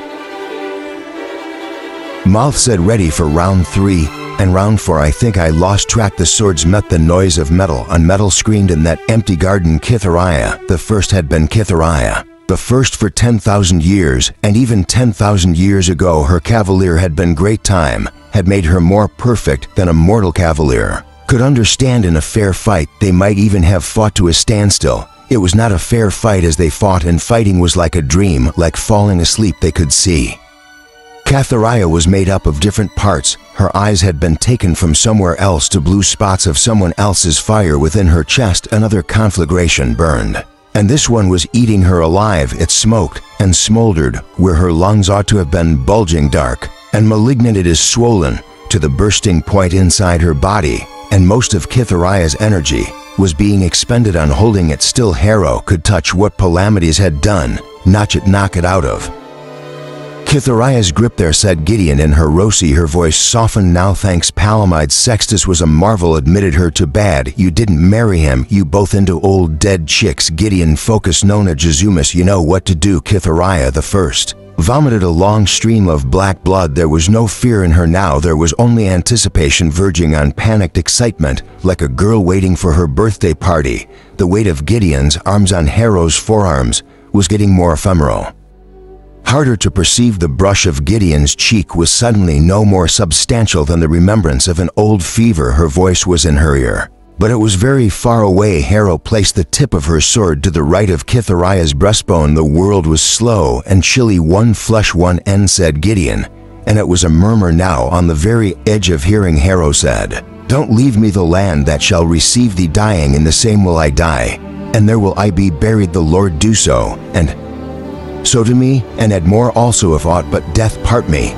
mouth said, "Ready for round 3 and round 4. I think I lost track." The swords met. The noise of metal on metal screamed in that empty garden. Hithariah the first had been Hithariah the first for 10,000 years, and even 10,000 years ago her cavalier had been great. Time had made her more perfect than a mortal cavalier could understand. In a fair fight, they might even have fought to a standstill. It was not a fair fight as they fought, and fighting was like a dream, like falling asleep. They could see Hithariah was made up of different parts. Her eyes had been taken from somewhere else to blue spots of someone else's fire within her chest. Another conflagration burned, and this one was eating her alive. It smoked and smoldered where her lungs ought to have been, bulging dark and malignant. It is swollen to the bursting point inside her body. and most of Kitharia's energy was being expended on holding it still. Harrow could touch what Palamides had done, knock it out of Kitharia's grip there, said Gideon in her rosy. Her voice softened now. Thanks Palamides. Sextus was a marvel, admitted her to bad. You didn't marry him, you both into old dead chicks. Gideon focused. Nona Jazumus, you know what to do. Kitharia the first vomited a long stream of black blood. There was no fear in her now, there was only anticipation verging on panicked excitement, like a girl waiting for her birthday party. The weight of Gideon's arms on Harrow's forearms was getting more ephemeral. Harder to perceive. The brush of Gideon's cheek was suddenly no more substantial than the remembrance of an old fever. Her voice was in her ear, but it was very far away. Harrow placed the tip of her sword to the right of Kitharia's breastbone. The world was slow and chilly. One flesh, one end, said Gideon, and it was a murmur now on the very edge of hearing. Harrow said, don't leave me the land that shall receive thee. Dying in the same will I die, and there will I be buried. The Lord do so, and so to me, and add more also, if aught but death part me.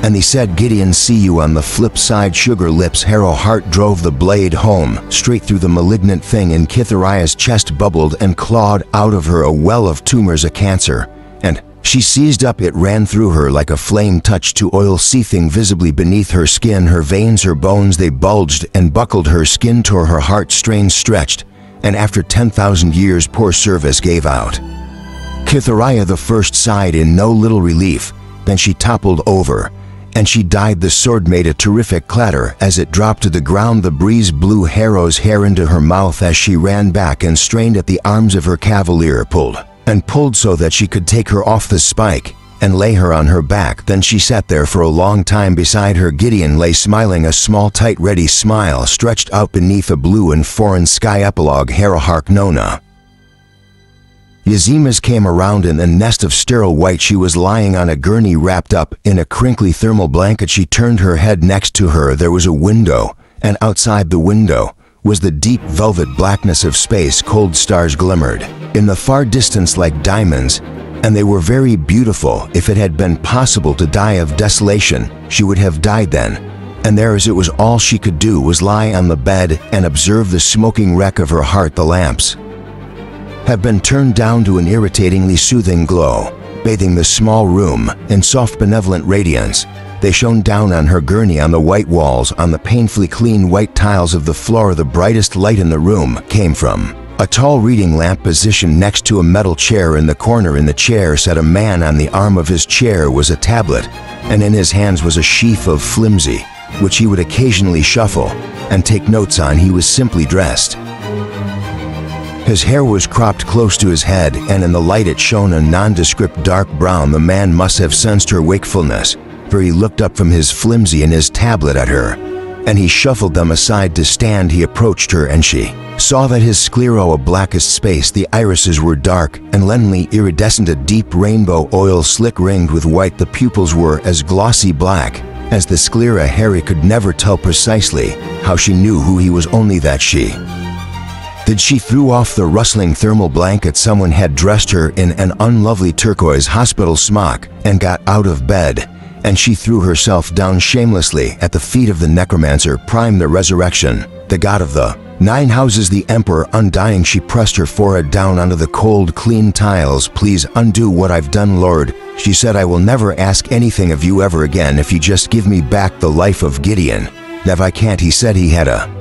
And he said, Gideon, see you on the flip side. Sugar lips. Harrow heart drove the blade home, straight through the malignant thing in Kitharia's chest. Bubbled and clawed out of her a well of tumors, a cancer, and she seized up. It ran through her like a flame touched to oil, seething visibly beneath her skin. Her veins, her bones, they bulged and buckled. Her skin tore, her heart strained, stretched, and after 10,000 years poor service gave out. Kitharia the first sighed in no little relief, then she toppled over, and she died. The sword made a terrific clatter as it dropped to the ground. The breeze blew Harrow's hair into her mouth as she ran back and strained at the arms of her cavalier, pulled and pulled so that she could take her off the spike and lay her on her back. Then she sat there for a long time. Beside her Gideon lay smiling, a small tight ready smile stretched out beneath a blue and foreign sky. Epilogue. Harrow hark. Nona Yazimas came around in a nest of sterile white. She was lying on a gurney wrapped up in a crinkly thermal blanket. She turned her head. Next to her there was a window, and outside the window was the deep velvet blackness of space. Cold stars glimmered in the far distance like diamonds, and they were very beautiful. If it had been possible to die of desolation, she would have died then. And there, as it was all she could do, was lie on the bed and observe the smoking wreck of her heart. The lamps have been turned down to an irritatingly soothing glow, bathing the small room in soft benevolent radiance. They shone down on her gurney, on the white walls, on the painfully clean white tiles of the floor. The brightest light in the room came from a tall reading lamp positioned next to a metal chair. In the corner in the chair sat a man. On the arm of his chair was a tablet, and in his hands was a sheaf of flimsy, which he would occasionally shuffle and take notes on. He was simply dressed. His hair was cropped close to his head, and in the light it shone a nondescript dark brown. The man must have sensed her wakefulness, for he looked up from his flimsy and his tablet at her, and he shuffled them aside to stand. He approached her, and she saw that his sclero a blackest space. The irises were dark and leadenly iridescent, a deep rainbow oil slick ringed with white. The pupils were as glossy black as the sclera. Harry could never tell precisely how she knew who he was, only that she threw off the rustling thermal blanket. Someone had dressed her in an unlovely turquoise hospital smock and got out of bed, and she threw herself down shamelessly at the feet of the Necromancer Prime, the resurrection, the god of the 9 houses, the emperor undying. She pressed her forehead down onto the cold, clean tiles. Please undo what I've done, Lord, she said. I will never ask anything of you ever again if you just give me back the life of Gideon. Nev, I can't, he said. He had a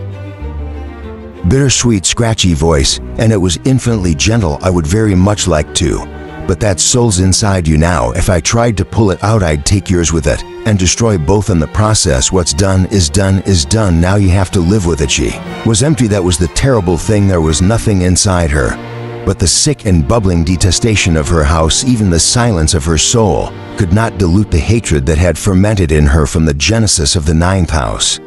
bittersweet, scratchy voice, and it was infinitely gentle. I would very much like to, but that soul's inside you now. If I tried to pull it out, I'd take yours with it and destroy both in the process. What's done is done is done. Now you have to live with it. She was empty. That was the terrible thing. There was nothing inside her but the sick and bubbling detestation of her house. Even the silence of her soul could not dilute the hatred that had fermented in her from the genesis of the 9th house.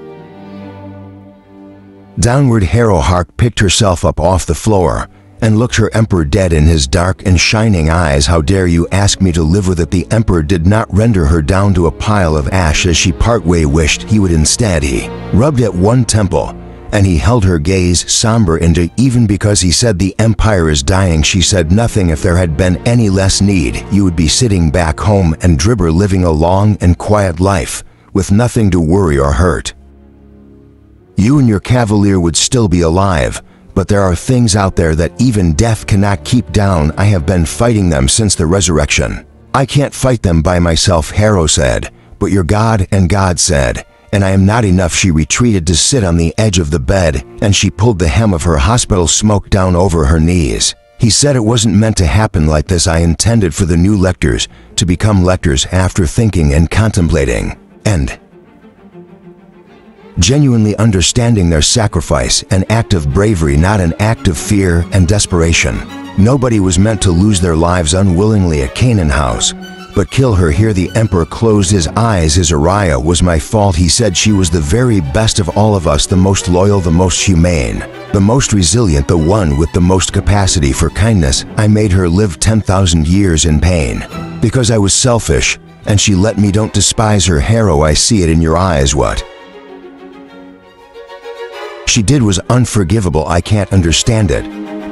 Downward, Harrow Hark picked herself up off the floor and looked her emperor dead in his dark and shining eyes. How dare you ask me to live with it? The emperor did not render her down to a pile of ash as she partway wished he would. Instead, he rubbed at one temple, and he held her gaze somber into. Even because he said the empire is dying, she said nothing. If there had been any less need, you would be sitting back home and Dribber living a long and quiet life with nothing to worry or hurt. You and your cavalier would still be alive, but there are things out there that even death cannot keep down. I have been fighting them since the resurrection. I can't fight them by myself, Harrow said, but your God and God said, and I am not enough. She retreated to sit on the edge of the bed, and she pulled the hem of her hospital smoke down over her knees. He said it wasn't meant to happen like this. I intended for the new lectors to become lectors after thinking and contemplating, and genuinely understanding their sacrifice, an act of bravery, not an act of fear and desperation. Nobody was meant to lose their lives unwillingly at Canaan House, but kill her here. The Emperor closed his eyes. His Araya was my fault. He said she was the very best of all of us, the most loyal, the most humane, the most resilient, the one with the most capacity for kindness. I made her live 10,000 years in pain because I was selfish, and she let me. Don't despise her, Harrow. I see it in your eyes. What she did was unforgivable. I can't understand it.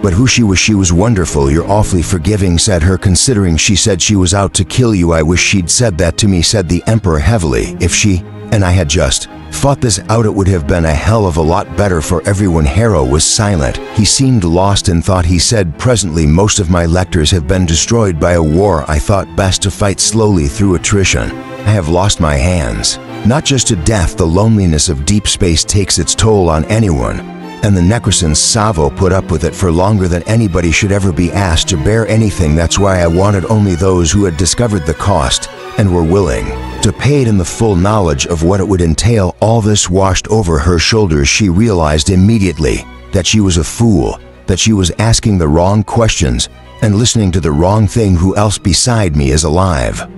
But who she was wonderful. You're awfully forgiving, said her, considering she said she was out to kill you. I wish she'd said that to me, said the Emperor heavily. If she and I had just fought this out, it would have been a hell of a lot better for everyone. Harrow was silent. He seemed lost in thought. He said presently, most of my lectors have been destroyed by a war. I thought best to fight slowly through attrition. I have lost my hands, not just to death. The loneliness of deep space takes its toll on anyone, and the Necromancers Savo put up with it for longer than anybody should ever be asked to bear anything. That's why I wanted only those who had discovered the cost and were willing to pay it in the full knowledge of what it would entail. All this washed over her shoulders. She realized immediately that she was a fool, that she was asking the wrong questions and listening to the wrong thing. Who else beside me is alive?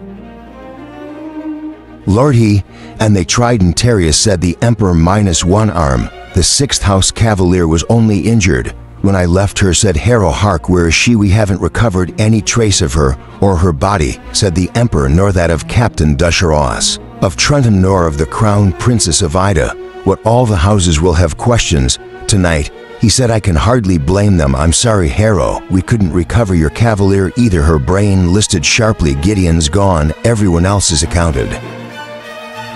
Lord, he and they tried. And Terius said the Emperor, minus one arm. The 6th House Cavalier was only injured when I left her, said Harrow. Hark, where is she? We haven't recovered any trace of her or her body, said the Emperor, nor that of Captain Dusharos of Trenton, nor of the Crown Princess of Ida. What all the houses will have questions tonight, he said. I can hardly blame them. I'm sorry, Harrow. We couldn't recover your cavalier either. Her brain listed sharply. Gideon's gone. Everyone else is accounted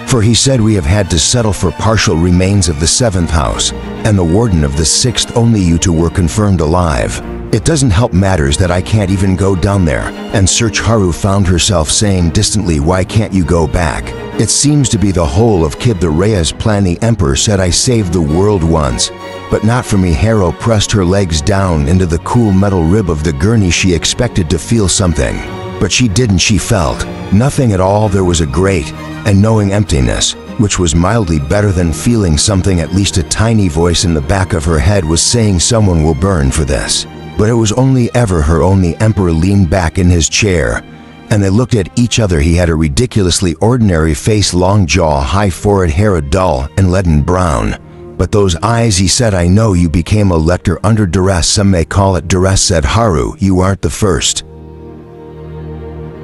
for, he said. We have had to settle for partial remains of the 7th house and the warden of the 6th. Only you two were confirmed alive. It doesn't help matters that I can't even go down there and search. Haru found herself saying distantly, why can't you go back? It seems to be the whole of Kib the Rea's plan. The Emperor said, I saved the world once, but not for me. Harrow pressed her legs down into the cool metal rib of the gurney. She expected to feel something, but she didn't. She felt nothing at all. There was a great and knowing emptiness, which was mildly better than feeling something. At least a tiny voice in the back of her head was saying, someone will burn for this. But it was only ever her own. The Emperor leaned back in his chair, and they looked at each other. He had a ridiculously ordinary face, long jaw, high forehead, hair dull and leaden brown. But those eyes, he said, I know you became a lector under duress. Some may call it duress, said Haru. You aren't the first,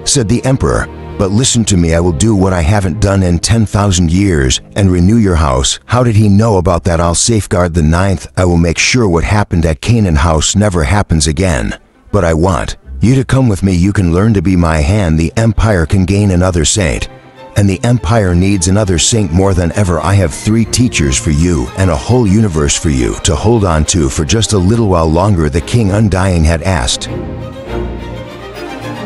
said the Emperor. But listen to me, I will do what I haven't done in 10,000 years and renew your house. How did he know about that? I'll safeguard the 9th. I will make sure what happened at Canaan House never happens again. But I want you to come with me. You can learn to be my hand. The Empire can gain another saint, and the Empire needs another saint more than ever. I have 3 teachers for you and a whole universe for you to hold on to for just a little while longer. The King Undying had asked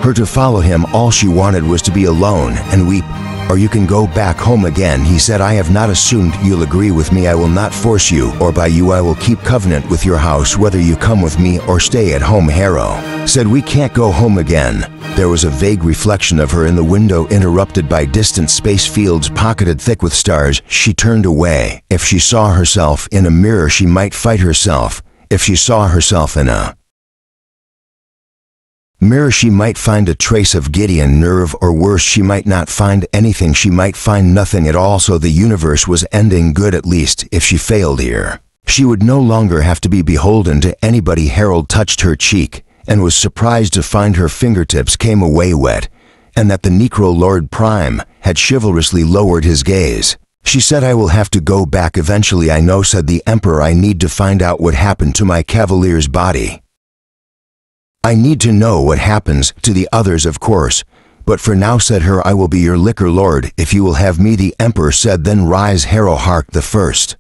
her to follow him. All she wanted was to be alone and weep. Or you can go back home again, he said. I have not assumed you'll agree with me. I will not force you, or by you I will keep covenant with your house, whether you come with me or stay at home. Harrow said, we can't go home again. There was a vague reflection of her in the window, interrupted by distant space fields pocketed thick with stars. She turned away. If she saw herself in a mirror, she might fight herself. If she saw herself in a mirror, she might find a trace of Gideon nerve, or worse, she might not find anything. She might find nothing at all. So the universe was ending good, at least. If she failed here, she would no longer have to be beholden to anybody. Harold touched her cheek and was surprised to find her fingertips came away wet, and that the Necro Lord Prime had chivalrously lowered his gaze. She said, I will have to go back eventually. I know, said the Emperor. I need to find out what happened to my cavalier's body. I need to know what happens to the others, of course. But for now, said her, I will be your liquor lord if you will have me. The Emperor said, then rise, Harrow. Hark, the first